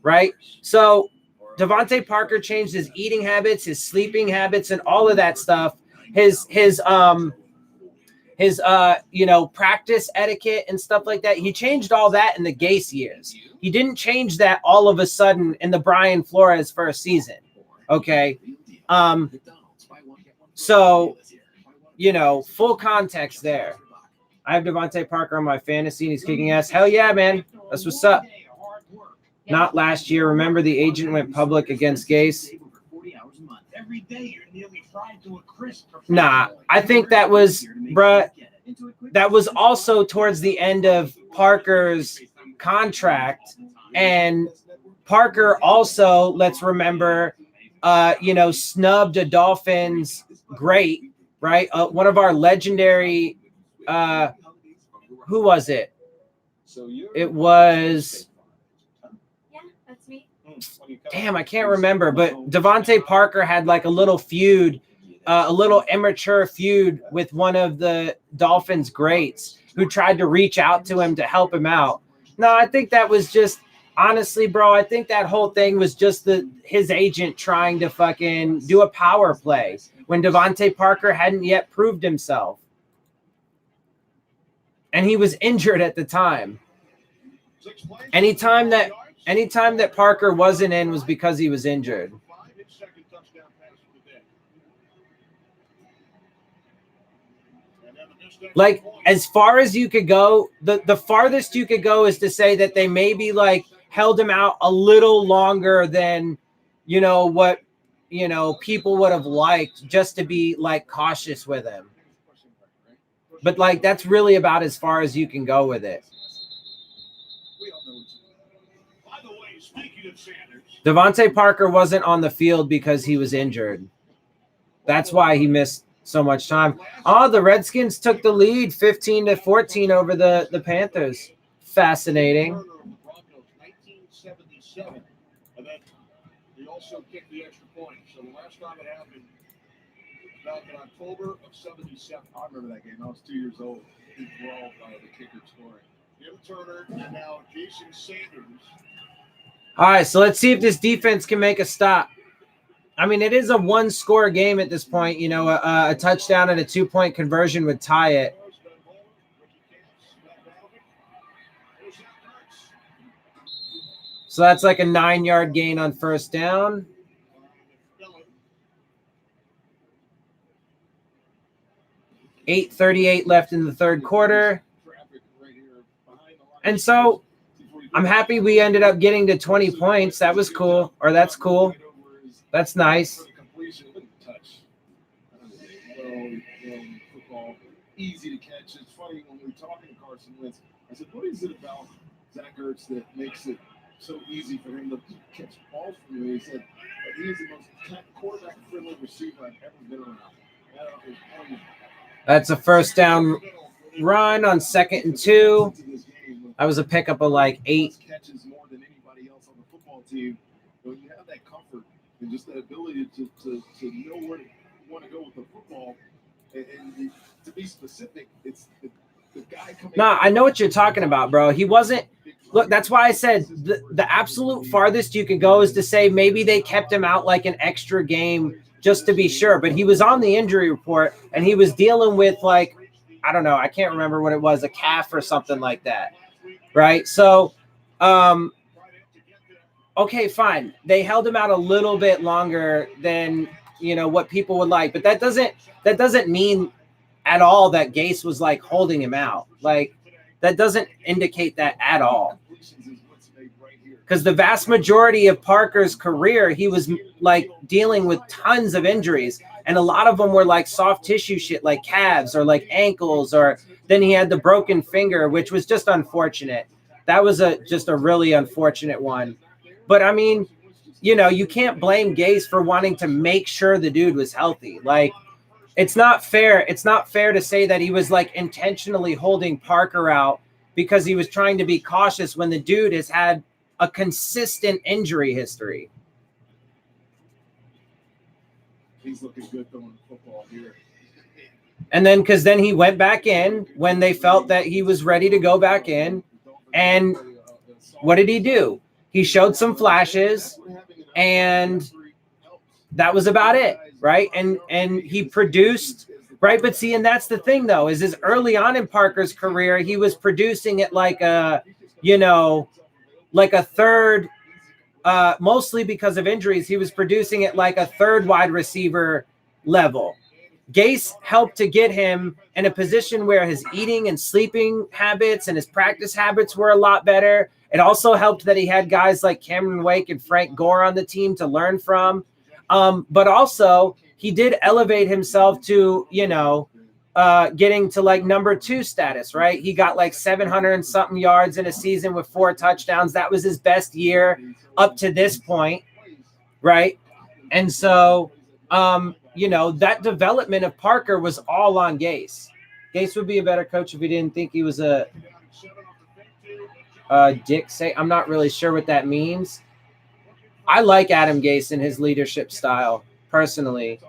right? So Devontae Parker changed his eating habits, his sleeping habits, and all of that stuff. His practice etiquette and stuff like that. He changed all that in the Gase years. He didn't change that all of a sudden in the Brian Flores first season. Okay. So, full context there. I have Devontae Parker on my fantasy and he's kicking ass. Hell yeah, man. That's what's up. Not last year. Remember the agent went public against Gase? Every day you're nearly fried to a crisp. Nah, I think that was, bruh, that was also towards the end of Parker's contract. And Parker also, let's remember, snubbed a Dolphins great, right? One of our legendary, who was it? It was, That's me. damn, I can't remember, but Devontae Parker had like a little feud, a little immature feud with one of the Dolphins greats who tried to reach out to him to help him out. No, I think that was just, honestly, bro, I think that whole thing was just his agent trying to fucking do a power play when Devontae Parker hadn't yet proved himself. And he was injured at the time. Anytime that Parker wasn't in was because he was injured. Like, as far as you could go, the farthest you could go is to say that they maybe like held him out a little longer than, what, people would have liked, just to be like cautious with him. But like, that's really about as far as you can go with it. Devontae Parker wasn't on the field because he was injured. That's why he missed so much time. Oh, the Redskins took the lead 15-14 over the Panthers. Fascinating. 1977. And then he also kicked the extra point. So the last time it happened was back in October of 77. I remember that game. I was 2 years old. We're all the kicker scoring. Jim Turner and now Jason Sanders. All right, so let's see if this defense can make a stop. I mean, it is a one-score game at this point. A touchdown and a 2-point conversion would tie it. So that's like a 9-yard gain on first down. $8:38 left in the third quarter. And so I'm happy we ended up getting to 20 points. That was cool. Or that's cool. That's nice. Football, easy to catch. It's funny when we were talking to Carson Wentz. I said, what is it about Zach Ertz that makes it so easy for him to catch balls from you? He said that he's the most quarterback-friendly receiver I've ever been around. That's a first down run on 2nd and 2. That was a pickup of like 8. Catches more than anybody else on the football team. When you have that comfort and just that ability to know where you want to go with the football, and to be specific, it's the guy coming. Nah, I know what you're talking about, bro. He wasn't. Look, that's why I said the absolute farthest you could go is to say maybe they kept him out like an extra game just to be sure. But he was on the injury report, and he was dealing with, like, I don't know, I can't remember what it was, a calf or something like that, right? So, okay, fine. They held him out a little bit longer than, what people would like. But that doesn't mean at all that Gase was, like, holding him out. Like, that doesn't indicate that at all. Because the vast majority of Parker's career, he was like dealing with tons of injuries. And a lot of them were like soft tissue shit, like calves or like ankles, or then he had the broken finger, which was just unfortunate. That was just a really unfortunate one. But I mean, you can't blame Gase for wanting to make sure the dude was healthy. Like, it's not fair. It's not fair to say that he was like intentionally holding Parker out because he was trying to be cautious when the dude has had a consistent injury history. He's looking good throwing the football here. And then, because then he went back in when they felt that he was ready to go back in. And what did he do? He showed some flashes, and that was about it, right? And he produced, right? But see, and that's the thing, though, is early on in Parker's career, he was producing at like a, like a third, mostly because of injuries, he was producing at like a third wide receiver level. Gase helped to get him in a position where his eating and sleeping habits and his practice habits were a lot better. It also helped that he had guys like Cameron Wake and Frank Gore on the team to learn from. But also he did elevate himself to, getting to like number 2 status, right? He got like 700 and something yards in a season with 4 touchdowns. That was his best year up to this point, right? And so, that development of Parker was all on Gase. Gase would be a better coach if we didn't think he was a dick. I'm not really sure what that means. I like Adam Gase and his leadership style, personally.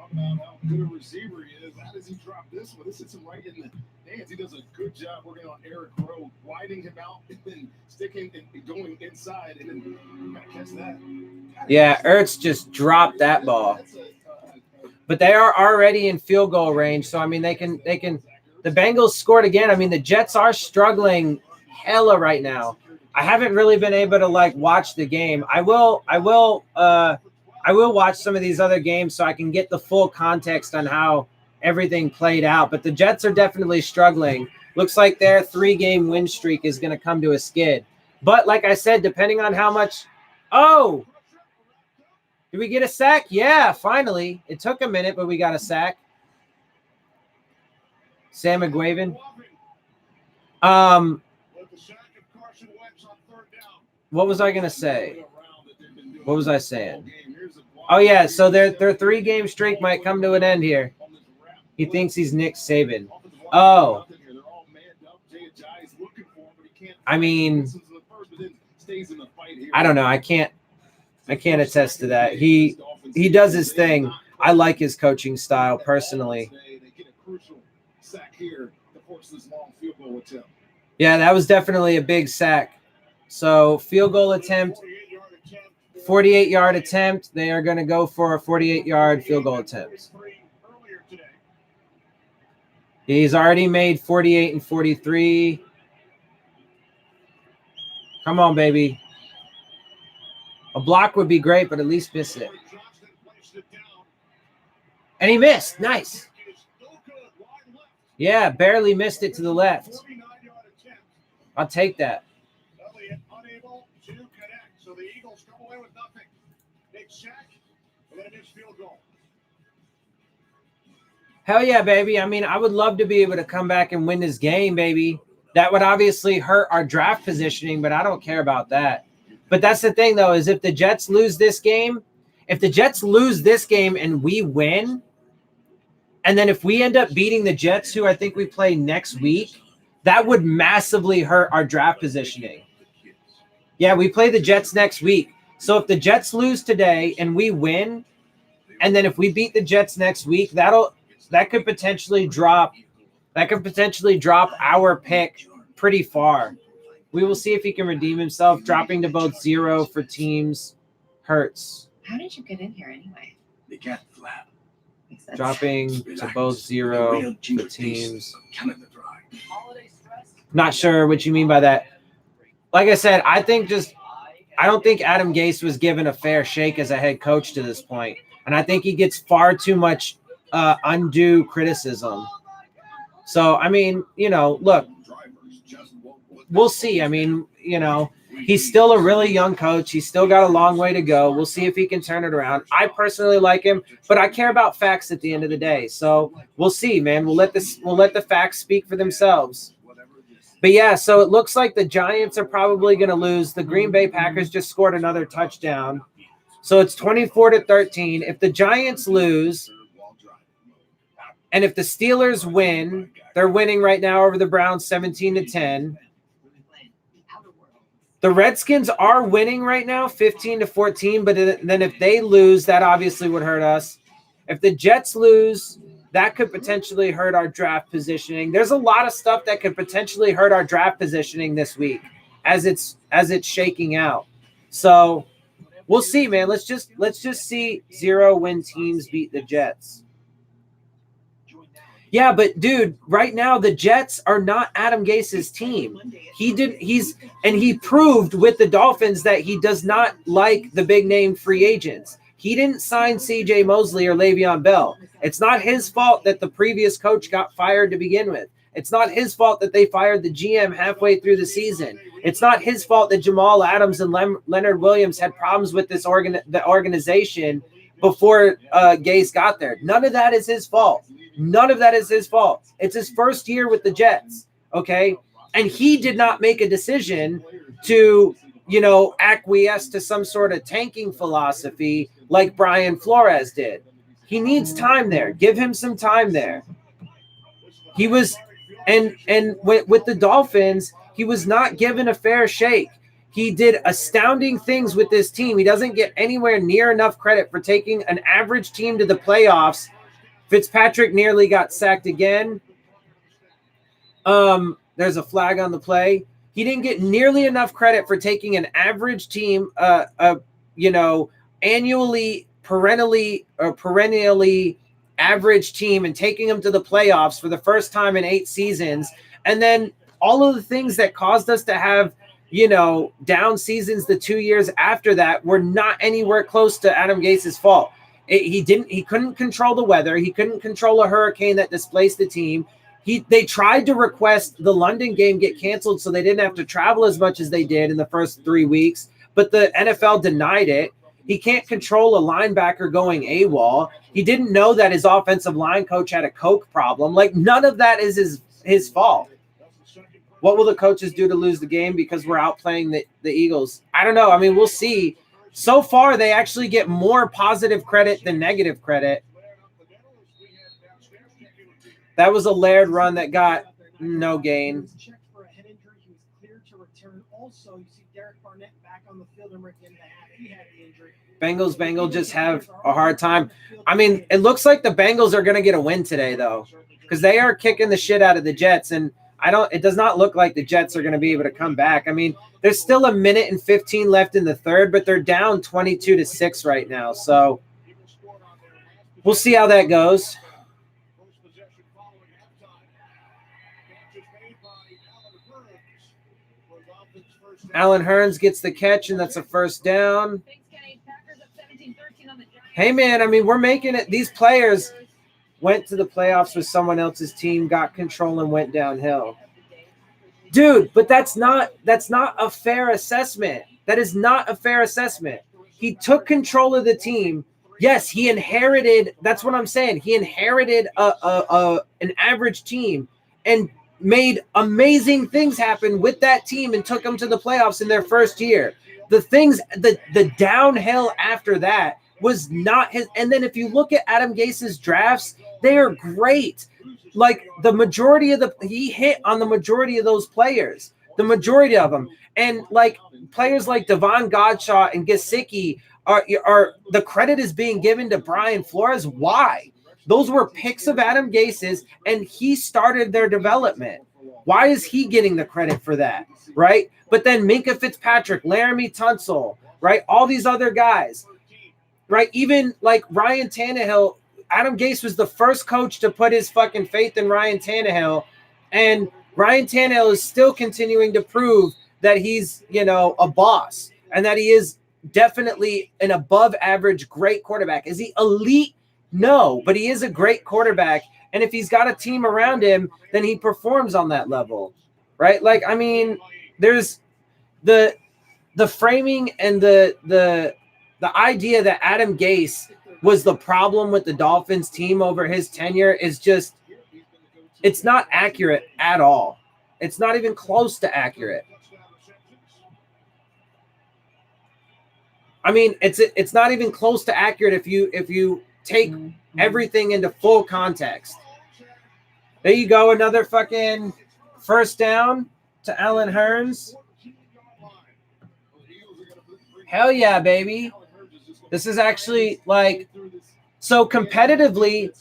Good a receiver he is. How does he drop this one? This hits him right in the hands. He does a good job working on Eric Rowe, widening him out and then sticking and going inside, and then you gotta catch that. Yeah, Ertz just dropped that ball. But they are already in field goal range, so I mean they can. The Bengals scored again. I mean the Jets are struggling hella right now. I haven't really been able to watch the game. I will watch some of these other games so I can get the full context on how everything played out. But the Jets are definitely struggling. Looks like their 3-game win streak is going to come to a skid. But like I said, depending on how much – oh, did we get a sack? Yeah, finally. It took a minute, but we got a sack. Sam McGuavin. What was I going to say? What was I saying? Oh, yeah, so their 3-game streak might come to an end here. He thinks he's Nick Saban. Oh. I mean, I don't know. I can't attest to that. He does his thing. I like his coaching style personally. Yeah, that was definitely a big sack. So field goal attempt, 48-yard attempt. They are going to go for a 48-yard field goal attempt. He's already made 48 and 43. Come on, baby. A block would be great, but at least miss it. And he missed. Nice. Yeah, barely missed it to the left. I'll take that. Unable to connect. So the Eagles come away with nothing. Big sack and then a missed field goal. Hell yeah, baby. I mean, I would love to be able to come back and win this game, baby. That would obviously hurt our draft positioning, but I don't care about that. But that's the thing, though, is if the Jets lose this game, and we win, and then if we end up beating the Jets, who I think we play next week, that would massively hurt our draft positioning. Yeah, we play the Jets next week. So if the Jets lose today and we win, and then if we beat the Jets next week, that could potentially drop our pick pretty far. We will see if he can redeem himself. Dropping to both 0 for teams hurts. How did you get in here anyway? The cat flap. Dropping to both 0 for teams. Not sure what you mean by that. Like I said, I don't think Adam Gase was given a fair shake as a head coach to this point. And I think he gets far too much undue criticism. So, I mean, look, we'll see. I mean, he's still a really young coach. He's still got a long way to go. We'll see if he can turn it around. I personally like him, but I care about facts at the end of the day. So we'll see, man. We'll let the facts speak for themselves. But yeah, so it looks like the Giants are probably going to lose. The Green Bay Packers just scored another touchdown. So it's 24-13. If the Giants lose, and if the Steelers win, they're winning right now over the Browns 17-10. The Redskins are winning right now 15-14, but then if they lose, that obviously would hurt us. If the Jets lose, that could potentially hurt our draft positioning. There's a lot of stuff that could potentially hurt our draft positioning this week as it's shaking out. So we'll see, man. Let's just see 0-win teams beat the Jets. Yeah, but dude, right now the Jets are not Adam Gase's team. He proved with the Dolphins that he does not like the big name free agents. He didn't sign C.J. Mosley or Le'Veon Bell. It's not his fault that the previous coach got fired to begin with. It's not his fault that they fired the GM halfway through the season. It's not his fault that Jamal Adams and Leonard Williams had problems with the organization before Gase got there. None of that is his fault. None of that is his fault. It's his first year with the Jets, okay? And he did not make a decision to, acquiesce to some sort of tanking philosophy like Brian Flores did. He needs time there. Give him some time there. He was and with the Dolphins, he was not given a fair shake. He did astounding things with this team. He doesn't get anywhere near enough credit for taking an average team to the playoffs. Fitzpatrick nearly got sacked again. There's a flag on the play. He didn't get nearly enough credit for taking an average team, perennially average team and taking them to the playoffs for the first time in 8 seasons. And then all of the things that caused us to have, down seasons the 2 years after that were not anywhere close to Adam Gase's fault. He couldn't control the weather. He couldn't control a hurricane that displaced the team. They tried to request the London game get canceled so they didn't have to travel as much as they did in the first 3 weeks, but the NFL denied it. He can't control a linebacker going AWOL. He didn't know that his offensive line coach had a coke problem. Like, none of that is his fault. What will the coaches do to lose the game because we're outplaying the Eagles? I don't know. I mean, we'll see. So far, they actually get more positive credit than negative credit. That was a Laird run that got no gain. Bengals just have a hard time. I mean, it looks like the Bengals are going to get a win today, though, because they are kicking the shit out of the Jets, and it does not look like the Jets are going to be able to come back. I mean, there's still 1:15 left in the third, but they're down 22-6 right now. So we'll see how that goes. Allen Hurns gets the catch, and that's a first down. Hey, man, I mean, we're making it. These players went to the playoffs with someone else's team, got control, and went downhill. Dude, but that's not a fair assessment. That is not a fair assessment. He took control of the team. Yes, he inherited – that's what I'm saying. He inherited an average team and made amazing things happen with that team and took them to the playoffs in their first year. The downhill after that was not his. And then if you look at Adam Gase's drafts, they are great. Like he hit on the majority of those players, the majority of them. And like players like Devon Godchaux and Gesicki are the credit is being given to Brian Flores. Why? Those were picks of Adam Gase's, and he started their development. Why is he getting the credit for that, right? But then Minkah Fitzpatrick, Laramie Tunsil, right? All these other guys, right? Even like Ryan Tannehill, Adam Gase was the first coach to put his fucking faith in Ryan Tannehill, and Ryan Tannehill is still continuing to prove that he's, a boss and that he is definitely an above average great quarterback. Is he elite? No, but he is a great quarterback. And if he's got a team around him, then he performs on that level, right? Like, I mean, there's the framing and the idea that Adam Gase was the problem with the Dolphins team over his tenure is just, it's not accurate at all. It's not even close to accurate. I mean, it's not even close to accurate if you take everything into full context. There you go, another fucking first down to Allen Hurns. Hell yeah, baby. This is actually like, so competitively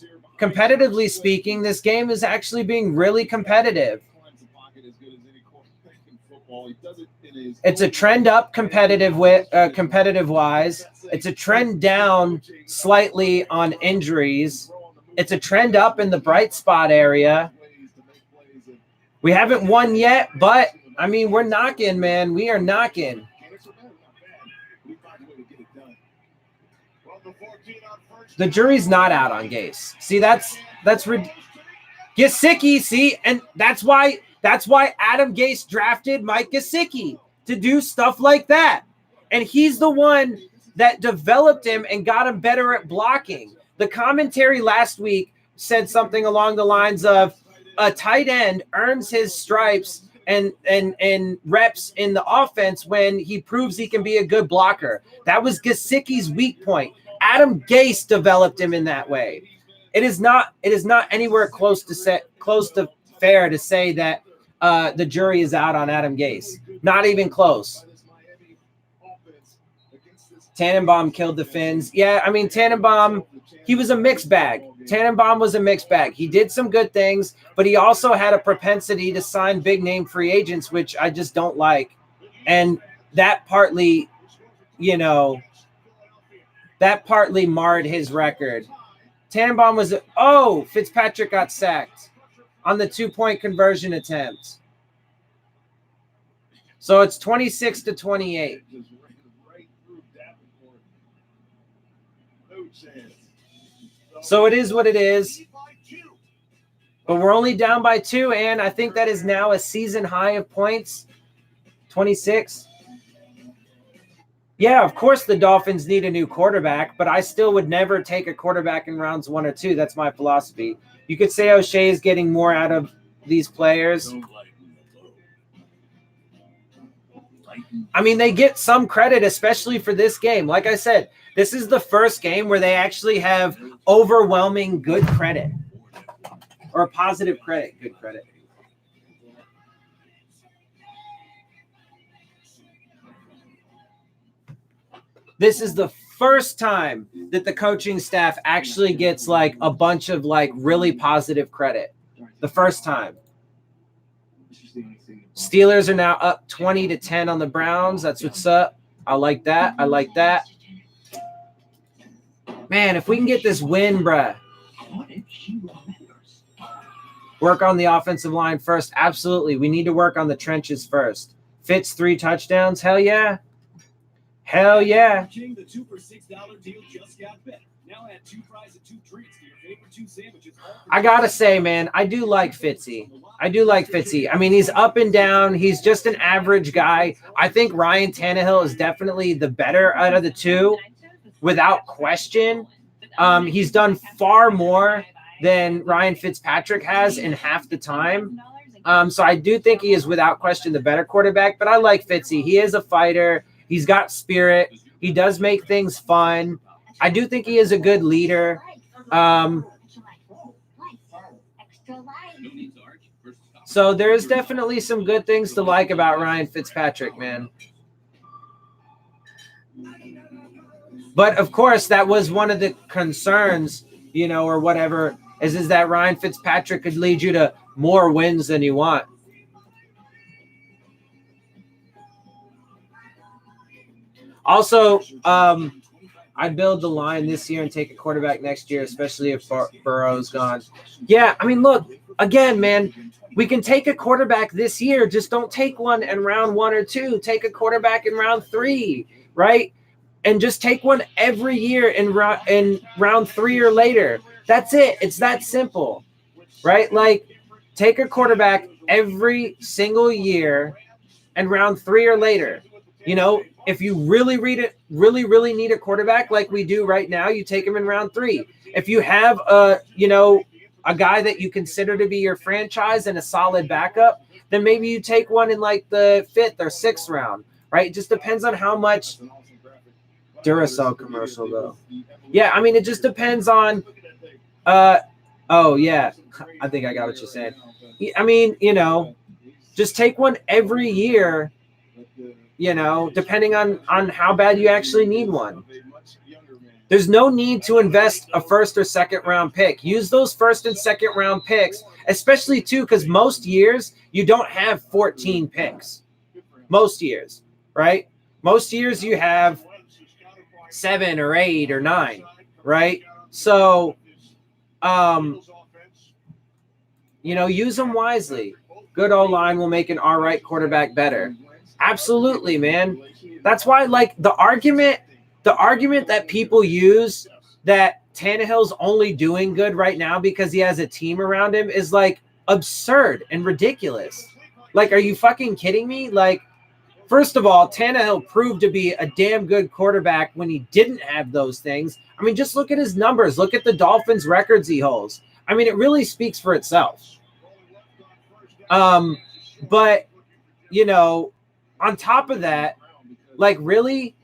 speaking, this game is actually being really competitive. It's a trend up competitive wise. It's a trend down slightly on injuries. It's a trend up in the bright spot area. We haven't won yet, but I mean, we're knocking, man. We are knocking. The jury's not out on Gase. See, that's Gesicki. See, and that's why Adam Gase drafted Mike Gesicki to do stuff like that, and he's the one that developed him and got him better at blocking. The commentary last week said something along the lines of a tight end earns his stripes and reps in the offense when he proves he can be a good blocker. That was Gesicki's weak point. Adam Gase developed him in that way. It is not anywhere close to fair to say that the jury is out on Adam Gase. Not even close. Tannenbaum killed the Finns. Yeah, I mean, Tannenbaum, he was a mixed bag. Tannenbaum was a mixed bag. He did some good things, but he also had a propensity to sign big-name free agents, which I just don't like. And that partly, marred his record. Tannenbaum was Fitzpatrick got sacked on the 2-point conversion attempt. So it's 26-28. So it is what it is. But we're only down by 2, and I think that is now a season high of points. 26. Yeah, of course the Dolphins need a new quarterback, but I still would never take a quarterback in rounds 1 or 2. That's my philosophy. You could say O'Shea is getting more out of these players. I mean, they get some credit, especially for this game. Like I said, this is the first game where they actually have overwhelming good credit or positive credit, good credit. This is the first time that the coaching staff actually gets like a bunch of like really positive credit. The first time. Steelers are now up 20-10 on the Browns. That's what's up. I like that. I like that. Man, if we can get this win, bruh. Work on the offensive line first. Absolutely. We need to work on the trenches first. Fitz 3 touchdowns. Hell yeah. Hell yeah. The 2 for $6 deal just got better. Now add 2 fries and 2 treats to your favorite 2 sandwiches. I gotta say, man, I do like Fitzy. I mean, he's up and down. He's just an average guy. I think Ryan Tannehill is definitely the better out of the two, without question. He's done far more than Ryan Fitzpatrick has in half the time. So I do think he is, without question, the better quarterback. But I like Fitzy. He is a fighter. He's got spirit. He does make things fun. I do think he is a good leader. So there's definitely some good things to like about Ryan Fitzpatrick, man. But, of course, that was one of the concerns, or whatever, is that Ryan Fitzpatrick could lead you to more wins than you want. Also, I'd build the line this year and take a quarterback next year, especially if Burrow's gone. Yeah, I mean, look, again, man, we can take a quarterback this year. Just don't take one in round 1 or 2. Take a quarterback in round 3, right? And just take one every year in round 3 or later. That's it. It's that simple, right? Like, take a quarterback every single year and round 3 or later. If you really need a quarterback like we do right now, you take him in round 3. If you have a guy that you consider to be your franchise and a solid backup, then maybe you take one in like the 5th or 6th round, right? It just depends on how much Duracell commercial though. Yeah, I mean, it just depends on oh yeah, I think I got what you're saying. I mean, just take one every year, depending on how bad you actually need one. There's no need to invest a 1st or 2nd round pick. Use those 1st and 2nd round picks, especially too, because most years you don't have 14 picks. Most years, right? Most years you have 7 or 8 or 9, right? So, use them wisely. Good O-line will make an all right quarterback better. Absolutely, man. That's why, like, the argument that people use that Tannehill's only doing good right now because he has a team around him is like absurd and ridiculous. Like, are you fucking kidding me? Like, first of all, Tannehill proved to be a damn good quarterback when he didn't have those things. I mean, just look at his numbers. Look at the Dolphins' records he holds. I mean, it really speaks for itself. But, you know, on top of that, like, really,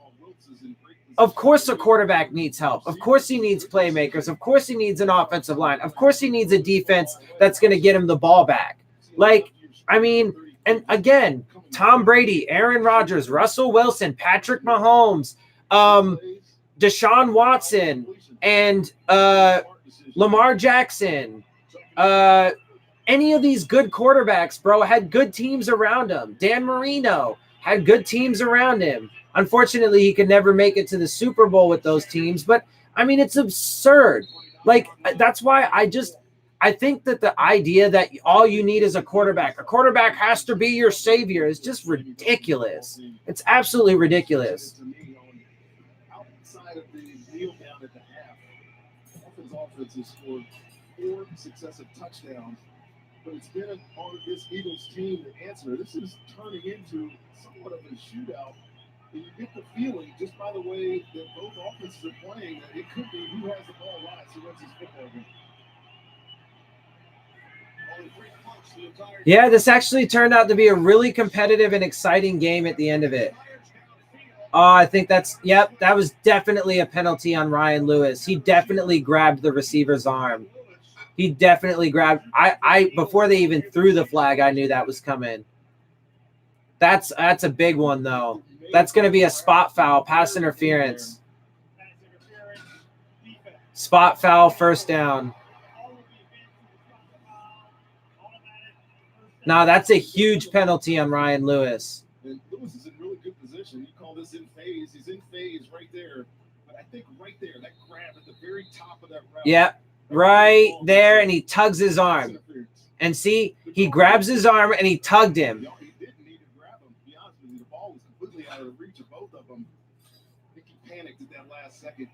of course a quarterback needs help. Of course he needs playmakers. Of course he needs an offensive line. Of course he needs a defense that's going to get him the ball back. Like, I mean, and again, Tom Brady, Aaron Rodgers, Russell Wilson, Patrick Mahomes, Deshaun Watson, and Lamar Jackson, any of these good quarterbacks, bro, had good teams around him. Dan Marino had good teams around him. Unfortunately, he could never make it to the Super Bowl with those teams. But, I mean, it's absurd. Like, that's why I think that the idea that all you need is a quarterback has to be your savior is just ridiculous. It's absolutely ridiculous. Outside of the kneel down at the half, Dolphins offense has scored 4 successive touchdowns, but it's been on this Eagles team to answer. This is turning into somewhat of a shootout. And you get the feeling, just by the way that both offenses are playing, that it could be who has the ball last, who wins this football game. Yeah, this actually turned out to be a really competitive and exciting game at the end of it. Oh, I think that was definitely a penalty on Ryan Lewis. He definitely grabbed the receiver's arm. He definitely grabbed. I before they even threw the flag, I knew that was coming. That's a big one, though. That's going to be a spot foul, pass interference. Spot foul, first down. Now, that's a huge penalty on Ryan Lewis. And Lewis is in really good position. You call this in phase. He's in phase right there. But I think right there, that grab at the very top of that route. Yep, right there, and he tugs his arm. And see, he grabs his arm, and he tugged him. He didn't need to grab him. To be honest with you, the ball was completely out of the reach of both of them. I think he panicked at that last second.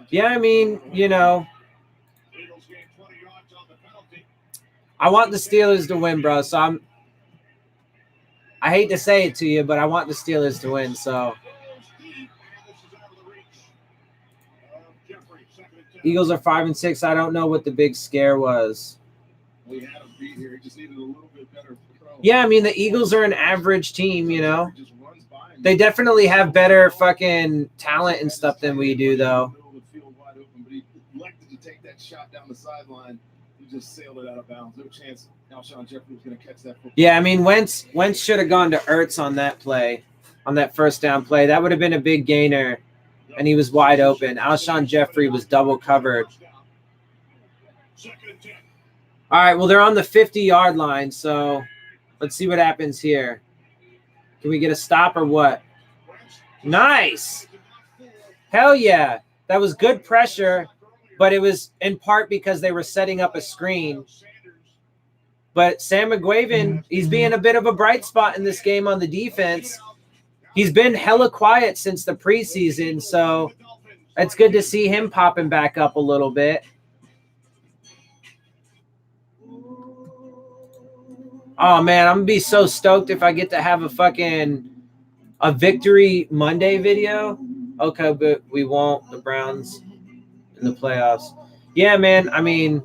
Yeah, I mean, you know. I want the Steelers to win, bro. So I hate to say it to you, but I want the Steelers to win. So Eagles are 5-6. I don't know what the big scare was. We had him beat here. He just needed a little bit better throw. Yeah, I mean, the Eagles are an average team, you know. They definitely have better fucking talent and stuff than we do, though. He elected to take that shot down the sideline. He just sailed it out of bounds. No chance Alshon Jeffrey was going to catch that football. Yeah, I mean, Wentz should have gone to Ertz on that play, on that first down play. That would have been a big gainer, and he was wide open. Alshon Jeffrey was double covered. All right, well, they're on the 50-yard line, so let's see what happens here. Can we get a stop or what? Nice. Hell yeah. That was good pressure, but it was in part because they were setting up a screen. But Sam McGuavin, he's being a bit of a bright spot in this game on the defense. He's been hella quiet since the preseason, so it's good to see him popping back up a little bit. Oh, man, I'm going to be so stoked if I get to have a Victory Monday video. Okay, but we won't. The Browns in the playoffs. Yeah, man, I mean,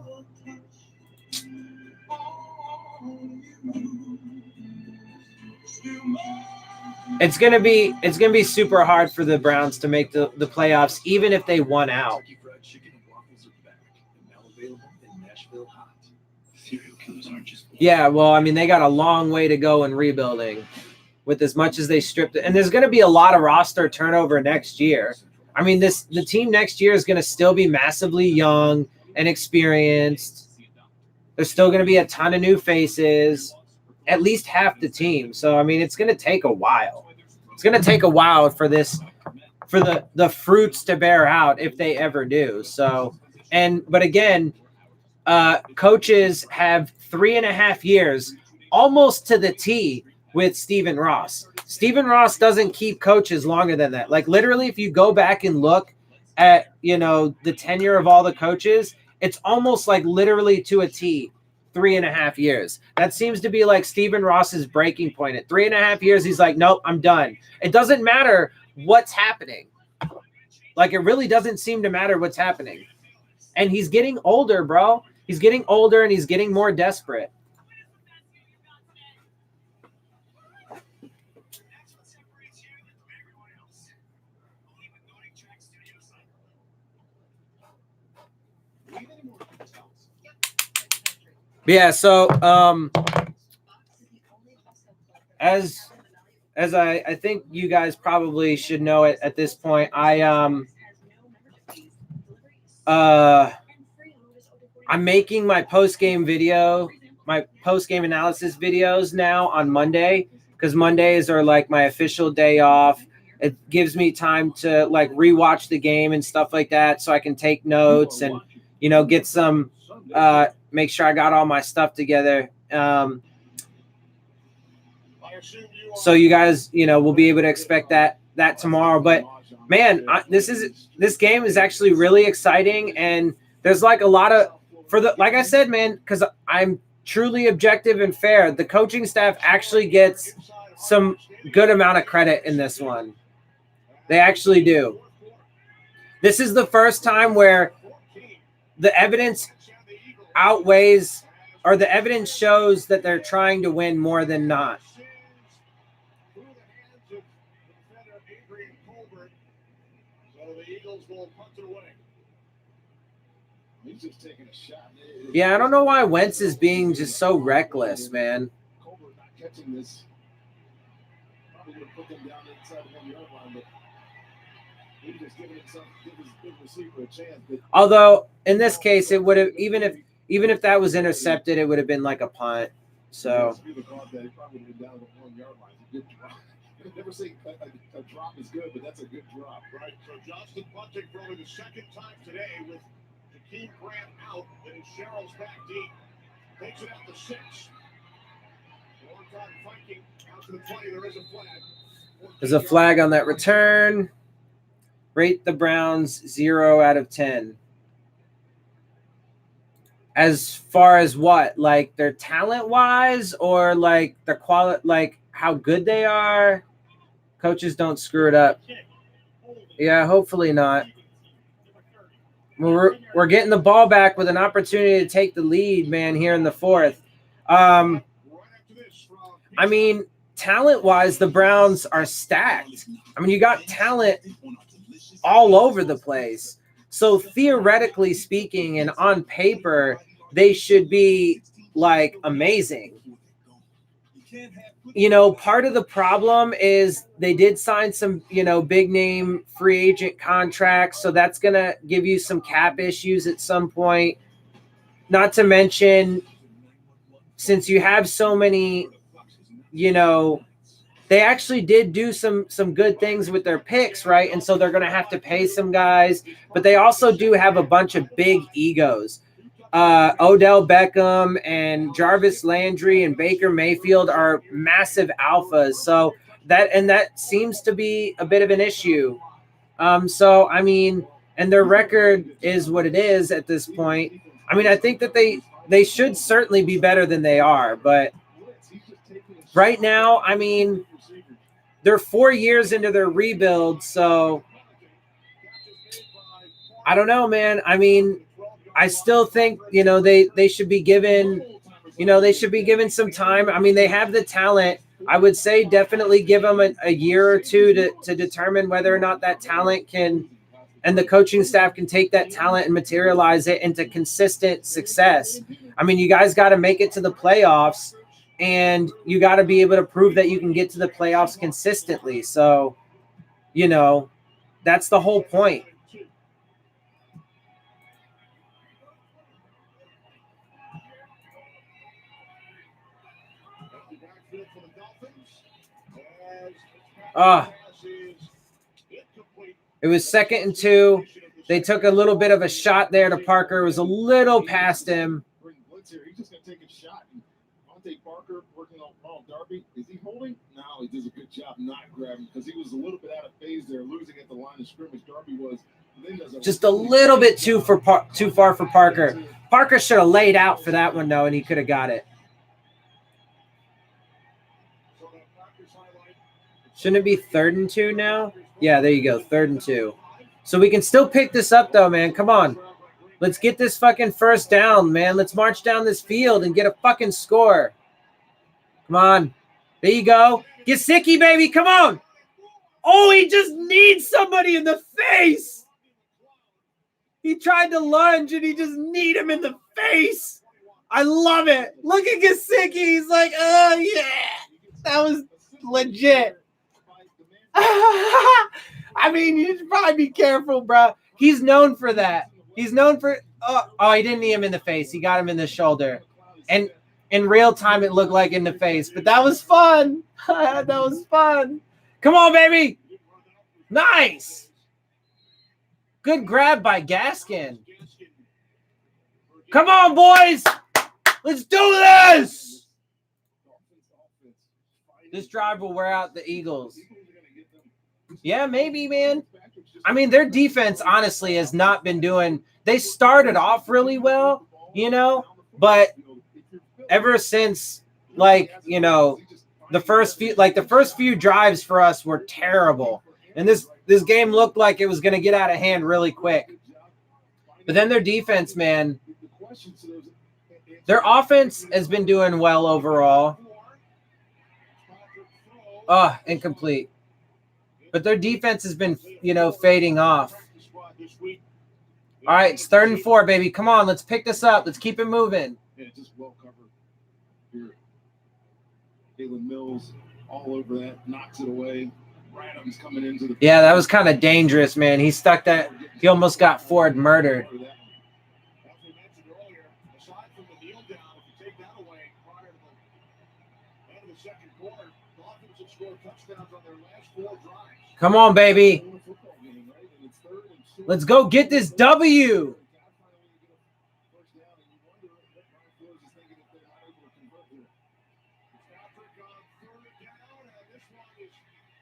it's gonna be super hard for the Browns to make the playoffs, even if they won out. Yeah, well, I mean, they got a long way to go in rebuilding with as much as they stripped it. And there's going to be a lot of roster turnover next year. I mean, the team next year is going to still be massively young and experienced. There's still going to be a ton of new faces, at least half the team. So, I mean, it's going to take a while. It's going to take a while for the fruits to bear out if they ever do. So, but again, coaches have 3.5 years almost to the T with Stephen Ross. Stephen Ross doesn't keep coaches longer than that. Like, literally, if you go back and look at, the tenure of all the coaches, it's almost like literally to a T, 3.5 years. That seems to be like Stephen Ross's breaking point. At 3.5 years, he's like, nope, I'm done. It doesn't matter what's happening. Like, it really doesn't seem to matter what's happening. And he's getting older, bro. He's getting older and he's getting more desperate. Yeah, so as I think you guys probably should know it at this point, I'm making my post-game analysis videos now on Monday, because Mondays are like my official day off. It gives me time to like rewatch the game and stuff like that, so I can take notes and get some make sure I got all my stuff together. So you guys, will be able to expect that tomorrow. But man, this game is actually really exciting, and there's like a lot of like I said, man, because I'm truly objective and fair. The coaching staff actually gets some good amount of credit in this one. They actually do. This is the first time where the evidence outweighs, or the evidence shows that they're trying to win more than not. Yeah, I don't know why Wentz is being just so reckless, man. Although in this case, it would have, even if that was intercepted, it would have been like a punt. So. Never say a drop is good, but that's a good drop, right? So Justin punting for only the second time today with Jakeem Grant out, and Sherrill's back deep. Takes it out to 6. Long-time Viking out to the 20. There is a flag. There's a flag on that return. Rate the Browns 0 out of 10. As far as what? Like their talent-wise, or like their quality, like how good they are? Coaches don't screw it up. Yeah, hopefully not. We're getting the ball back with an opportunity to take the lead, man, here in the 4th. I mean, talent-wise, the Browns are stacked. I mean, you got talent all over the place. So theoretically speaking and on paper, they should be like amazing. Part of the problem is they did sign some, big name free agent contracts. So that's going to give you some cap issues at some point. Not to mention, since you have so many, they actually did do some good things with their picks, right? And so they're going to have to pay some guys, but they also do have a bunch of big egos. Odell Beckham and Jarvis Landry and Baker Mayfield are massive alphas. So that seems to be a bit of an issue. So, I mean, and their record is what it is at this point. I mean, I think that they should certainly be better than they are, but right now, I mean, they're 4 years into their rebuild, so I don't know, man. I mean, I still think, they should be given, some time. I mean, they have the talent. I would say definitely give them a year or two to determine whether or not that talent can, and the coaching staff can take that talent and materialize it into consistent success. I mean, you guys got to make it to the playoffs, and you got to be able to prove that you can get to the playoffs consistently. So, that's the whole point. It was 2nd and 2. They took a little bit of a shot there to Parker. It was a little past him. He's just going to take a shot. Parker working on Darby. Is he holding? No, he does a good job not grabbing, because he was a little bit out of phase there, losing at the line of scrimmage. Darby was Just a little bit too far for Parker. Parker should have laid out for that one, though, and he could have got it. Shouldn't it be 3rd and 2 now? Yeah, there you go, 3rd and 2. So we can still pick this up, though, man. Come on. Let's get this fucking first down, man. Let's march down this field and get a fucking score. Come on. There you go. Gesicki, baby. Come on. Oh, he just needs somebody in the face. He tried to lunge, and he just need him in the face. I love it. Look at Gesicki. He's like, oh, yeah. That was legit. I mean, you should probably be careful, bro. He's known for that. He's known for oh, he didn't need him in the face. He got him in the shoulder. And in real time, it looked like in the face. But that was fun. That was fun. Come on, baby. Nice. Good grab by Gaskin. Come on, boys. Let's do this. This drive will wear out the Eagles. Yeah, maybe, man. I mean, their defense, honestly, has not been doing – they started off really well, you know, but ever since, like, you know, the first few drives for us were terrible. And this game looked like it was going to get out of hand really quick. But then their defense, man, their offense has been doing well overall. Oh, incomplete. But their defense has been, you know, fading off. All right, it's 3rd and 4, baby. Come on, let's pick this up. Let's keep it moving. Yeah, just well covered here. Jalen Mills all over that, knocks it away. Bradham's coming into the. Yeah, that was kind of dangerous, man. He stuck that. He almost got Ford murdered. As we mentioned earlier, aside from the kneel down, if you take that away prior to the end of the second quarter, Dolphins have scored touchdowns on their last 4 drives. Come on, baby. Let's go get this W.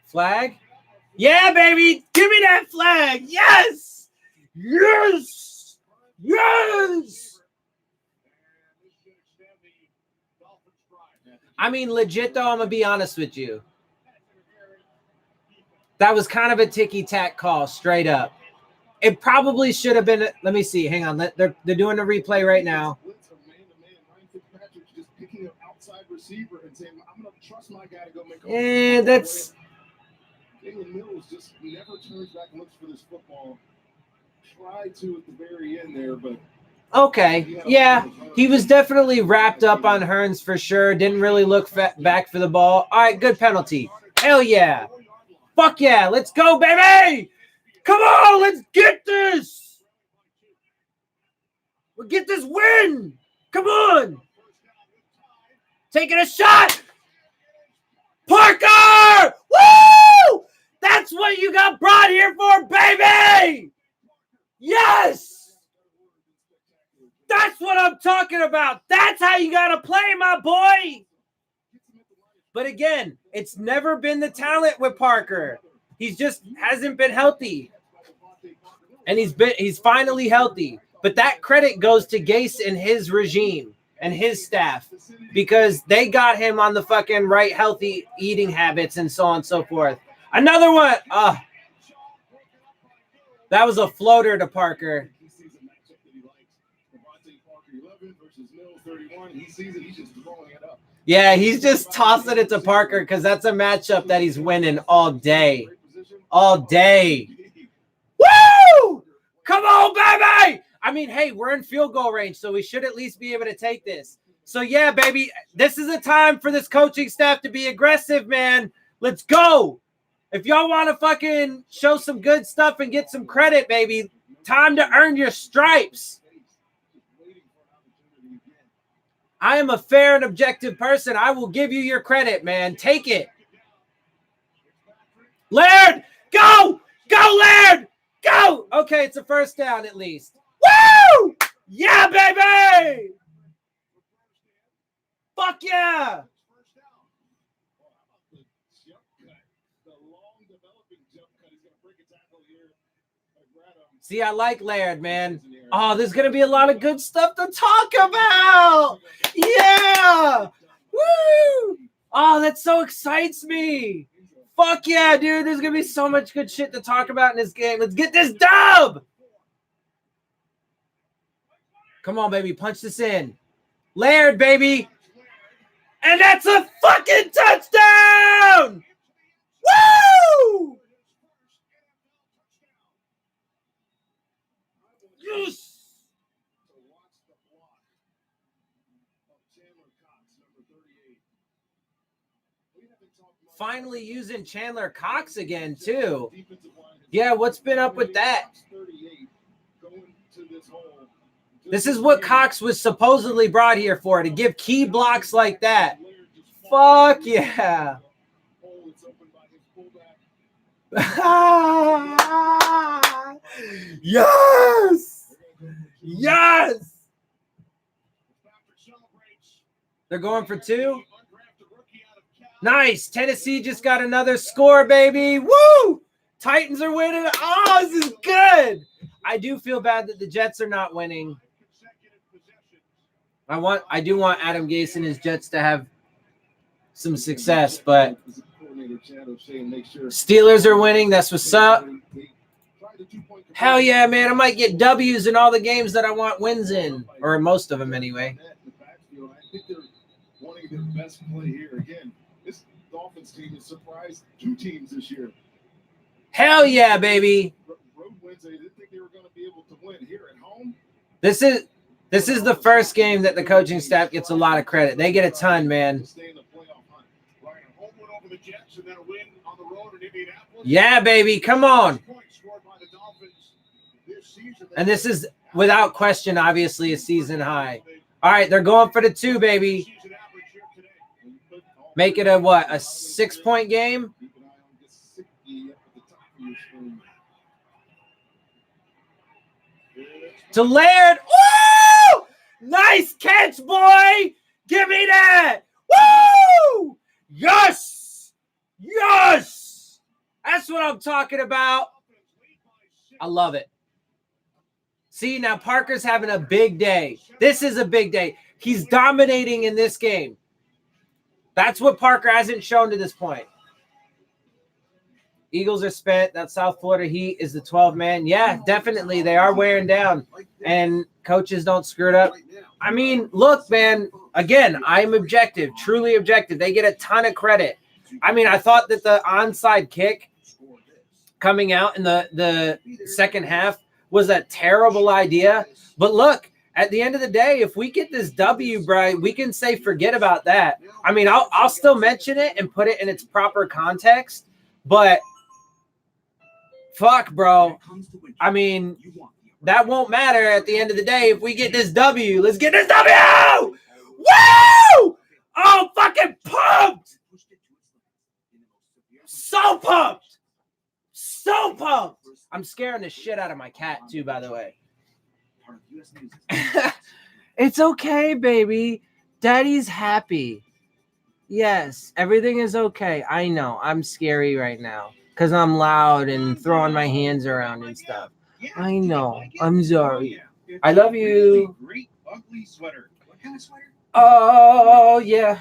Flag? Yeah, baby. Give me that flag. Yes. Yes. Yes. I mean, legit, though, I'm going to be honest with you. That was kind of a ticky-tack call, straight up. It probably should have been. Let me see. Hang on. They're doing a replay right now. That's. Jalen Mills just never turns back and looks for this football. Tried to at the very end there, but. Okay. Yeah, he was definitely wrapped up on Hearns for sure. Didn't really look back for the ball. All right, good penalty. Hell yeah. Fuck yeah. Let's go, baby. Come on, let's get this. We'll get this win. Come on. Taking a shot. Parker! Woo! That's what you got brought here for, baby! Yes! That's what I'm talking about. That's how you got to play, my boy. But again, it's never been the talent with Parker. He's just hasn't been healthy. And he's finally healthy. But that credit goes to Gase and his regime and his staff because they got him on the fucking right healthy eating habits and so on and so forth. Another one. That was a floater to Parker. Yeah, he's just tossing it to Parker because that's a matchup that he's winning all day. All day. Woo! Come on, baby! I mean, hey, we're in field goal range, so we should at least be able to take this. So, yeah, baby, this is a time for this coaching staff to be aggressive, man. Let's go. If y'all want to fucking show some good stuff and get some credit, baby, time to earn your stripes. I am a fair and objective person. I will give you your credit, man. Take it. Laird, go! Go, Laird! Go! Okay, it's a first down at least. Woo! Yeah, baby! Fuck yeah! See, I like Laird, man. Oh, there's going to be a lot of good stuff to talk about. Yeah. Woo. Oh, that so excites me. Fuck yeah, dude. There's going to be so much good shit to talk about in this game. Let's get this dub. Come on, baby. Punch this in. Laird, baby. And that's a fucking touchdown. Woo! Yes. Finally using Chandler Cox again, too. Yeah, what's been up with that? This is what Cox was supposedly brought here for, to give key blocks like that. Fuck yeah. Yes! Yes! They're going for 2. Nice. Tennessee just got another score, baby. Woo! Titans are winning. Oh, this is good. I do feel bad that the Jets are not winning. I do want Adam Gase and his Jets to have some success, but Steelers are winning. That's what's up. Hell yeah, man. I might get W's in all the games that I want wins in, or most of them anyway. I think they're wanting their best play here. Again, this Dolphins team has surprised 2 teams this year. Hell yeah, baby. Road wins, they didn't think they were going to be able to win. Here at home, This is the first game that the coaching staff gets a lot of credit. They get a ton, man. Yeah, baby. Come on. And this is, without question, obviously a season high. All right, they're going for the 2, baby. Make it a what? A 6-point game? To Laird. Woo! Nice catch, boy. Give me that. Woo! Yes. Yes. That's what I'm talking about. I love it. See, now Parker's having a big day. This is a big day. He's dominating in this game. That's what Parker hasn't shown to this point. Eagles are spent. That South Florida Heat is the 12-man. Yeah, definitely. They are wearing down, and coaches don't screw it up. I mean, look, man, again, I'm objective, truly objective. They get a ton of credit. I mean, I thought that the onside kick coming out in the second half was a terrible idea. But look, at the end of the day, if we get this W, bro, we can say forget about that. I mean, I'll still mention it and put it in its proper context, but fuck, bro. I mean, that won't matter at the end of the day if we get this W. Let's get this W! Woo! Oh, fucking pumped! So pumped! So pumped! I'm scaring the shit out of my cat, too, by the way. It's okay, baby. Daddy's happy. Yes, everything is okay. I know. I'm scary right now because I'm loud and throwing my hands around and stuff. I know. I'm sorry. I love you. Great ugly sweater. What kind of sweater? Oh, yeah.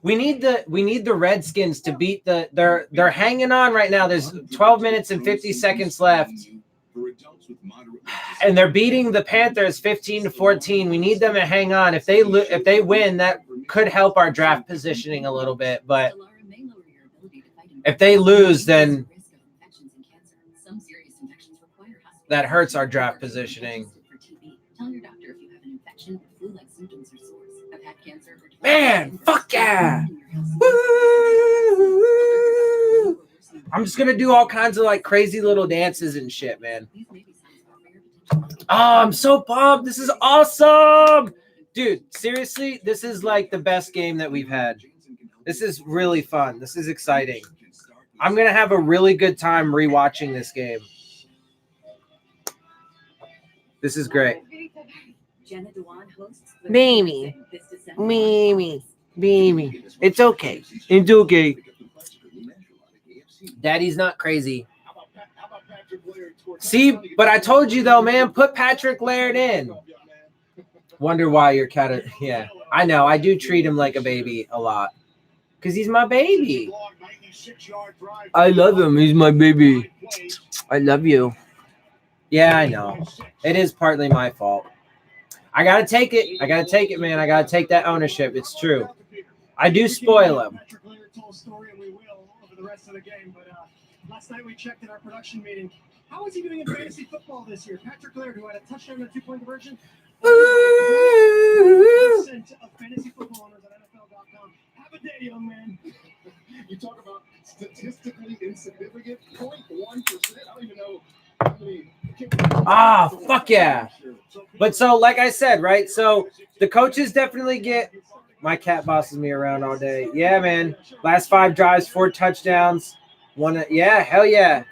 We need the Redskins to beat they're hanging on right now. There's 12 minutes and 50 seconds left. And they're beating the Panthers 15-14. We need them to hang on. If they win, that could help our draft positioning a little bit, but if they lose, then that hurts our draft positioning. Man, fuck yeah! Woo! I'm just gonna do all kinds of like crazy little dances and shit, man. Oh, I'm so pumped! This is awesome, dude. Seriously, this is like the best game that we've had. This is really fun. This is exciting. I'm gonna have a really good time rewatching this game. This is great. Baby. It's okay. It's okay. Daddy's not crazy. See, but I told you though, man, put Patrick Laird in. Wonder why you're kind of, yeah. I know, I do treat him like a baby a lot. Because he's my baby. I love him. He's my baby. I love you. Yeah, I know. It is partly my fault. I got to take it. I got to take it, man. I got to take that ownership. It's true. I do spoil him. Patrick Laird told a story, and we will over the rest of the game. But last night we checked in our production meeting. How is he doing in fantasy football this year? Patrick Laird, who had a touchdown and a 2-point conversion. 100% of fantasy football owners at NFL.com. Have a day, young man. You talk about statistically insignificant, 0.1%. I don't even know how many. Ah, fuck yeah. But so, like I said, right? So the coaches definitely get. My cat bosses me around all day. Yeah, man. Last 5 drives, 4 touchdowns. One. Yeah, hell yeah.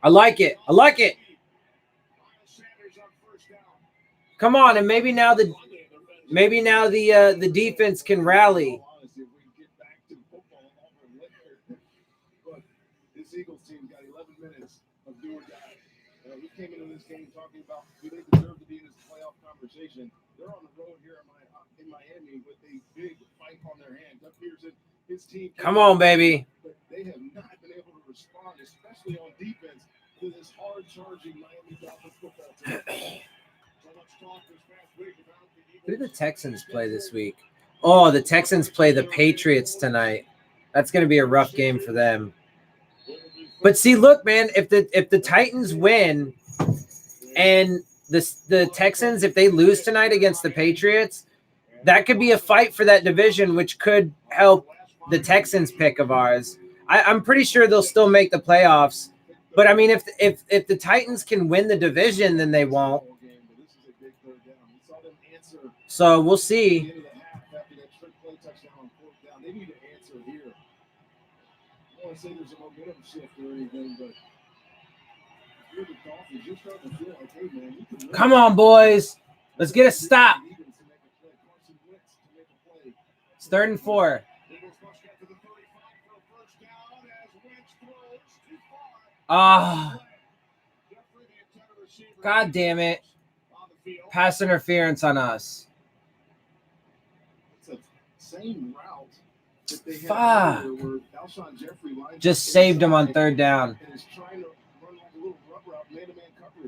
I like it. I like it. Come on, and maybe now the defense can rally. This Eagles team got 11 minutes of do or die. We came into this game talking about do they deserve to be in this playoff conversation. They're on the road here in Miami with a big fight on their hands. Doug Peterson, his team. Come on, baby. But they have not been able to respond, especially on defense, to this hard-charging Miami Dolphins football team. Who do the Texans play this week? Oh, the Texans play the Patriots tonight. That's going to be a rough game for them. But see, look, man, if the Titans win and the Texans, if they lose tonight against the Patriots, that could be a fight for that division, which could help the Texans pick of ours. I'm pretty sure they'll still make the playoffs. But, I mean, if the Titans can win the division, then they won't. So we'll see. Say there's a momentum shift or anything, but you're the Dolphins, you're starting to feel like, hey, man, you can come on, boys. Let's get a stop. It's 3rd and 4. Ah. God damn it. Pass interference on us. It's the same route. Fuck. Just saved him on 3rd down.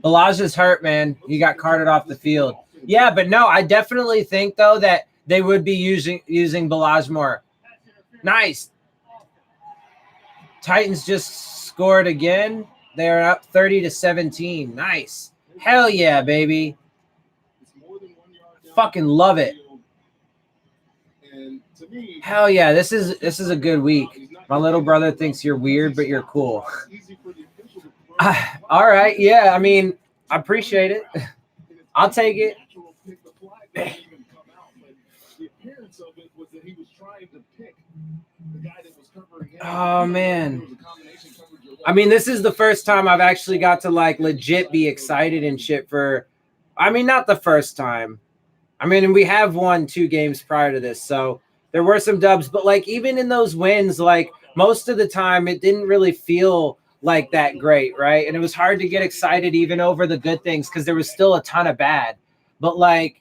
Elijah's hurt, man. He got carted off the field. Yeah, but no, I definitely think, though, that they would be using Balaj more. Nice. Titans just scored again. They're up 30-17. Nice. Hell yeah, baby. Fucking love it. Hell yeah, this is a good week. My little brother thinks you're weird, but you're cool. All right, yeah, I mean, I appreciate it. I'll take it. Oh, man. I mean, this is the first time I've actually got to, like, legit be excited and shit for – I mean, not the first time. I mean, we have won 2 games prior to this, so there were some dubs. But, like, even in those wins, like, most of the time it didn't really feel like that great, right? And it was hard to get excited even over the good things because there was still a ton of bad. But, like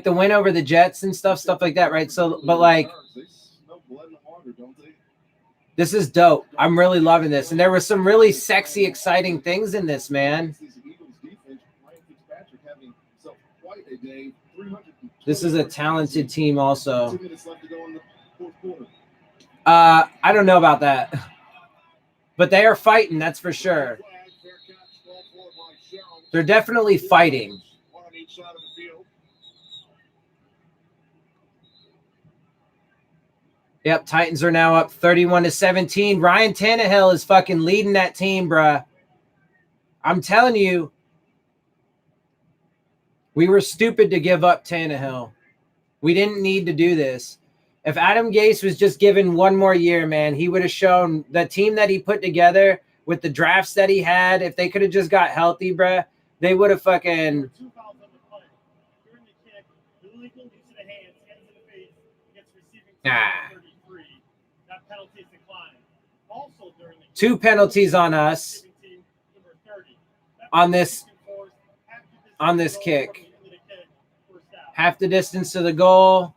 the win over the Jets and stuff like that, right? So, but, like, this is dope. I'm really loving this. And there were some really sexy, exciting things in this, man. This is a talented team also. I don't know about that. But they are fighting, that's for sure. They're definitely fighting. Yep, Titans are now up 31-17. Ryan Tannehill is fucking leading that team, bruh. I'm telling you, we were stupid to give up Tannehill. We didn't need to do this. If Adam Gase was just given one more year, man, he would have shown the team that he put together with the drafts that he had. If they could have just got healthy, bruh, they would have fucking... Nah. That penalty is declined. 2 penalties on us on this kick. Half the distance to the goal.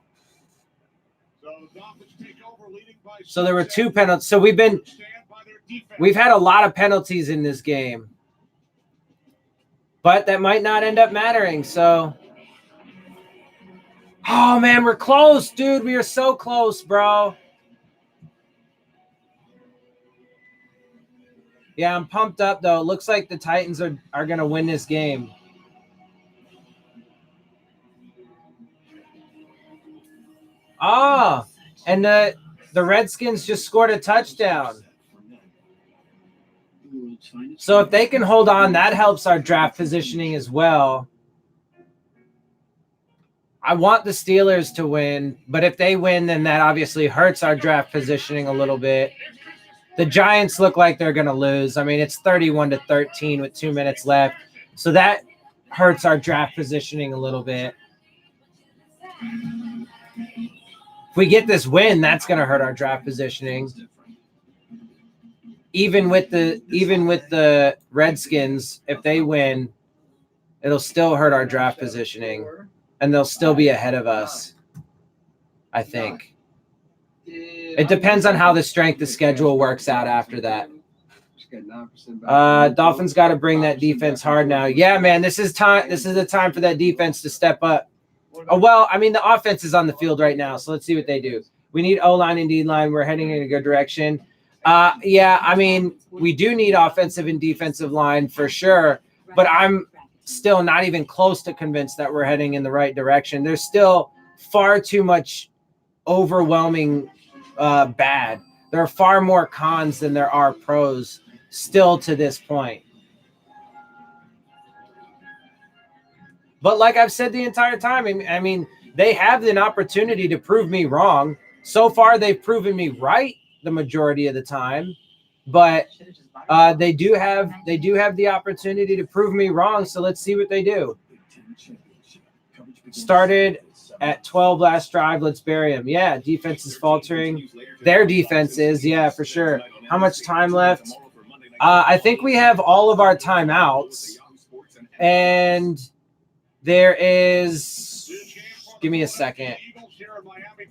So there were 2 penalties. So we've had a lot of penalties in this game. But that might not end up mattering. So, oh man, we're close, dude. We are so close, bro. Yeah, I'm pumped up though. It looks like the Titans are gonna win this game. Ah, and the Redskins just scored a touchdown. So if they can hold on, that helps our draft positioning as well. I want the Steelers to win, but if they win, then that obviously hurts our draft positioning a little bit. The Giants look like they're going to lose. I mean, it's 31-13 with 2 minutes left. So that hurts our draft positioning a little bit. If we get this win, that's going to hurt our draft positioning. Even with the Redskins, if they win, it'll still hurt our draft positioning, and they'll still be ahead of us, I think. It depends on how the strength of schedule works out after that. Dolphins got to bring that defense hard now. Yeah, man, this is time. This is the time for that defense to step up. Oh, well, I mean, the offense is on the field right now, so let's see what they do. We need O-line and D-line. We're heading in a good direction. Yeah, I mean, we do need offensive and defensive line for sure, but I'm still not even close to convinced that we're heading in the right direction. There's still far too much overwhelming bad. There are far more cons than there are pros still to this point. But like I've said the entire time, I mean, they have an opportunity to prove me wrong. So far, they've proven me right the majority of the time, but they do have the opportunity to prove me wrong. So let's see what they do. Started at 12 last drive. Let's bury them. Yeah, defense is faltering. Their defense is, yeah, for sure. How much time left? I think we have all of our timeouts, and there is. Give me a second.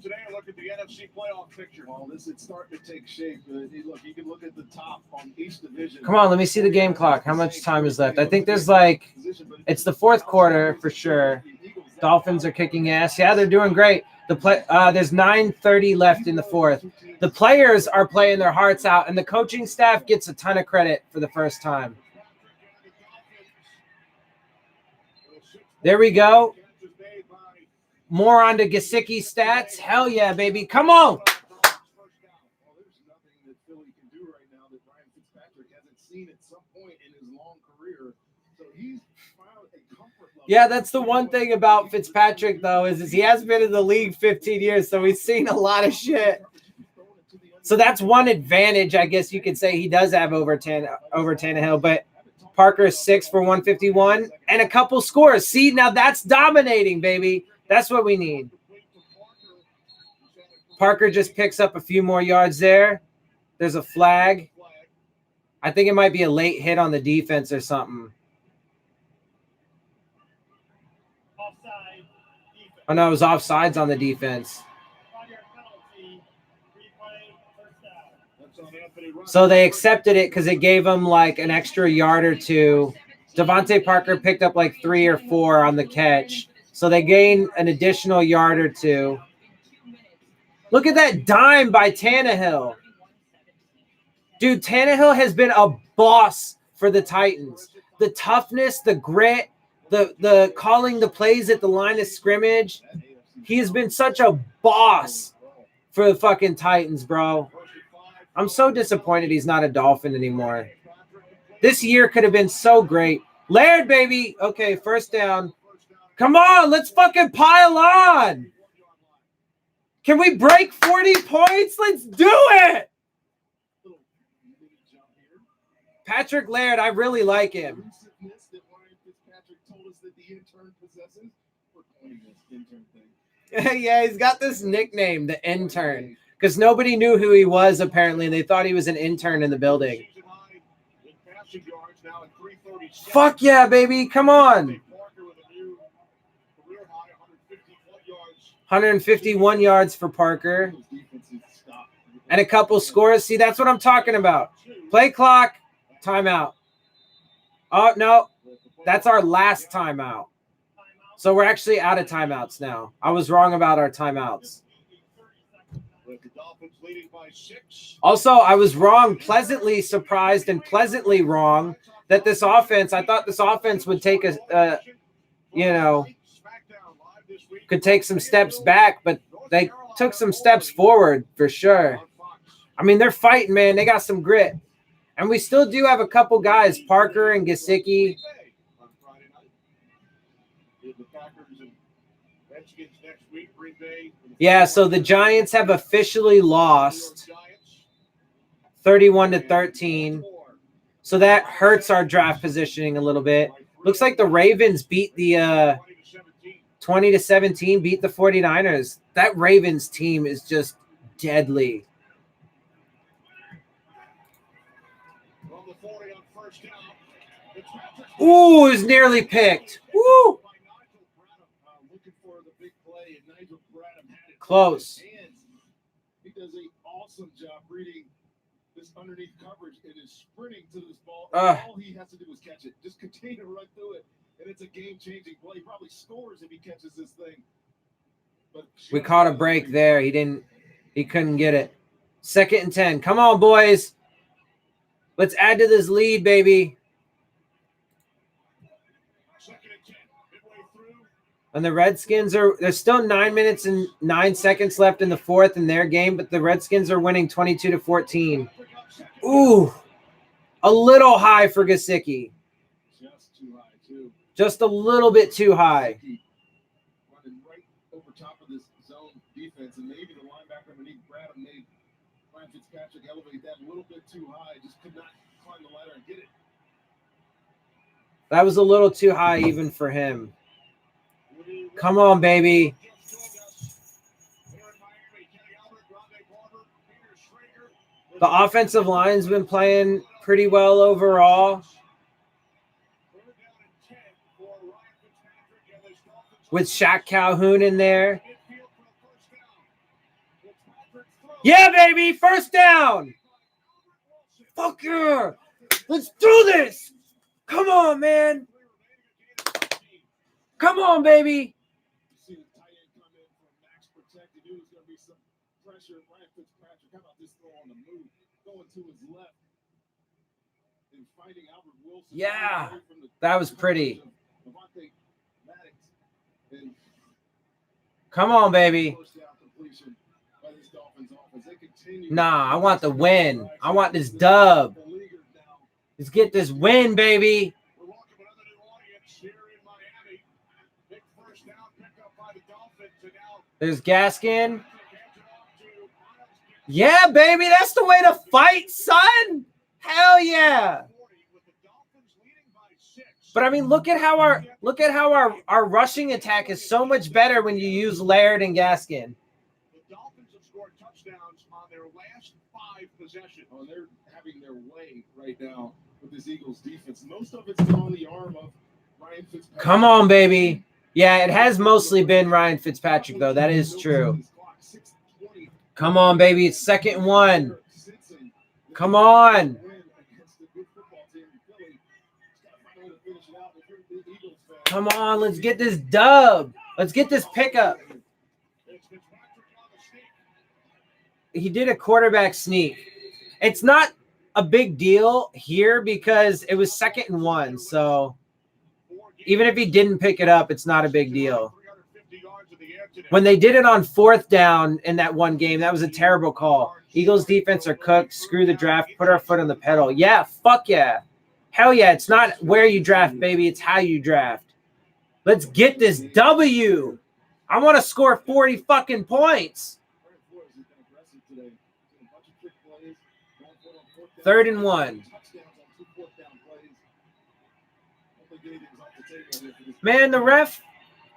Today, look at the NFC playoff picture. Well, this is starting to take shape. Look, you can look at the top on each division. Come on, let me see the game clock. How much time is left? I think there's like, it's the fourth quarter for sure. Dolphins are kicking ass. Yeah, they're doing great. There's 9:30 left in the fourth. The players are playing their hearts out, and the coaching staff gets a ton of credit for the first time. There we go. More on to Gesicki stats. Hell yeah, baby. Come on. Yeah, that's the one thing about Fitzpatrick, though, is he has been in the league 15 years, so he's seen a lot of shit. So that's one advantage, I guess you could say he does have over Tannehill. But Parker's 6 for 151 and a couple scores. See, now that's dominating, baby. That's what we need. Parker just picks up a few more yards there. There's a flag. I think it might be a late hit on the defense or something. Oh, no, it was offsides on the defense. So they accepted it because it gave them like an extra yard or two. Devontae Parker picked up like 3 or 4 on the catch. So they gained an additional yard or 2. Look at that dime by Tannehill. Dude, Tannehill has been a boss for the Titans. The toughness, the grit, the calling the plays at the line of scrimmage. He has been such a boss for the fucking Titans, bro. I'm so disappointed he's not a Dolphin anymore. This year could have been so great. Laird, baby. Okay, first down. Come on, let's fucking pile on. Can we break 40 points? Let's do it. Patrick Laird, I really like him. Yeah, he's got this nickname, the intern. because nobody knew who he was apparently, and they thought he was an intern in the building. Fuck yeah, baby. Come on. 151 yards for Parker. And a couple scores. See, that's what I'm talking about. Play clock, timeout. Oh, no. That's our last timeout. So we're actually out of timeouts now. I was wrong about our timeouts. Also, I was wrong, pleasantly surprised and pleasantly wrong that this offense, I thought this offense would take could take some steps back, but they took some steps forward for sure. I mean, they're fighting, man. They got some grit. And we still do have a couple guys, Parker and Gesicki. Yeah, so the Giants have officially lost 31-13. So that hurts our draft positioning a little bit. Looks like the Ravens beat the 20-17, beat the 49ers. That Ravens team is just deadly. Ooh, is nearly picked. Woo! Close. He does an awesome job reading this underneath coverage and is sprinting to this ball. All he has to do is catch it. Just continue to run through it, and it's a game-changing play. He probably scores if he catches this thing. But we caught a break there. He couldn't get it. 2nd and 10. Come on, boys. Let's add to this lead, baby. And the Redskins there's still 9 minutes and 9 seconds left in the fourth in their game, but the Redskins are winning 22-14. Ooh, a little high for Gesicki. Just too high, too. Just a little bit too high. Running right over top of this zone defense, and maybe the linebacker underneath Brad made Ryan Fitzpatrick elevate that a little bit too high. Just could not climb the ladder and get it. That was a little too high even for him. Come on, baby. The offensive line's been playing pretty well overall. With Shaq Calhoun in there. Yeah, baby. First down. Fuck yeah. Let's do this. Come on, man. Come on, baby. See the tight end come in from max protect. He knew there was going to be some pressure. Ryan Fitzpatrick, how about this throw on the move? Going to his left and finding Albert Wilson. Yeah, that was pretty. Come on, baby. Nah, I want the win. I want this dub. Let's get this win, baby. There's Gaskin. Yeah, baby, that's the way to fight, son. Hell yeah. But I mean, look at how our rushing attack is so much better when you use Laird and Gaskin. The Dolphins have scored touchdowns on their last 5 possessions. Oh, they're having their way right now with this Eagles defense. Most of it's been on the arm of Ryan Fitzpatrick. Come on, baby. Yeah, it has mostly been Ryan Fitzpatrick, though. That is true. Come on, baby. It's 2nd and 1. Come on. Come on. Let's get this dub. Let's get this pickup. He did a quarterback sneak. It's not a big deal here because it was 2nd and 1, so even if he didn't pick it up, it's not a big deal. When they did it on 4th down in that one game, that was a terrible call. Eagles defense are cooked. Screw the draft. Put our foot on the pedal. Yeah, fuck yeah. Hell yeah. It's not where you draft, baby. It's how you draft. Let's get this W. I want to score 40 fucking points. 3rd and 1. Man, the ref.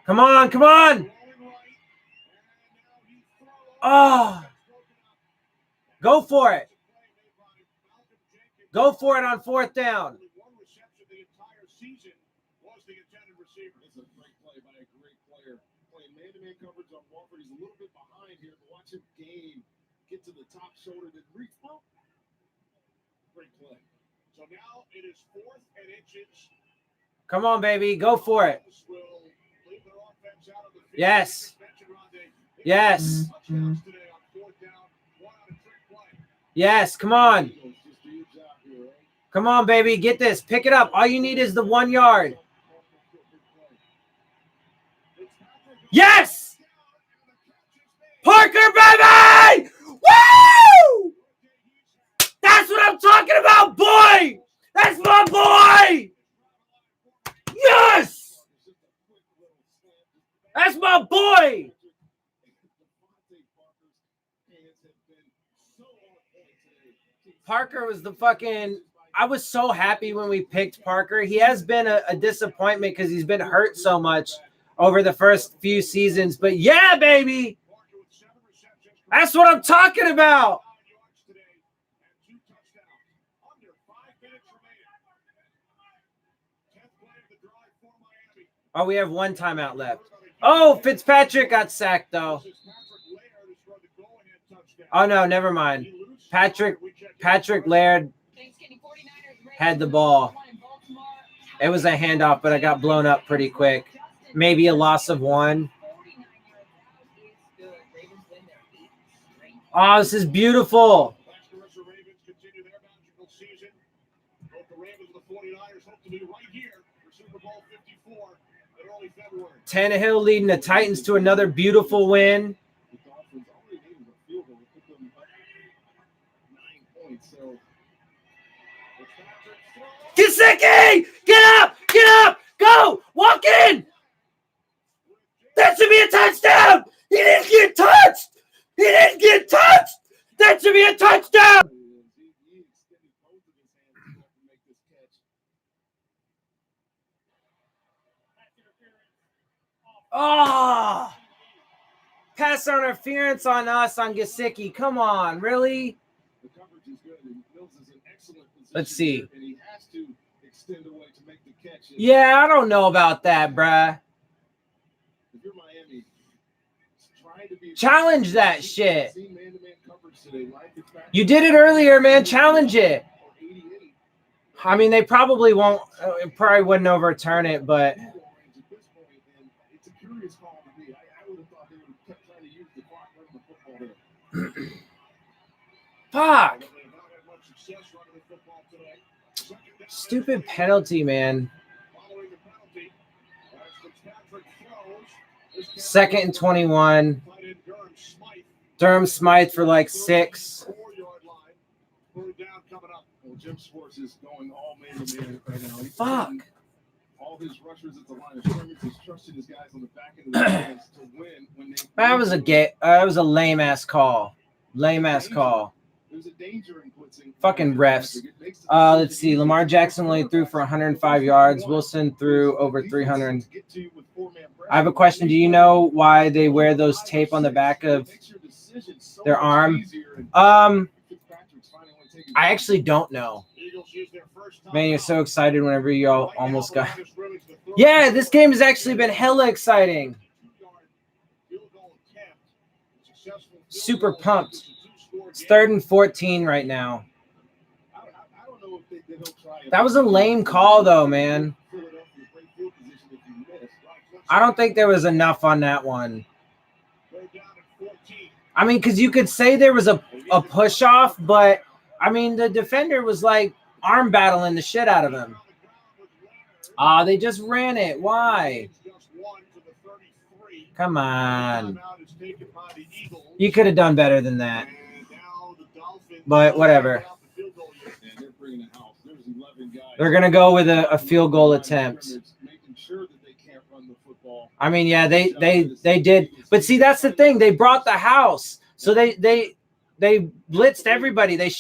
Come on, come on. Oh. Go for it. Go for it on fourth down. Only one reception the entire season was the intended receiver. It's a great play by a great player. Playing man-to-man coverage on Walford. He's a little bit behind here, but watch him gain, get to the top shoulder, then reach. Oh. Great play. So now it is 4th and inches. Come on, baby. Go for it. Will leave their offense out of the field. Yes. Yes. Touchdowns today on 4th down. One on a trick play. Yes. Come on. Just do your job here, right? Come on, baby. Get this. Pick it up. All you need is the 1 yard. Yes! Parker, baby! Woo! That's what I'm talking about, boy! That's my boy! Yes! That's my boy! Parker was the fucking... I was so happy when we picked Parker. He has been a disappointment because he's been hurt so much over the first few seasons. But yeah, baby! That's what I'm talking about! Oh, we have 1 timeout left. Oh, Fitzpatrick got sacked, though. Oh, no, never mind. Patrick Laird had the ball. It was a handoff, but I got blown up pretty quick. Maybe a loss of 1. Oh, this is beautiful. Tannehill leading the Titans to another beautiful win. The Dolphins already needed a field goal to put them up 9 points. So Gesicki! Get up! Go! Walk in! That should be a touchdown! He didn't get touched! That should be a touchdown! he extended both of his hands to make this catch. Oh! Pass interference on us on Gesicki. Come on, really? The coverage is good, and Mills is in excellent position. Let's see. Here, and he has to extend away to make the catch. Yeah, I don't know about that, bruh. If you're Miami, try to be Challenge that shit. See man-to-man coverage today, right? You did it earlier, man. Challenge it. I mean, they probably won't. It probably wouldn't overturn it, but It's a curious call to me. I would have thought they would have kept trying to use the clock running the football there. fuck. Stupid penalty, man. 2nd and 21. Durham Smythe for like 6. Jim Schwartz is going all man-to-man right now. Fuck. All his rushers at the line of scrimmage. He's trusting his guys on the back end of the defense to win when they. That was a lame ass call. There's a danger in blitzing. Fucking refs. Let's see. Lamar Jackson only threw for 105 yards. Wilson threw over 300. I have a question. Do you know why they wear those tape on the back of their arm? I actually don't know. Man, you're so excited whenever you all almost got. Yeah, this game has actually been hella exciting. Super pumped. It's 3rd and 14 right now. That was a lame call, though, man. I don't think there was enough on that one. I mean, because you could say there was a push-off, but, I mean, the defender was, like, arm battling the shit out of him. They just ran it. Why? Come on. You could have done better than that. But whatever. They're going to go with a field goal attempt. I mean, yeah, they did. But see, that's the thing. They brought the house. So they blitzed everybody. They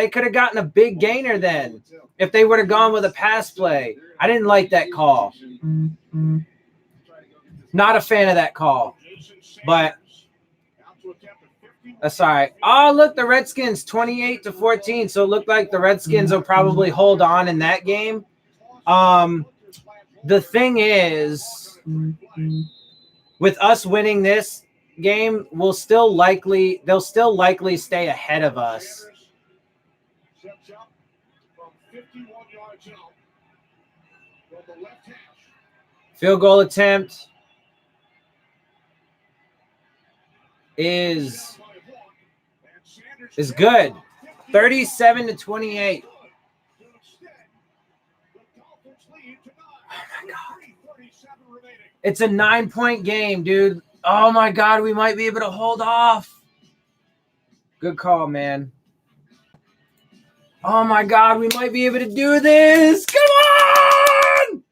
could have gotten a big gainer then if they would have gone with a pass play. I didn't like that call. Not a fan of that call. But That's all right. Oh, look, the Redskins 28-14. So it looked like the Redskins will probably hold on in that game. The thing is, with us winning this game, they'll still likely stay ahead of us. Sets up from 51 yards out from the left hash. Field goal attempt is good. 37-28. Oh my God. It's a 9-point game, dude. Oh my God, we might be able to hold off. Good call, man. Oh my God, we might be able to do this. Come on!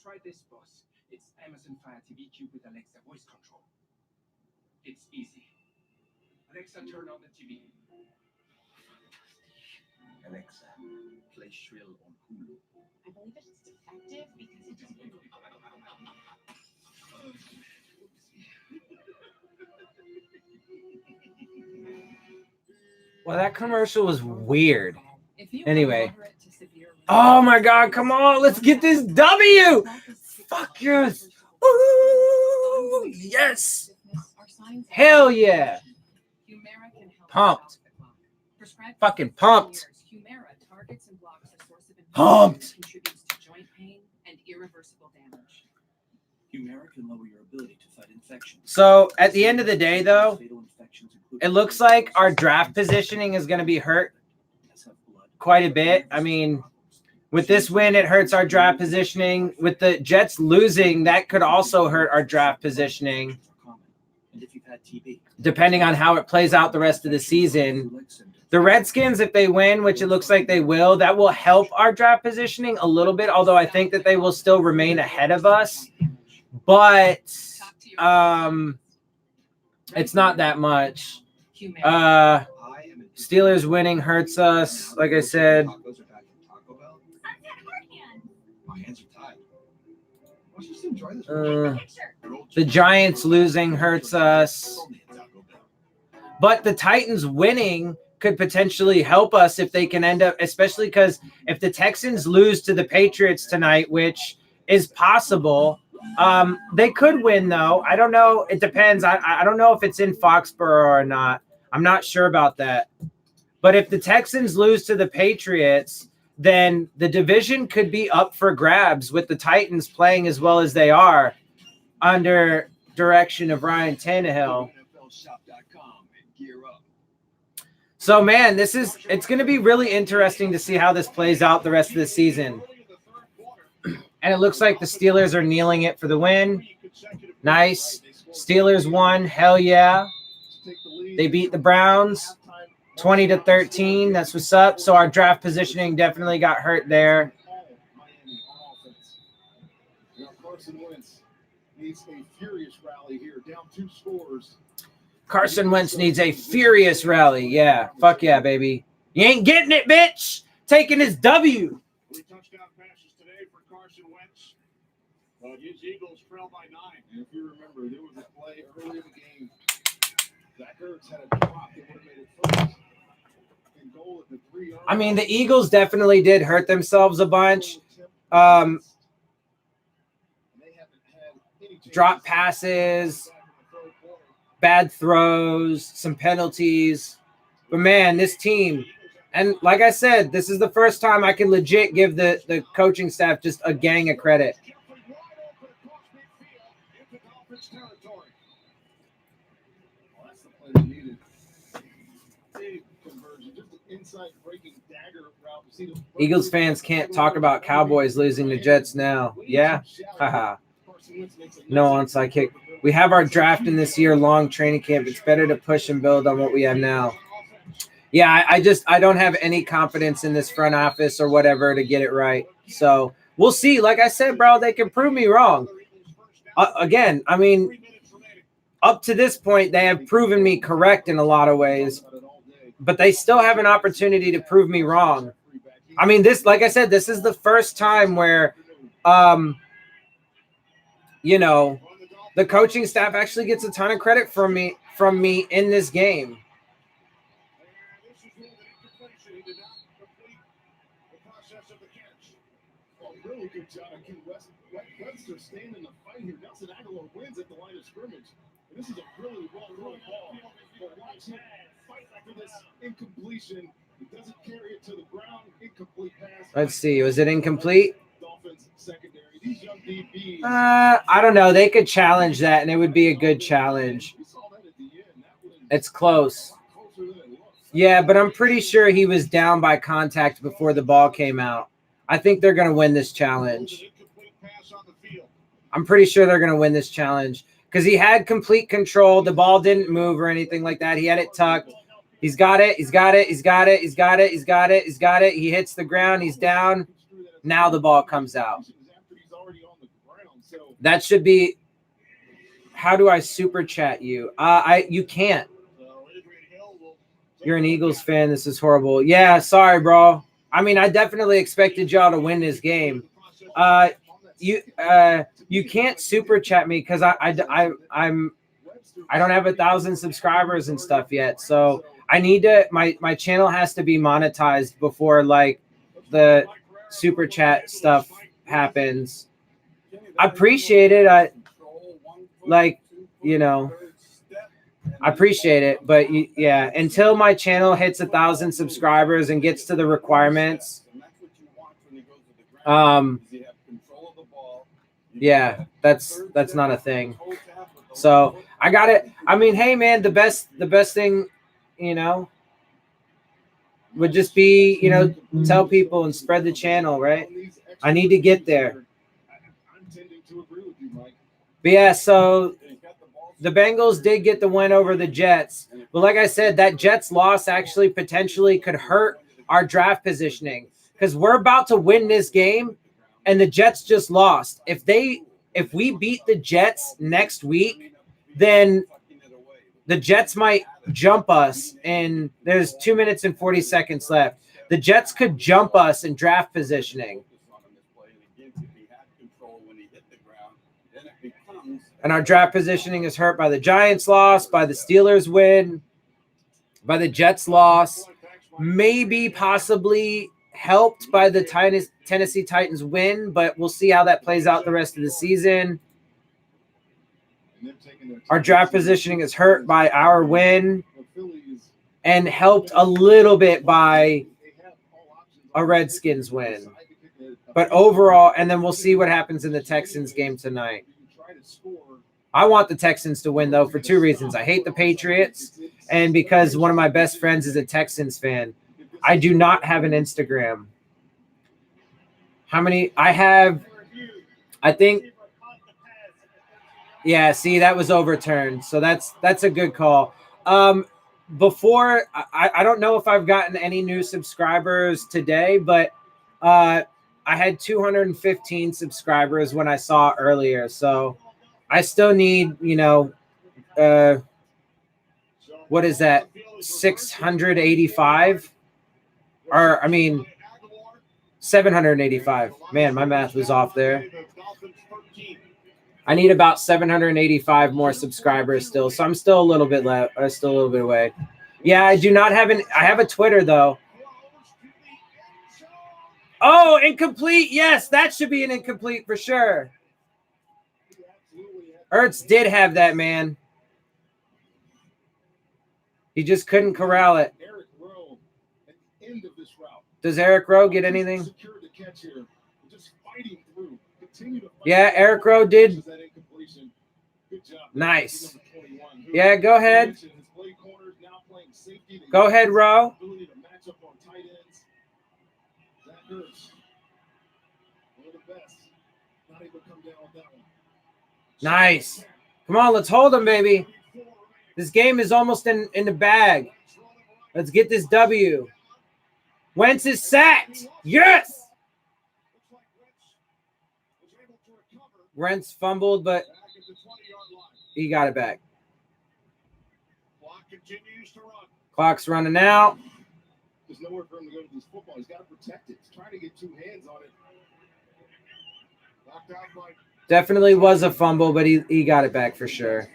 Try this, boss. It's Amazon Fire TV Cube with Alexa voice control. It's easy. Alexa, turn on the TV. Alexa, play Shrill on Hulu. I believe it's defective because it doesn't. Well, that commercial was weird. Anyway. Oh my God, come on. Let's get this W. Fuck yes. Ooh, yes. Hell yeah. Pumped. Fucking pumped. Pumped. Humira can lower your ability to fight infections. So at the end of the day, though, it looks like our draft positioning is going to be hurt quite a bit. I mean, with this win, it hurts our draft positioning. With the Jets losing, that could also hurt our draft positioning. Depending on how it plays out the rest of the season. The Redskins, if they win, which it looks like they will, that will help our draft positioning a little bit, although I think that they will still remain ahead of us. But it's not that much. Steelers winning hurts us, like I said. The Giants losing hurts us. But the Titans winning could potentially help us if they can end up, especially because if the Texans lose to the Patriots tonight, which is possible, they could win, though. I don't know. It depends. I don't know if it's in Foxborough or not. I'm not sure about that. But if the Texans lose to the Patriots, then the division could be up for grabs with the Titans playing as well as they are under direction of Ryan Tannehill. So, man, it's going to be really interesting to see how this plays out the rest of the season. And it looks like the Steelers are kneeling it for the win. Nice. Steelers won. Hell yeah. They beat the Browns 20-13. That's what's up. So our draft positioning definitely got hurt there. Carson Wentz needs a furious rally here, down 2 scores. Carson Wentz needs a furious rally. Yeah. Fuck yeah, baby. You ain't getting it, bitch. Taking his W. 3 touchdown passes today for Carson Wentz. His Eagles trail by 9. And if you remember, there was a play early in the game. Zach Ertz had a drop that would have made it first. And goal at the 3-yard. I mean, the Eagles definitely did hurt themselves a bunch. Drop passes, bad throws, some penalties. But, man, this team – and like I said, this is the first time I can legit give the coaching staff just a gang of credit. Eagles fans can't talk about Cowboys losing the Jets now. Yeah? Haha. No onside kick. We have our draft in this year, long training camp. It's better to push and build on what we have now. Yeah, I don't have any confidence in this front office or whatever to get it right. So we'll see. Like I said, bro, they can prove me wrong. Again, I mean, up to this point, they have proven me correct in a lot of ways, but they still have an opportunity to prove me wrong. I mean, like I said, this is the first time where you know, the coaching staff actually gets a ton of credit from me in this game. Really good job. Can Webster stand in the fight here? Nelson Aguilar wins at the line of scrimmage. And this is a really well-thrown ball. But watch him fight for this incompletion. He doesn't carry it to the ground. Incomplete pass. Let's see. Was it incomplete? Dolphins secondary. These young DBs. I don't know. They could challenge that, and it would be a good challenge. It's close. Yeah, but I'm pretty sure he was down by contact before the ball came out. I think they're going to win this challenge. I'm pretty sure they're going to win this challenge because he had complete control. The ball didn't move or anything like that. He had it tucked. He's got it. He's got it. He's got it. He's got it. He's got it. He's got it. He hits the ground. He's down. Now the ball comes out. That should be. How do I super chat you? You can't. You're an Eagles fan. This is horrible. Yeah, sorry, bro. I mean, I definitely expected y'all to win this game. You can't super chat me because I don't have 1,000 subscribers and stuff yet. So I need to my channel has to be monetized before like the super chat stuff happens. I appreciate it. I appreciate it, but yeah, until my channel hits 1,000 subscribers and gets to the requirements, yeah, that's not a thing. So I got it. I mean, hey man, the best thing, would just be, tell people and spread the channel, right? I need to get there. But yeah, so the Bengals did get the win over the Jets. But like I said, that Jets loss actually potentially could hurt our draft positioning because we're about to win this game and the Jets just lost. If we beat the Jets next week, then the Jets might jump us and there's 2 minutes and 40 seconds left. The Jets could jump us in draft positioning. And our draft positioning is hurt by the Giants loss, by the Steelers win, by the Jets loss, maybe possibly helped by the Tennessee Titans win, but we'll see how that plays out the rest of the season. Our draft positioning is hurt by our win and helped a little bit by a Redskins win. But overall, and then we'll see what happens in the Texans game tonight. I want the Texans to win, though, for two reasons. I hate the Patriots, and because one of my best friends is a Texans fan. I do not have an Instagram. How many? I have, I think, yeah, see, that was overturned. So that's a good call. Before, I don't know if I've gotten any new subscribers today, but I had 215 subscribers when I saw earlier. So I still need, what is that? 685 or 785. Man, my math was off there. I need about 785 more subscribers still. So I'm still a little bit away. Yeah, I do not have I have a Twitter though. Oh, incomplete. Yes, that should be an incomplete for sure. Ertz did have that, man. He just couldn't corral it. Does Eric Rowe get anything? Yeah, Eric Rowe did. Nice. Yeah, go ahead. Go ahead, Rowe. Nice. Come on, let's hold him, baby. This game is almost in the bag. Let's get this W. Wentz is sacked. Yes. Wentz fumbled, but he got it back. Clock's running out. There's nowhere for him to go to this football. He's got to protect it. He's trying to get two hands on it. Knocked out by Definitely was a fumble, but he got it back for sure.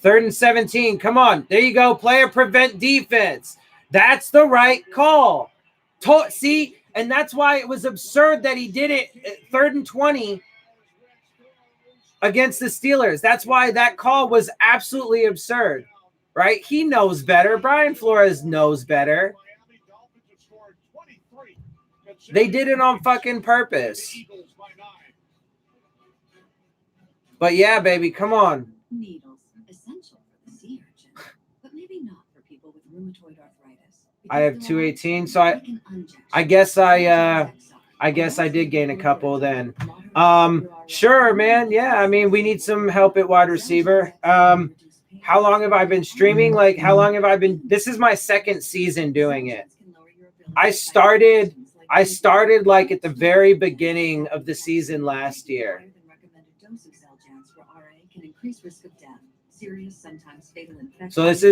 3rd and 17. Come on. There you go. Player prevent defense. That's the right call. See, and that's why it was absurd that he did it at 3rd and 20 against the Steelers. That's why that call was absolutely absurd, right? He knows better. Brian Flores knows better. They did it on fucking purpose. But yeah, baby, come on. Needles, essential for the sea urchin, but maybe not for people with rheumatoid arthritis. I have 218, so I guess I did gain a couple then. Sure, man. Yeah, I mean, we need some help at wide receiver. How long have I been streaming? Like, how long have I been? This is my 2nd season doing it. I started like at the very beginning of the season last year. So this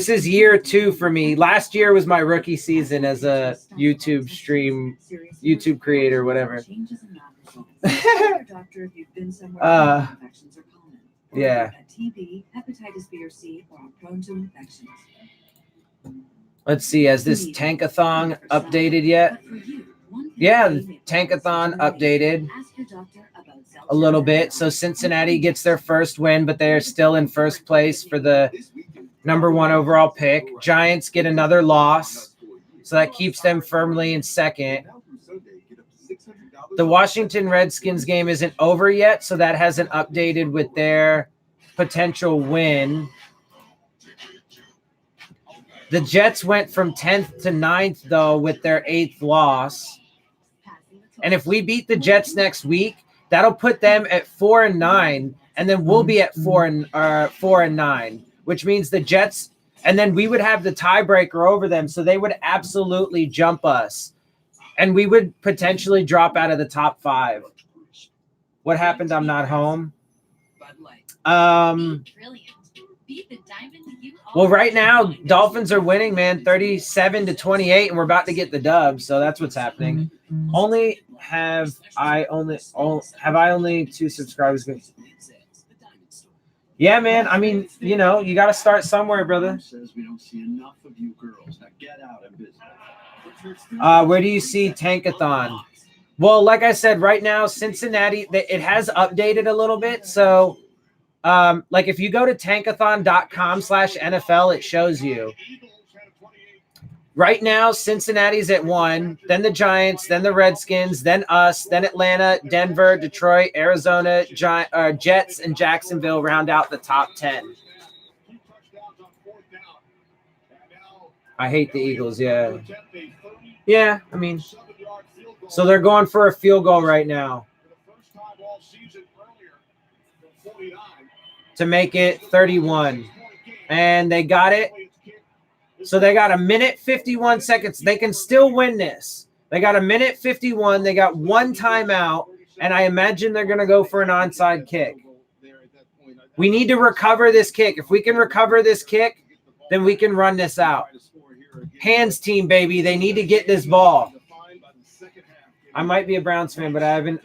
is year 2 for me. Last year was my rookie season as a YouTube creator, whatever. Yeah. Let's see, has this Tankathon updated yet? Yeah, Tankathon updated a little bit. So Cincinnati gets their first win, but they're still in first place for the #1 overall pick. Giants get another loss, so that keeps them firmly in 2nd. The Washington Redskins game isn't over yet, so that hasn't updated with their potential win. The Jets went from 10th to 9th, though, with their 8th loss. And if we beat the Jets next week, that'll put them at 4-9, and then we'll be at 4-9, which means the Jets, and then we would have the tiebreaker over them, so they would absolutely jump us, and we would potentially drop out of the top 5. What happened? I'm not home. Well, right now, Dolphins are winning, man, 37-28, and we're about to get the dub, so that's what's happening. Have I only 2 subscribers? Yeah, man. I mean, you know, you got to start somewhere, brother. Where do you see Tankathon? Well, like I said, right now, Cincinnati, it has updated a little bit. So, like if you go to tankathon.com/NFL, it shows you. Right now, Cincinnati's at 1, then the Giants, then the Redskins, then us, then Atlanta, Denver, Detroit, Arizona, Jets, and Jacksonville round out the top 10. I hate the Eagles, yeah. Yeah, I mean, so they're going for a field goal right now to make it 31. And they got it. So they got 1:51 seconds. They can still win this. They got 1:51. They got 1 timeout, and I imagine they're going to go for an onside kick. We need to recover this kick. If we can recover this kick, then we can run this out. Hands team, baby. They need to get this ball. I might be a Browns fan, but I have an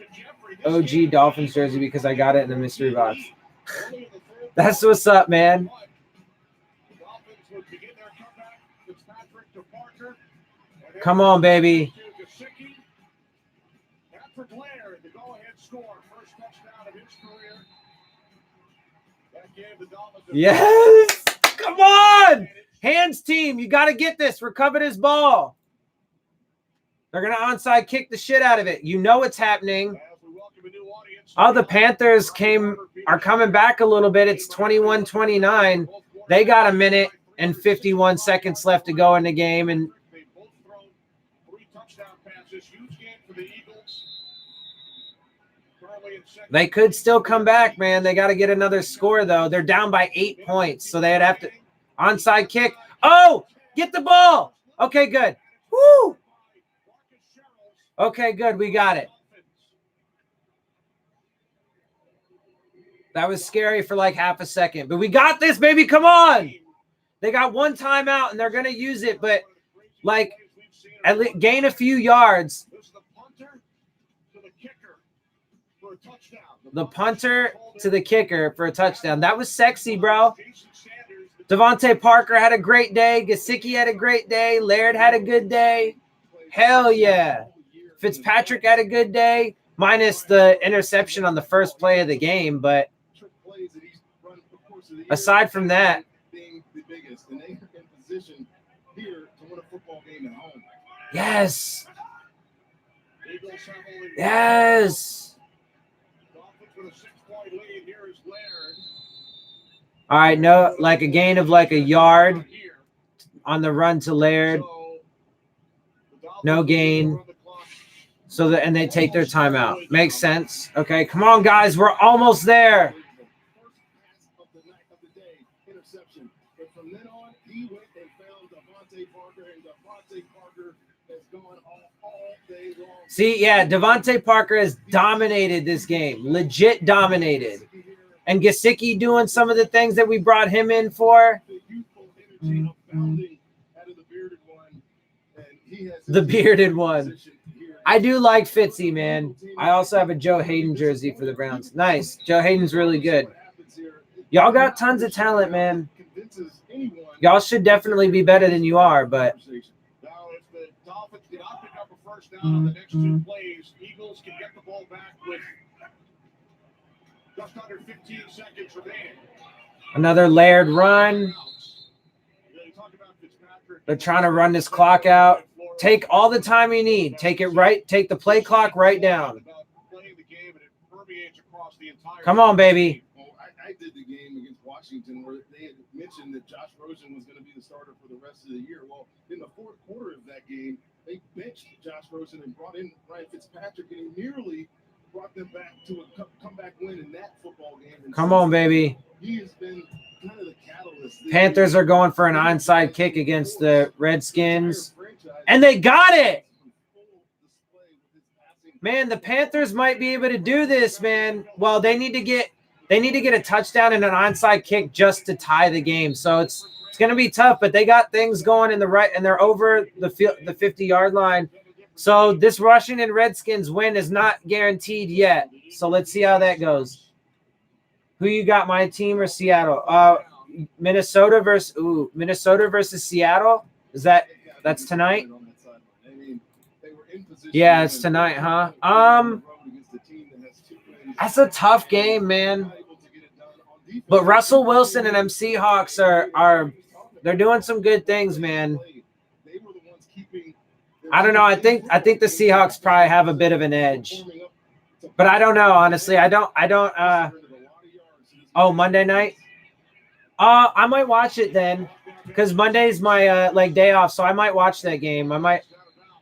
OG Dolphins jersey because I got it in the mystery box. That's what's up, man. Come on, baby. Yes. Come on. Hands team. You got to get this. Recover this ball. They're going to onside kick the shit out of it. You know it's happening. Oh, the Panthers are coming back a little bit. It's 21-29. They got 1:51 seconds left to go in the game, and they could still come back, man. They got to get another score, though. They're down by 8 points, so they'd have to onside kick. Oh, get the ball. Okay, good. Woo. Okay, good. We got it. That was scary for like half a second, but we got this, baby. Come on. They got 1 timeout, and they're going to use it, but like at least gain a few yards. To the punter, to the kicker for a touchdown. the punter to the kicker for a touchdown. That was sexy, bro. Devontae Parker had a great day. Gesicki had a great day. Laird had a good day. Hell yeah. Fitzpatrick had a good day, minus the interception on the first play of the game. But aside from that, being the biggest, and they are in position here to win a football game at home. yes. Yes. All right, no, like a gain of like a yard on the run to Laird. No gain. So that, and they take their timeout. Makes sense. Okay, come on, guys. We're almost there. Interception. But from then on, he went and found Devontae Parker, and Devontae Parker has gone all day long. See, yeah, Devontae Parker has dominated this game. Legit dominated. And Gesicki doing some of the things that we brought him in for. The bearded one. I do like Fitzy, man. I also have a Joe Hayden jersey for the Browns. Nice. Joe Hayden's really good. Y'all got tons of talent, man. Y'all should definitely be better than you are, but Now, if the Dolphins cannot pick up a first down on the next two plays, Eagles can get the ball back with just under 15 seconds remaining. another Laird run. They're trying to run this clock out. Take all the time you need. Take it right. Take the play clock right down. Come on, baby. Well, I did the game against Washington where they had mentioned that Josh Rosen was going to be the starter for the rest of the year. Well, in the fourth quarter of that game, they benched Josh Rosen and brought in Ryan Fitzpatrick, and he nearly brought them back to a comeback win in that football game. And Come on, baby. He has been kind of the catalyst. Panthers are going for an onside kick against the Redskins. And they got it. Man, the Panthers might be able to do this, man. Well, they need to get a touchdown and an onside kick just to tie the game. So it's going to be tough, but they got things going in the right, and they're over the 50-yard line. So this Washington Redskins win is not guaranteed yet. So let's see how that goes. Who you got, my team or Seattle? Minnesota versus Seattle. That's tonight? Yeah, it's tonight, huh? That's a tough game, man. But Russell Wilson and them Seahawks are they're doing some good things, man. I don't know. I think the Seahawks probably have a bit of an edge. But I don't know, honestly. I don't oh, Monday night? I might watch it then. Because Monday's my day off, so I might watch that game. I might,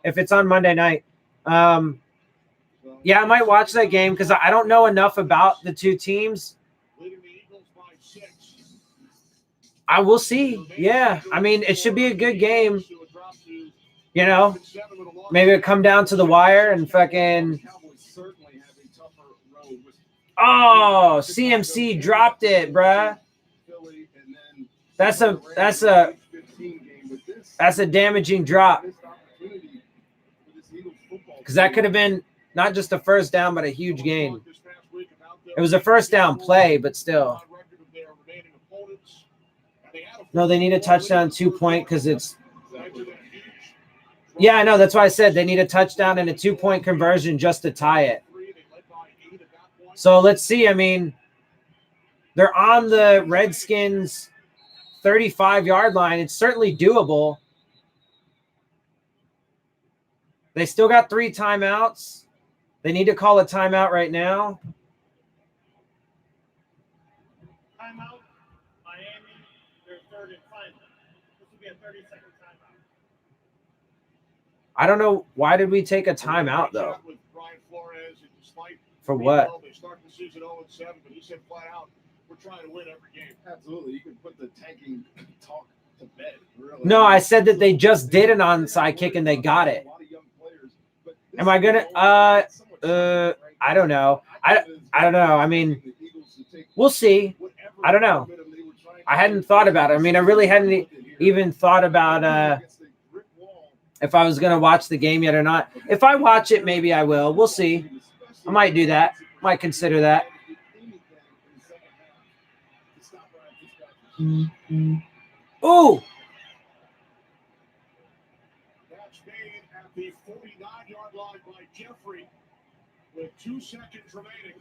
if it's on Monday night. Yeah, I might watch that game because I don't know enough about the two teams. I will see. Yeah, I mean, it should be a good game. You know, maybe it'll come down to the wire and fucking. Oh, CMC dropped it, bruh. That's a damaging drop. Because that could have been not just a first down, but a huge gain. It was a first down play, but still. No, they need a touchdown 2-point because it's. Yeah, I know. That's why I said they need a touchdown and a 2-point conversion just to tie it. So let's see. I mean, they're on the Redskins' 35-yard line. It's certainly doable. They still got 3 timeouts. They need to call a timeout right now. Timeout. Miami, they're third and final. This will be a 30-second timeout. I don't know. Why did we take a timeout, though? For what? They start the season 0-7, but he said flat out, we're trying to win every game. Absolutely. You can put the tanking talk to bed. Really. No, I said that they just did an onside kick and they got it. Am I gonna? I don't know. I don't know. I mean, we'll see. I don't know. I hadn't thought about it. I mean, I really hadn't even thought about if I was gonna watch the game yet or not. If I watch it, maybe I will. We'll see. I might do that. Might consider that. Ooh! Catch made at the 49-yard line by Jeffrey with 2 seconds remaining.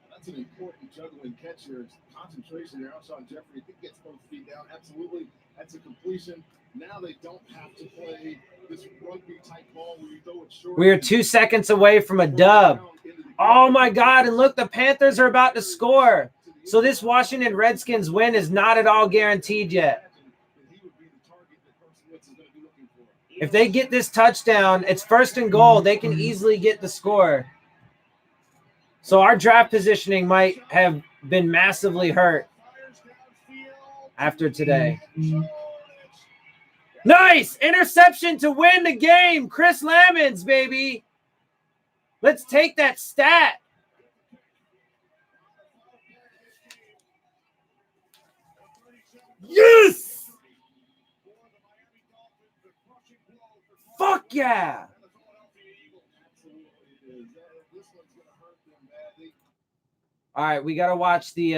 That's an important juggling catch here. Concentration there. Alshon Jeffrey, I think, gets both feet down. Absolutely. That's a completion. Now they don't have to play this rugby-type ball where you throw it short. We are 2 seconds away from a dub. Oh, my God. And look, the Panthers are about to score. So this Washington Redskins win is not at all guaranteed yet. If they get this touchdown, it's 1st and goal. They can easily get the score. So our draft positioning might have been massively hurt after today. Nice! Interception to win the game. Chris Lamons, baby. Let's take that stat. Yes! Fuck yeah! All right, we got to watch the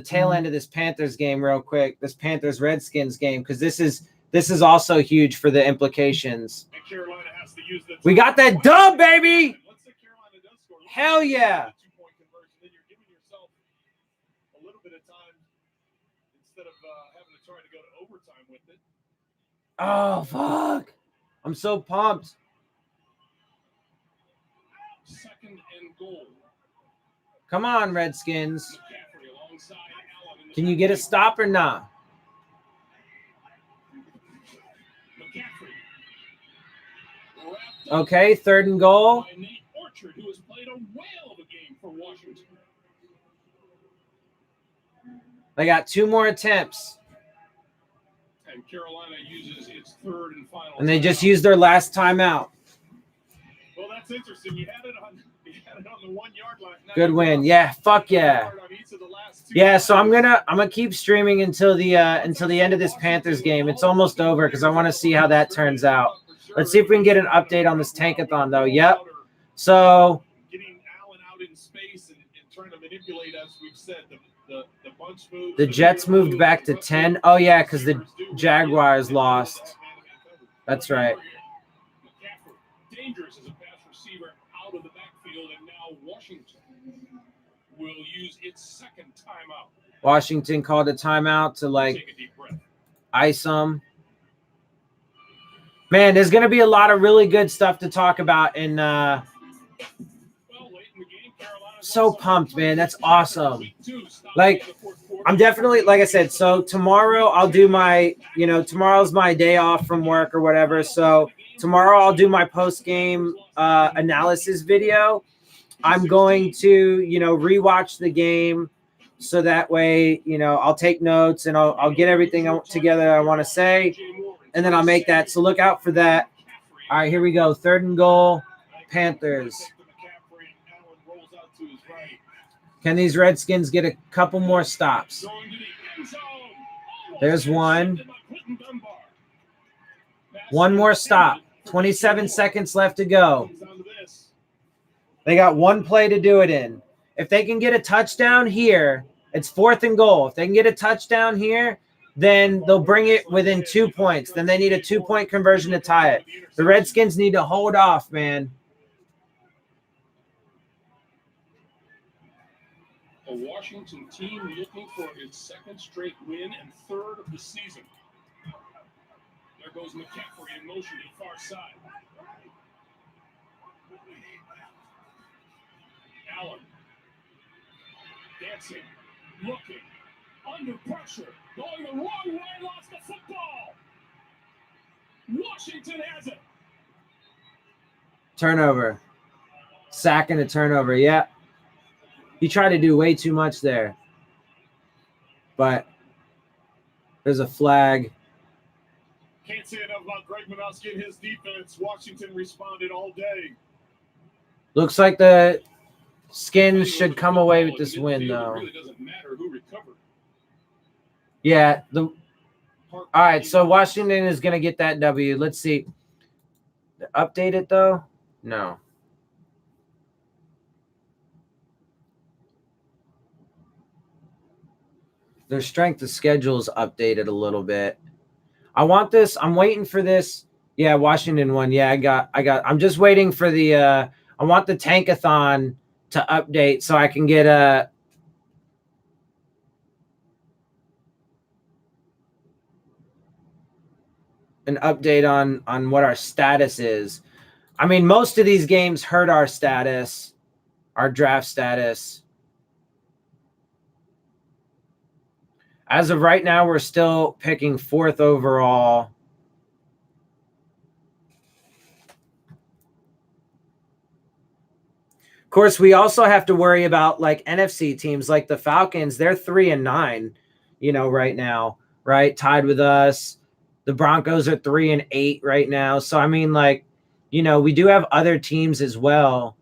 tail end of this Panthers game real quick. This Panthers Redskins game, because this is also huge for the implications. We got that dub, baby! Hell yeah! Oh fuck! I'm so pumped. 2nd and goal. Come on, Redskins. Can you get a stop or not? Okay, 3rd and goal. Who has played a whale of a game for Washington. They got 2 more attempts. And Carolina uses its 3rd and final. And they just used their last timeout. Well, that's interesting. You had it on the 1-yard line. Now Good win. Yeah, fuck yeah. Yeah, so I'm gonna keep streaming until the end of this Panthers game. It's almost over because I want to see how that turns out. Let's see if we can get an update on this tankathon though. Yep. So getting Allen out in space and trying to manipulate, as we've said, the bunch move. the Jets moved back to 10. Oh yeah, because the Jaguars lost. That's right. Dangerous as a pass receiver out of the backfield, and now Washington will use its 2nd timeout. Washington called a timeout to like ice them. Man, there's going to be a lot of really good stuff to talk about. And so pumped, man. That's awesome. Like, I'm definitely, like I said, so tomorrow I'll do my, tomorrow's my day off from work or whatever. So tomorrow I'll do my post-game analysis video. I'm going to, rewatch the game so that way, I'll take notes and I'll get everything together I want to say, and then I'll make that. So look out for that. All right, here we go. 3rd and goal, Panthers. Can these Redskins get a couple more stops? There's one. One more stop. 27 seconds left to go. They got 1 play to do it in. If they can get a touchdown here, it's 4th and goal. If they can get a touchdown here, then they'll bring it within 2 points. Then they need a 2-point conversion to tie it. The Redskins need to hold off, man. A Washington team looking for its 2nd straight win and 3rd of the season. There goes McCaffrey in motion to the far side. Allen. Dancing. Looking. Under pressure. Going the wrong way. Lost the football. Washington has it. Turnover. Sack and a turnover. Yeah. He tried to do way too much there. But there's a flag. Can't say enough about Greg Manowski and his defense. Washington responded all day. Looks like the Skins should come away with this win, though. It really doesn't matter who recovered. Yeah. All right, so Washington is going to get that W. Let's see. Update it, though? No. Their strength of schedule is updated a little bit. I want this. I'm waiting for this. Yeah, Washington won. Yeah, I'm just waiting for the I want the tankathon to update so I can get an update on what our status is. I mean, most of these games hurt our status, our draft status. As of right now, we're still picking 4th overall. Of course, we also have to worry about like NFC teams like the Falcons. They're 3-9, right now, right? Tied with us. The Broncos are 3-8 right now. So, I mean, like, we do have other teams as well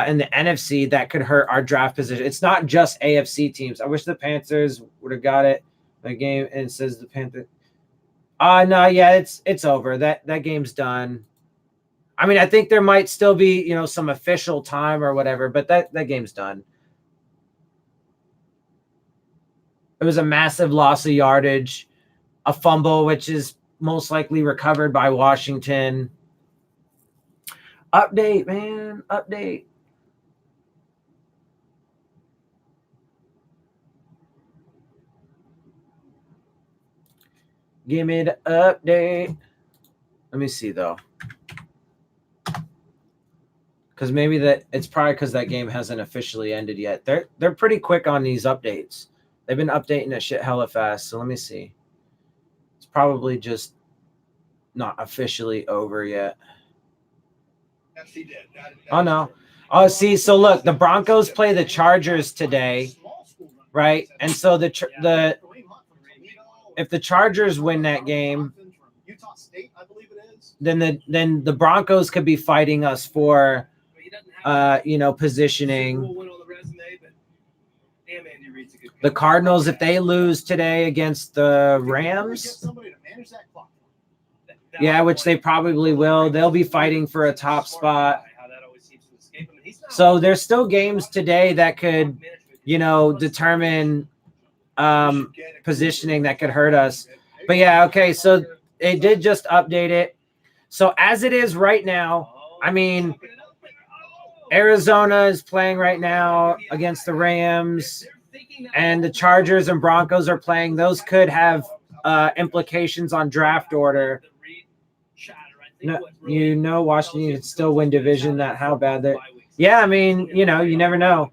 in the NFC that could hurt our draft position. It's not just AFC teams. I wish the Panthers would have got it. The game, and it says the Panthers. No, yeah, it's over. That game's done. I mean, I think there might still be, some official time or whatever, but that game's done. It was a massive loss of yardage, a fumble, which is most likely recovered by Washington. Update, man. Update. Give me the update. Let me see, though. Because maybe it's probably because that game hasn't officially ended yet. They're pretty quick on these updates. They've been updating that shit hella fast. So let me see. It's probably just not officially over yet. Oh, no. Oh, see, so look, the Broncos play the Chargers today, right? And so if the Chargers win that game, then the Broncos could be fighting us for positioning. The Cardinals, if they lose today against the Rams, yeah, which they probably will, they'll be fighting for a top spot. So there's still games today that could, determine positioning that could hurt us. But yeah, okay, so they did just update it. So as it is right now, I mean, Arizona is playing right now against the Rams, and the Chargers and Broncos are playing. Those could have implications on draft order. No, Washington can still win division. That how bad that? Yeah, I mean, you never know.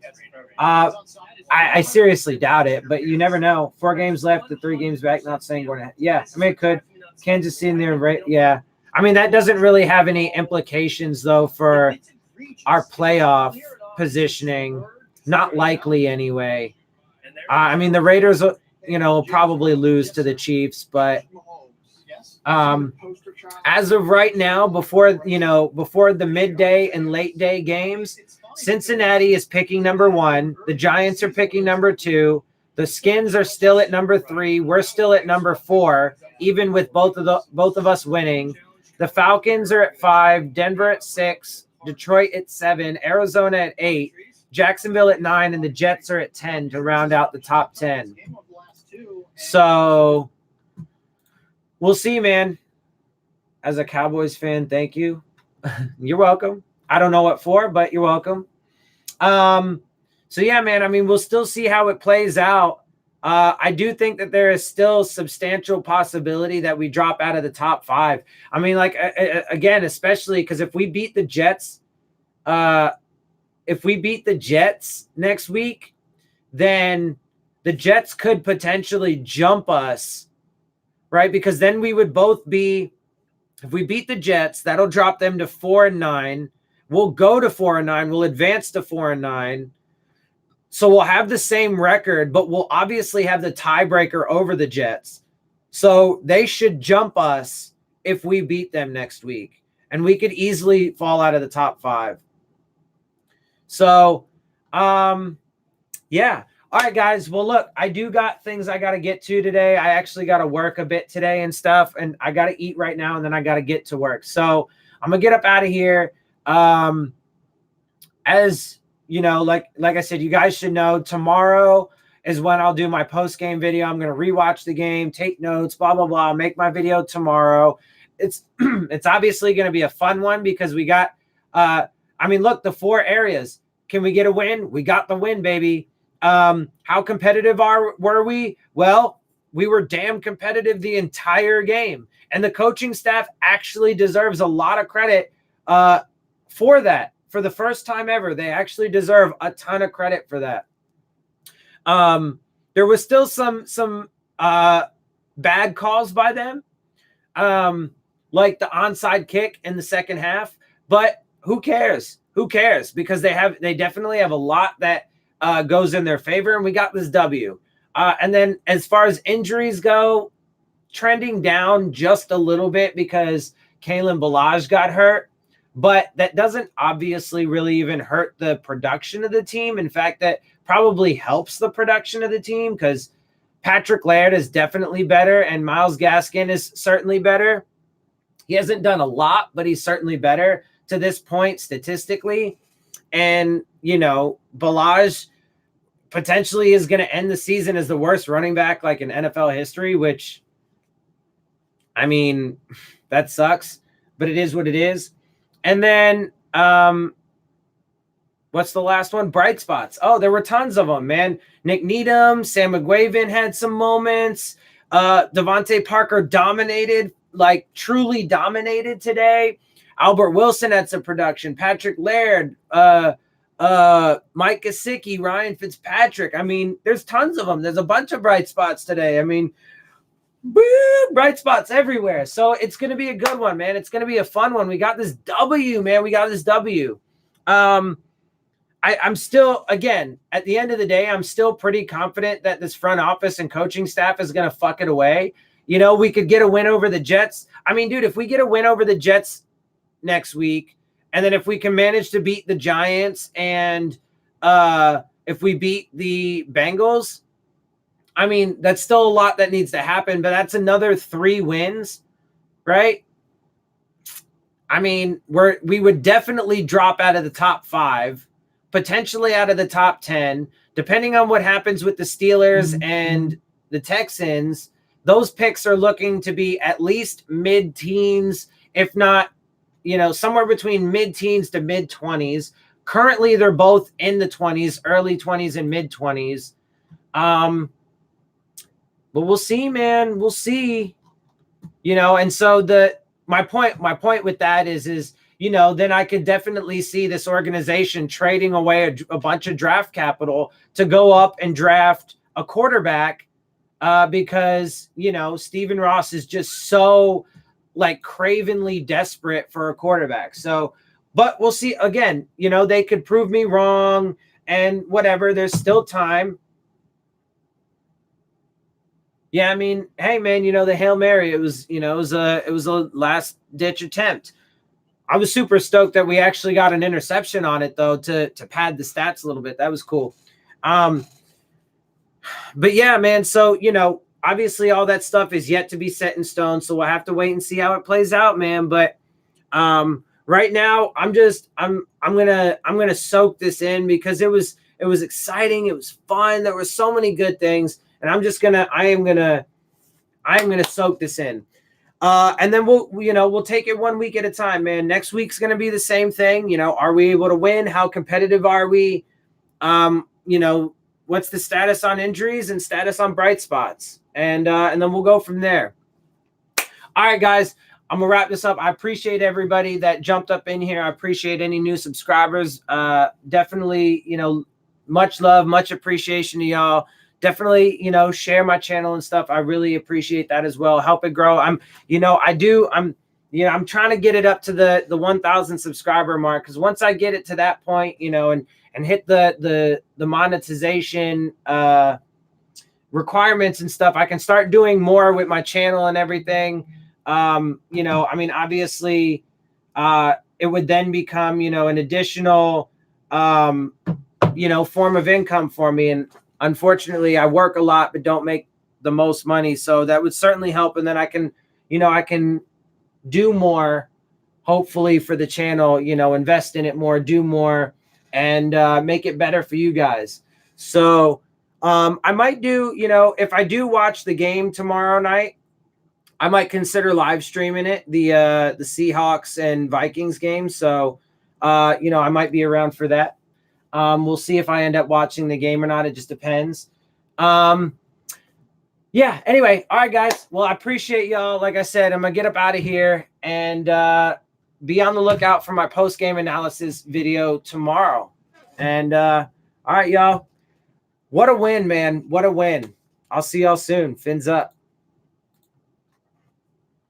I seriously doubt it, but you never know. 4 games left, the 3 games back. Not saying we're not. Yeah, I mean, it could. Kansas City in there, right? Yeah. I mean, that doesn't really have any implications though for our playoff positioning. Not likely anyway. I mean, the Raiders, will probably lose to the Chiefs, but as of right now, before the midday and late day games, Cincinnati is picking number 1. The Giants are picking number 2. The Skins are still at number 3. We're still at number 4, even with both of us winning. The Falcons are at 5. Denver at 6. Detroit at 7. Arizona at 8. Jacksonville at 9, and the Jets are at 10 to round out the top 10. So we'll see, man. As a Cowboys fan, thank you. You're welcome. I don't know what for, but you're welcome. So yeah, man, I mean, we'll still see how it plays out. I do think that there is still substantial possibility that we drop out of the top 5. I mean, like, again, especially because if we beat the Jets, next week, then the Jets could potentially jump us, right? Because then we would both be, if we beat the Jets, that'll drop them to 4-9. We'll go to 4-9. We'll advance to 4-9. So we'll have the same record, but we'll obviously have the tiebreaker over the Jets. So they should jump us if we beat them next week. And we could easily fall out of the top 5. So, yeah. All right, guys. Well, look, I do got things I got to get to today. I actually got to work a bit today and stuff, and I got to eat right now, and then I got to get to work. So I'm going to get up out of here. As you know, like I said, you guys should know tomorrow is when I'll do my post-game video. I'm going to rewatch the game, take notes, blah, blah, blah. I'll make my video tomorrow. It's it's obviously going to be a fun one because we got look, the 4 areas. Can we get a win? We got the win, baby. How competitive were we? Well, we were damn competitive the entire game. And the coaching staff actually deserves a lot of credit for that. For the first time ever, they actually deserve a ton of credit for that. There was still some bad calls by them, like the onside kick in the second half. But who cares? Who cares? Because they definitely have a lot that goes in their favor, and we got this W. And then as far as injuries go, trending down just a little bit because Kalen Ballage got hurt. But that doesn't obviously really even hurt the production of the team. In fact, that probably helps the production of the team because Patrick Laird is definitely better and Myles Gaskin is certainly better. He hasn't done a lot, but he's certainly better to this point statistically. And, Ballage potentially is going to end the season as the worst running back like in NFL history, which, that sucks, but it is what it is. And then, what's the last one? Bright spots. Oh, there were tons of them, man. Nick Needham, Sam McGuavin had some moments. Devontae Parker dominated, like truly dominated today. Albert Wilson had some production. Patrick Laird, Mike Gesicki, Ryan Fitzpatrick. There's tons of them. There's a bunch of bright spots today. Bright spots everywhere. So it's going to be a good one, man. It's going to be a fun one. We got this W, man. We got this W. I'm still, again, at the end of the day, I'm still pretty confident that this front office and coaching staff is going to fuck it away. We could get a win over the Jets. Dude, if we get a win over the Jets next week, and then if we can manage to beat the Giants and if we beat the Bengals, that's still a lot that needs to happen, but that's another 3 wins, right? We would definitely drop out of the top 5, potentially out of the top 10, depending on what happens with the Steelers and the Texans. Those picks are looking to be at least mid-teens, if not, somewhere between mid-teens to mid-20s. Currently, they're both in the 20s, early 20s and mid-20s. But we'll see, man. We'll see. And so my point with that is then I could definitely see this organization trading away a bunch of draft capital to go up and draft a quarterback because, Stephen Ross is just so cravenly desperate for a quarterback. So, but we'll see. Again, they could prove me wrong and whatever. There's still time. Yeah, hey man, the Hail Mary, it was a last ditch attempt. I was super stoked that we actually got an interception on it though to pad the stats a little bit. That was cool. But yeah, man, so obviously all that stuff is yet to be set in stone, so we'll have to wait and see how it plays out, man. But right now I'm gonna soak this in because it was exciting, it was fun, there were so many good things. And I am gonna soak this in, and then we'll take it 1 week at a time, man. Next week's gonna be the same thing. Are we able to win? How competitive are we? What's the status on injuries and status on bright spots, and then we'll go from there. All right, guys, I'm gonna wrap this up. I appreciate everybody that jumped up in here. I appreciate any new subscribers. Definitely, much love, much appreciation to y'all. Definitely, share my channel and stuff. I really appreciate that as well. Help it grow. I'm trying to get it up to the 1,000 subscriber mark. Cause once I get it to that point, and hit the monetization, requirements and stuff, I can start doing more with my channel and everything. Obviously, it would then become, an additional, form of income for me. And unfortunately, I work a lot, but don't make the most money. So that would certainly help. And then I can do more, hopefully for the channel, invest in it more, do more, and make it better for you guys. So I might do, if I do watch the game tomorrow night, I might consider live streaming it, the Seahawks and Vikings game. So, I might be around for that. We'll see if I end up watching the game or not. It just depends. Yeah, anyway. All right, guys. Well, I appreciate y'all. Like I said, I'm going to get up out of here and be on the lookout for my post-game analysis video tomorrow. And all right, y'all. What a win, man. What a win. I'll see y'all soon. Fins up.